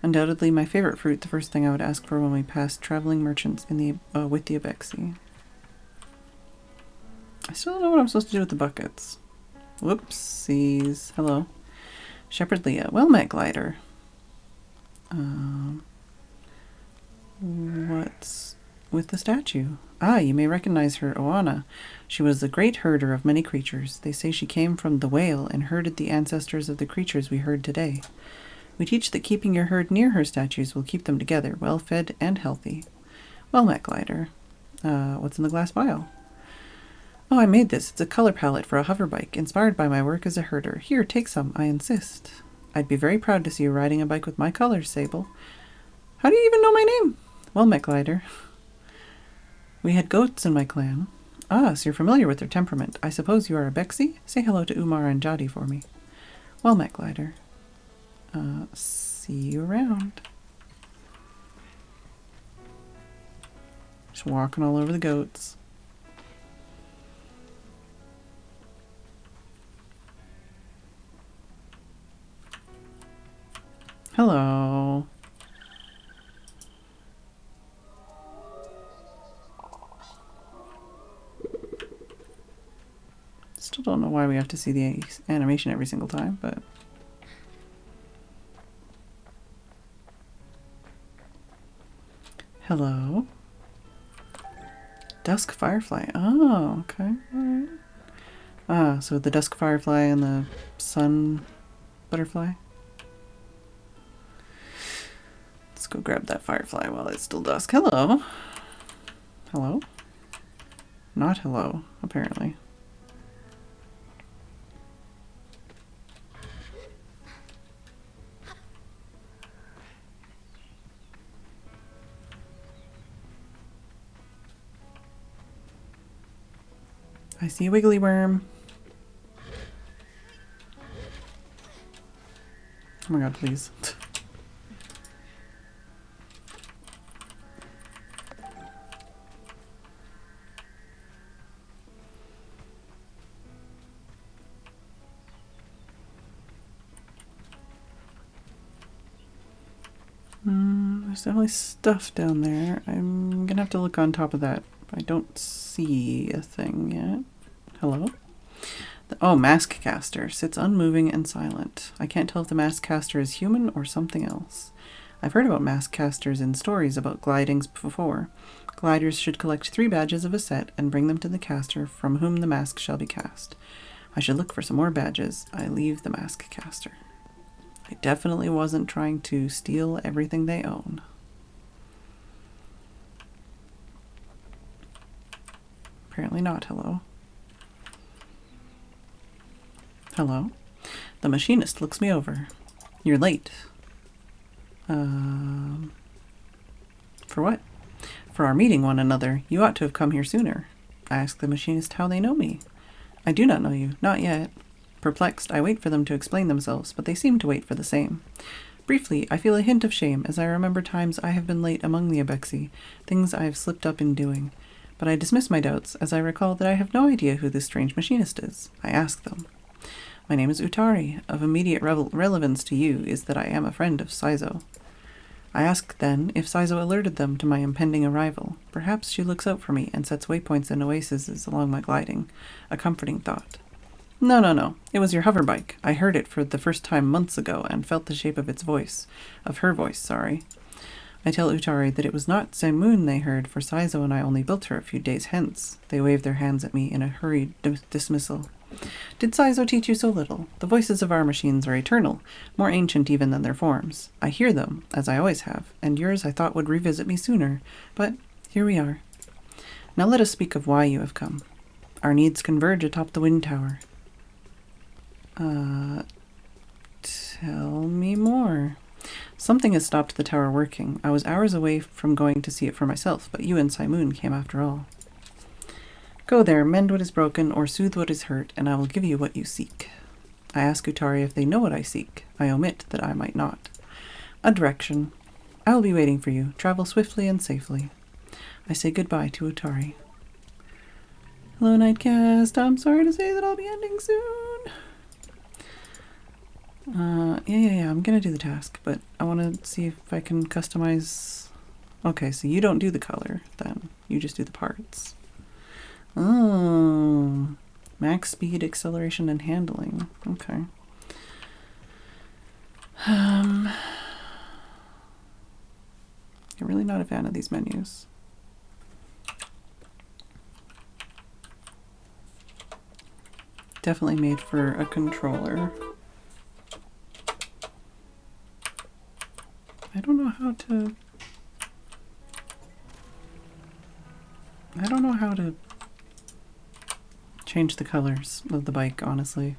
Undoubtedly my favorite fruit, the first thing I would ask for when we passed traveling merchants in the with the Abexi. I still don't know what I'm supposed to do with the buckets. Whoopsies. Hello. Shepherd Leah. Well met, glider. What's with the statue? Ah, you may recognize her, Oana. She was the great herder of many creatures. They say she came from the whale and herded the ancestors of the creatures we heard today. We teach that keeping your herd near her statues will keep them together, well-fed and healthy. Well met, glider. What's in the glass vial? Oh, I made this. It's a color palette for a hover bike, inspired by my work as a herder. Here, take some, I insist. I'd be very proud to see you riding a bike with my colors, Sable. How do you even know my name? Well met, glider. We had goats in my clan. Ah, so you're familiar with their temperament. I suppose you are a Bexy? Say hello to Umar and Jadi for me. Well met, glider. See you around. Just walking all over the goats. Hello. Still don't know why we have to see the animation every single time, but... Hello. Dusk Firefly. Oh, okay. Alright. Ah, so the Dusk Firefly and the sun butterfly. Let's go grab that firefly while it's still dusk. Hello. Hello? Not hello, apparently. I see a wiggly worm. Oh my god, please. There's definitely stuff down there. I'm gonna have to look on top of that. I don't see a thing yet. Hello? Oh, mask caster. Sits unmoving and silent. I can't tell if the mask caster is human or something else. I've heard about mask casters in stories about glidings before. Gliders should collect 3 badges of a set and bring them to the caster from whom the mask shall be cast. I should look for some more badges. I leave the mask caster. I definitely wasn't trying to steal everything they own. Apparently not. Hello. Hello. The machinist looks me over. You're late. For what? For our meeting one another. You ought to have come here sooner. I ask the machinist how they know me. I do not know you. Not yet. Perplexed, I wait for them to explain themselves, but they seem to wait for the same. Briefly, I feel a hint of shame as I remember times I have been late among the Abexi, things I have slipped up in doing. But I dismiss my doubts as I recall that I have no idea who this strange machinist is. I ask them. My name is Utari. Of immediate relevance to you is that I am a friend of Saizo. I ask then if Saizo alerted them to my impending arrival. Perhaps she looks out for me and sets waypoints and oases along my gliding. A comforting thought. No. It was your hover bike. I heard it for the first time months ago and felt the shape of its voice. Of her voice, sorry. I tell Utari that it was not Saemoon they heard, for Saizo and I only built her a few days hence. They wave their hands at me in a hurried dismissal. Did Saizo teach you so little? The voices of our machines are eternal, more ancient even than their forms. I hear them, as I always have, and yours I thought would revisit me sooner, but here we are. Now let us speak of why you have come. Our needs converge atop the wind tower. Tell me more. Something has stopped the tower working. I was hours away from going to see it for myself, but you and Saemoon came after all. Go there, mend what is broken, or soothe what is hurt, and I will give you what you seek. I ask Utari if they know what I seek. I omit that I might not. A direction. I will be waiting for you. Travel swiftly and safely. I say goodbye to Utari. Hello, Nightcast. I'm sorry to say that I'll be ending soon. Yeah, I'm gonna do the task, but I want to see if I can customize... Okay, so you don't do the color, then. You just do the parts. Oh, max speed, acceleration, and handling. Okay. I'm really not a fan of these menus. Definitely made for a controller. I don't know how to change the colors of the bike, honestly.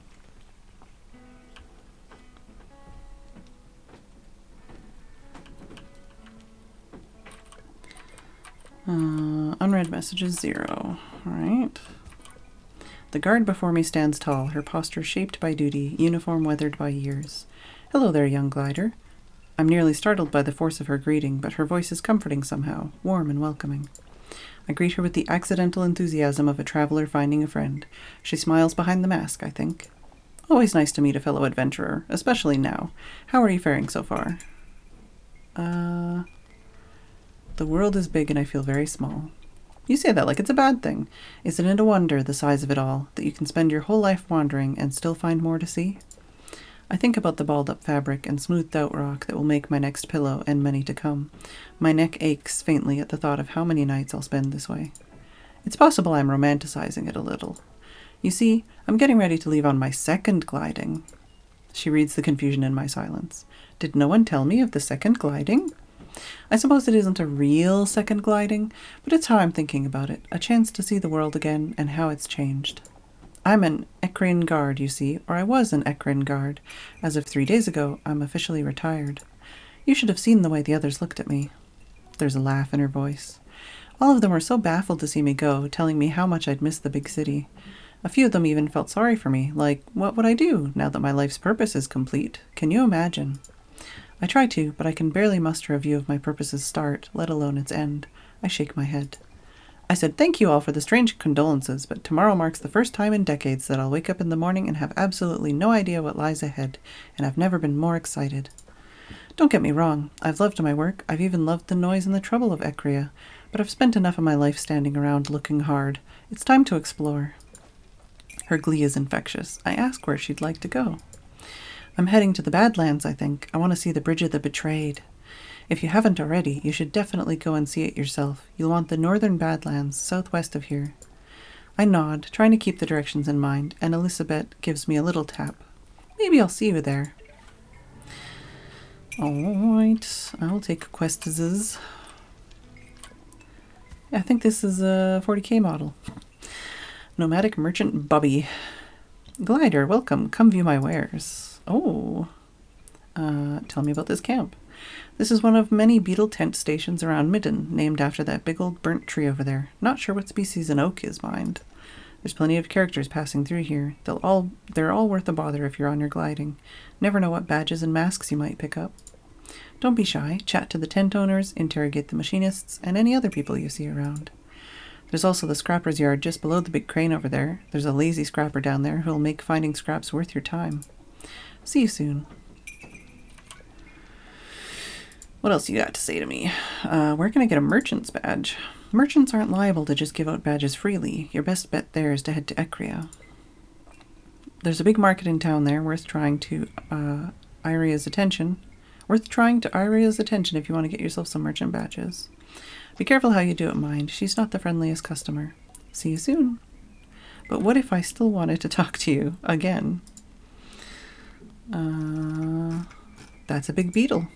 Unread messages 0. Alright. The guard before me stands tall, her posture shaped by duty, uniform weathered by years. Hello there, young glider. I'm nearly startled by the force of her greeting, but her voice is comforting somehow, warm and welcoming. I greet her with the accidental enthusiasm of a traveler finding a friend. She smiles behind the mask, I think. Always nice to meet a fellow adventurer, especially now. How are you faring so far? The world is big and I feel very small. You say that like it's a bad thing. Isn't it a wonder, the size of it all, that you can spend your whole life wandering and still find more to see? I think about the balled-up fabric and smoothed-out rock that will make my next pillow and many to come. My neck aches faintly at the thought of how many nights I'll spend this way. It's possible I'm romanticizing it a little. You see, I'm getting ready to leave on my second gliding. She reads the confusion in my silence. Did no one tell me of the second gliding? I suppose it isn't a real second gliding, but it's how I'm thinking about it. A chance to see the world again and how it's changed. I'm an Equine guard, you see, or I was an Equine guard. As of 3 days ago, I'm officially retired. You should have seen the way the others looked at me. There's a laugh in her voice. All of them were so baffled to see me go, telling me how much I'd missed the big city. A few of them even felt sorry for me, like, what would I do now that my life's purpose is complete? Can you imagine? I try to, but I can barely muster a view of my purpose's start, let alone its end. I shake my head. I said thank you all for the strange condolences, but tomorrow marks the first time in decades that I'll wake up in the morning and have absolutely no idea what lies ahead, and I've never been more excited. Don't get me wrong, I've loved my work, I've even loved the noise and the trouble of Ecria, but I've spent enough of my life standing around looking hard. It's time to explore. Her glee is infectious. I ask where she'd like to go. I'm heading to the Badlands, I think. I want to see the Bridge of the Betrayed. If you haven't already, you should definitely go and see it yourself. You'll want the northern Badlands, southwest of here. I nod, trying to keep the directions in mind, and Elizabeth gives me a little tap. Maybe I'll see you there. Alright, I'll take quests. I think this is a 40k model. Nomadic Merchant Bubby. Glider, welcome. Come view my wares. Oh. Tell me about this camp. This is one of many beetle tent stations around Midden, named after that big old burnt tree over there. Not sure what species an oak is, mind. There's plenty of characters passing through here. They're all worth a bother if you're on your gliding. Never know what badges and masks you might pick up. Don't be shy. Chat to the tent owners, interrogate the machinists, and any other people you see around. There's also the scrapper's yard just below the big crane over there. There's a lazy scrapper down there who'll make finding scraps worth your time. See you soon. What else you got to say to me? Where can I get a merchant's badge? Merchants aren't liable to just give out badges freely. Your best bet there is to head to Ecria. There's a big market in town there worth trying to Iria's attention if you want to get yourself some merchant badges. Be careful how you do it, mind. She's not the friendliest customer. See you soon. But what if I still wanted to talk to you again? That's a big beetle.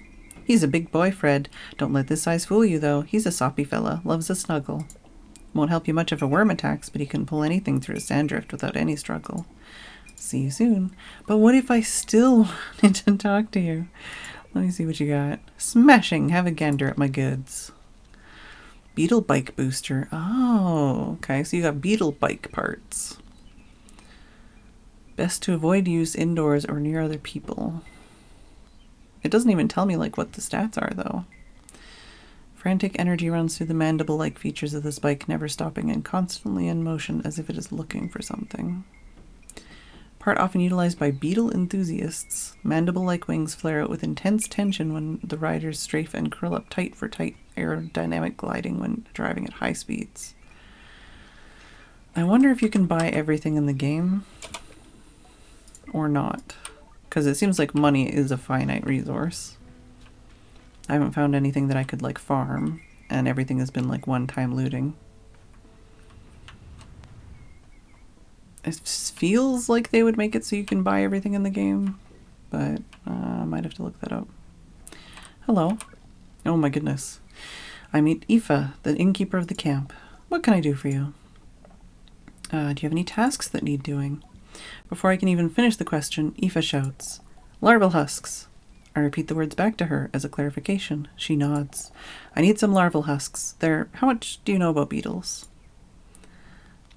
He's a big boy, Fred. Don't let this size fool you, though. He's a soppy fella. Loves a snuggle. Won't help you much if a worm attacks, but he can pull anything through a sanddrift without any struggle. See you soon. But what if I still wanted to talk to you? Let me see what you got. Smashing. Have a gander at my goods. Beetle bike booster. Oh, okay. So you got beetle bike parts. Best to avoid use indoors or near other people. It doesn't even tell me like what the stats are though. Frantic energy runs through the mandible-like features of this bike, never stopping and constantly in motion as if it is looking for something. Part often utilized by beetle enthusiasts. Mandible-like wings flare out with intense tension when the riders strafe and curl up tight for tight aerodynamic gliding when driving at high speeds. I wonder if you can buy everything in the game or not, because it seems like money is a finite resource. I haven't found anything that I could like farm, and everything has been like one-time looting. It feels like they would make it so you can buy everything in the game, but I might have to look that up. Hello. Oh my goodness. I meet Aoife, the innkeeper of the camp. What can I do for you? Do you have any tasks that need doing? Before I can even finish the question, Aoife shouts, "Larval husks." I repeat the words back to her as a clarification. She nods. I need some larval husks. How much do you know about beetles?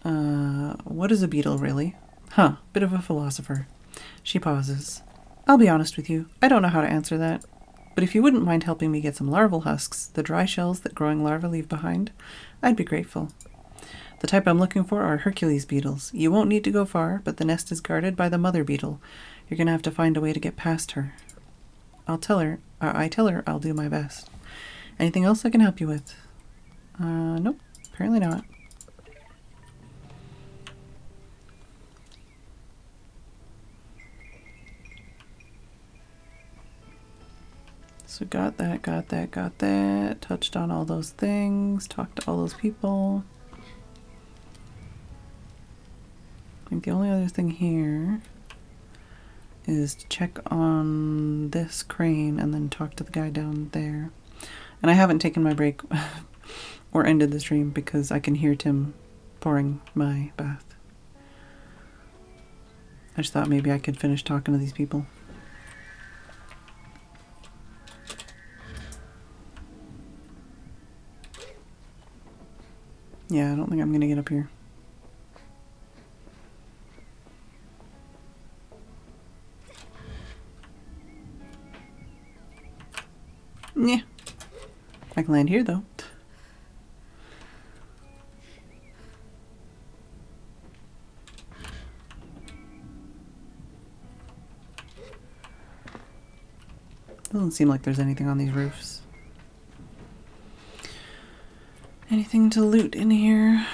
What is a beetle, really? Huh, bit of a philosopher. She pauses. I'll be honest with you, I don't know how to answer that. But if you wouldn't mind helping me get some larval husks, the dry shells that growing larvae leave behind, I'd be grateful. The type I'm looking for are Hercules beetles. You won't need to go far, but the nest is guarded by the mother beetle. You're gonna have to find a way to get past her. I tell her I'll do my best. Anything else I can help you with? Nope, apparently not. So got that. Touched on all those things. Talked to all those people. I think the only other thing here is to check on this crane and then talk to the guy down there. And I haven't taken my break or ended the stream because I can hear Tim pouring my bath. I just thought maybe I could finish talking to these people. Yeah, I don't think I'm gonna get up here. Yeah. I can land here though. Doesn't seem like there's anything on these roofs. Anything to loot in here?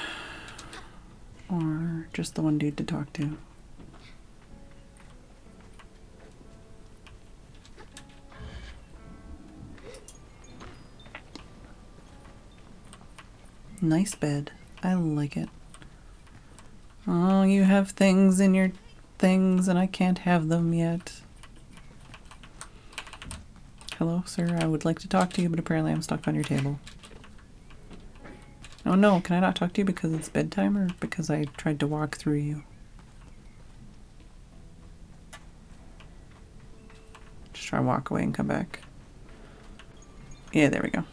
Or just the one dude to talk to? Nice bed. I like it. Oh, you have things in your things and I can't have them yet. Hello, sir. I would like to talk to you, but apparently I'm stuck on your table. Oh no, can I not talk to you because it's bedtime or because I tried to walk through you? Just try to walk away and come back. Yeah, there we go.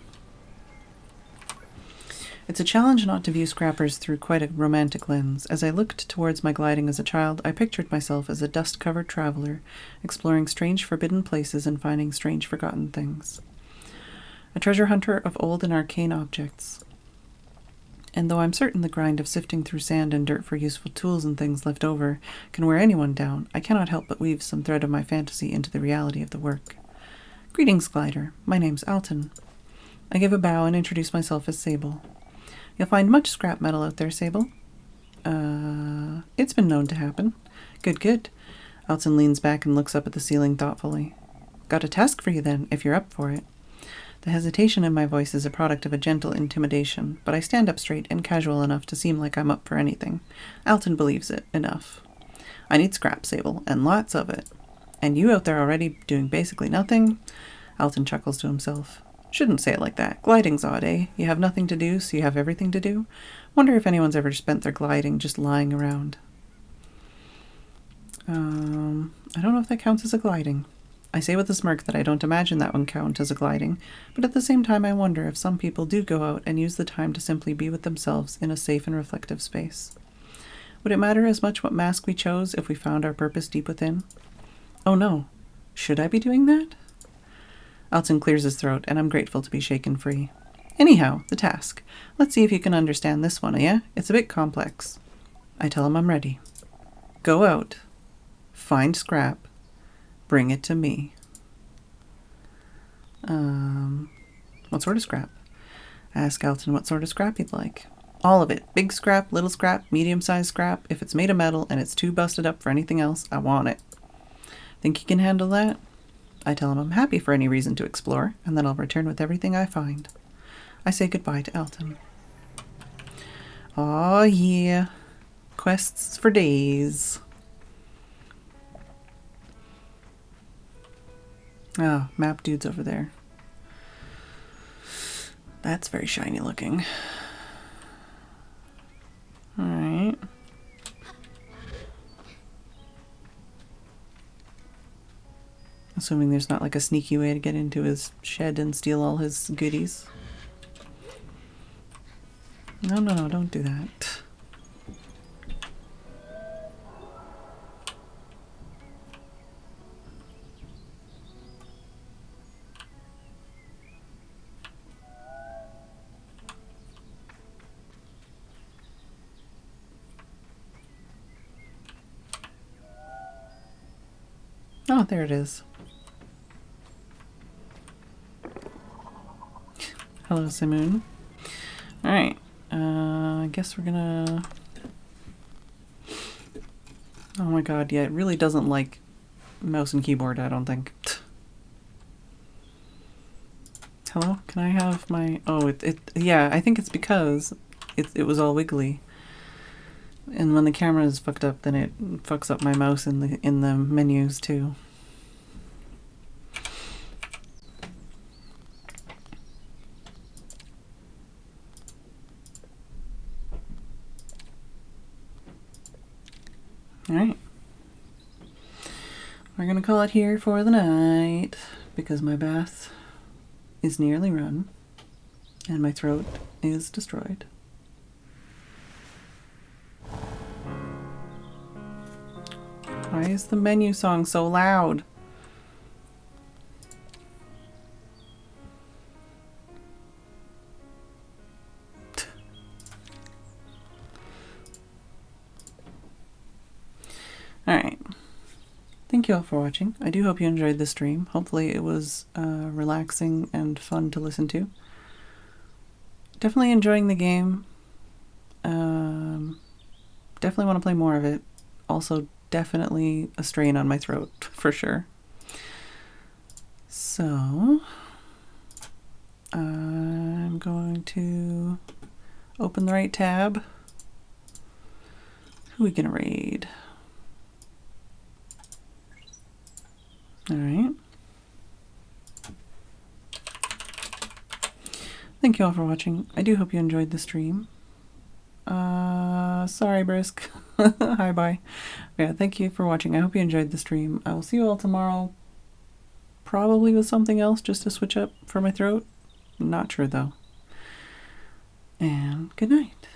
It's a challenge not to view scrappers through quite a romantic lens. As I looked towards my gliding as a child, I pictured myself as a dust-covered traveler, exploring strange forbidden places and finding strange forgotten things. A treasure hunter of old and arcane objects. And though I'm certain the grind of sifting through sand and dirt for useful tools and things left over can wear anyone down, I cannot help but weave some thread of my fantasy into the reality of the work. Greetings, glider. My name's Alton. I give a bow and introduce myself as Sable. You'll find much scrap metal out there, Sable. It's been known to happen. Good, good. Alton leans back and looks up at the ceiling thoughtfully. Got a task for you then, if you're up for it. The hesitation in my voice is a product of a gentle intimidation, but I stand up straight and casual enough to seem like I'm up for anything. Alton believes it enough. I need scrap, Sable, and lots of it. And you out there already doing basically nothing? Alton chuckles to himself. Shouldn't say it like that. Gliding's odd, eh? You have nothing to do, so you have everything to do? Wonder if anyone's ever spent their gliding just lying around. I don't know if that counts as a gliding. I say with a smirk that I don't imagine that one count as a gliding, but at the same time I wonder if some people do go out and use the time to simply be with themselves in a safe and reflective space. Would it matter as much what mask we chose if we found our purpose deep within? Oh no. Should I be doing that? Alton clears his throat, and I'm grateful to be shaken free. Anyhow, the task. Let's see if you can understand this one, yeah? It's a bit complex. I tell him I'm ready. Go out. Find scrap. Bring it to me. What sort of scrap? Ask Alton what sort of scrap he'd like. All of it. Big scrap, little scrap, medium-sized scrap. If it's made of metal and it's too busted up for anything else, I want it. Think he can handle that? I tell him I'm happy for any reason to explore, and then I'll return with everything I find. I say goodbye to Alton. Aw, yeah. Quests for days. Ah, map dude's over there. That's very shiny looking. Alright. Assuming there's not like a sneaky way to get into his shed and steal all his goodies. No, no, no, don't do that. Oh, there it is. Hello, Simoon. Alright, I guess we're gonna... Oh my god, yeah, it really doesn't like mouse and keyboard, I don't think. Hello? Can I have my... Oh, yeah, I think it's because it was all wiggly. And when the camera is fucked up, then it fucks up my mouse in the menus too. Alright. We're gonna call it here for the night because my bath is nearly run and my throat is destroyed. Why is the menu song so loud? Alright. Thank you all for watching. I do hope you enjoyed the stream. Hopefully it was relaxing and fun to listen to. Definitely enjoying the game. Definitely want to play more of it. Also, definitely a strain on my throat, for sure. So, I'm going to open the right tab. Who are we gonna raid? Alright. Thank you all for watching. I do hope you enjoyed the stream. Sorry, Brisk. Hi, bye. Yeah, thank you for watching. I hope you enjoyed the stream. I will see you all tomorrow. Probably with something else just to switch up for my throat. Not sure, though. And good night.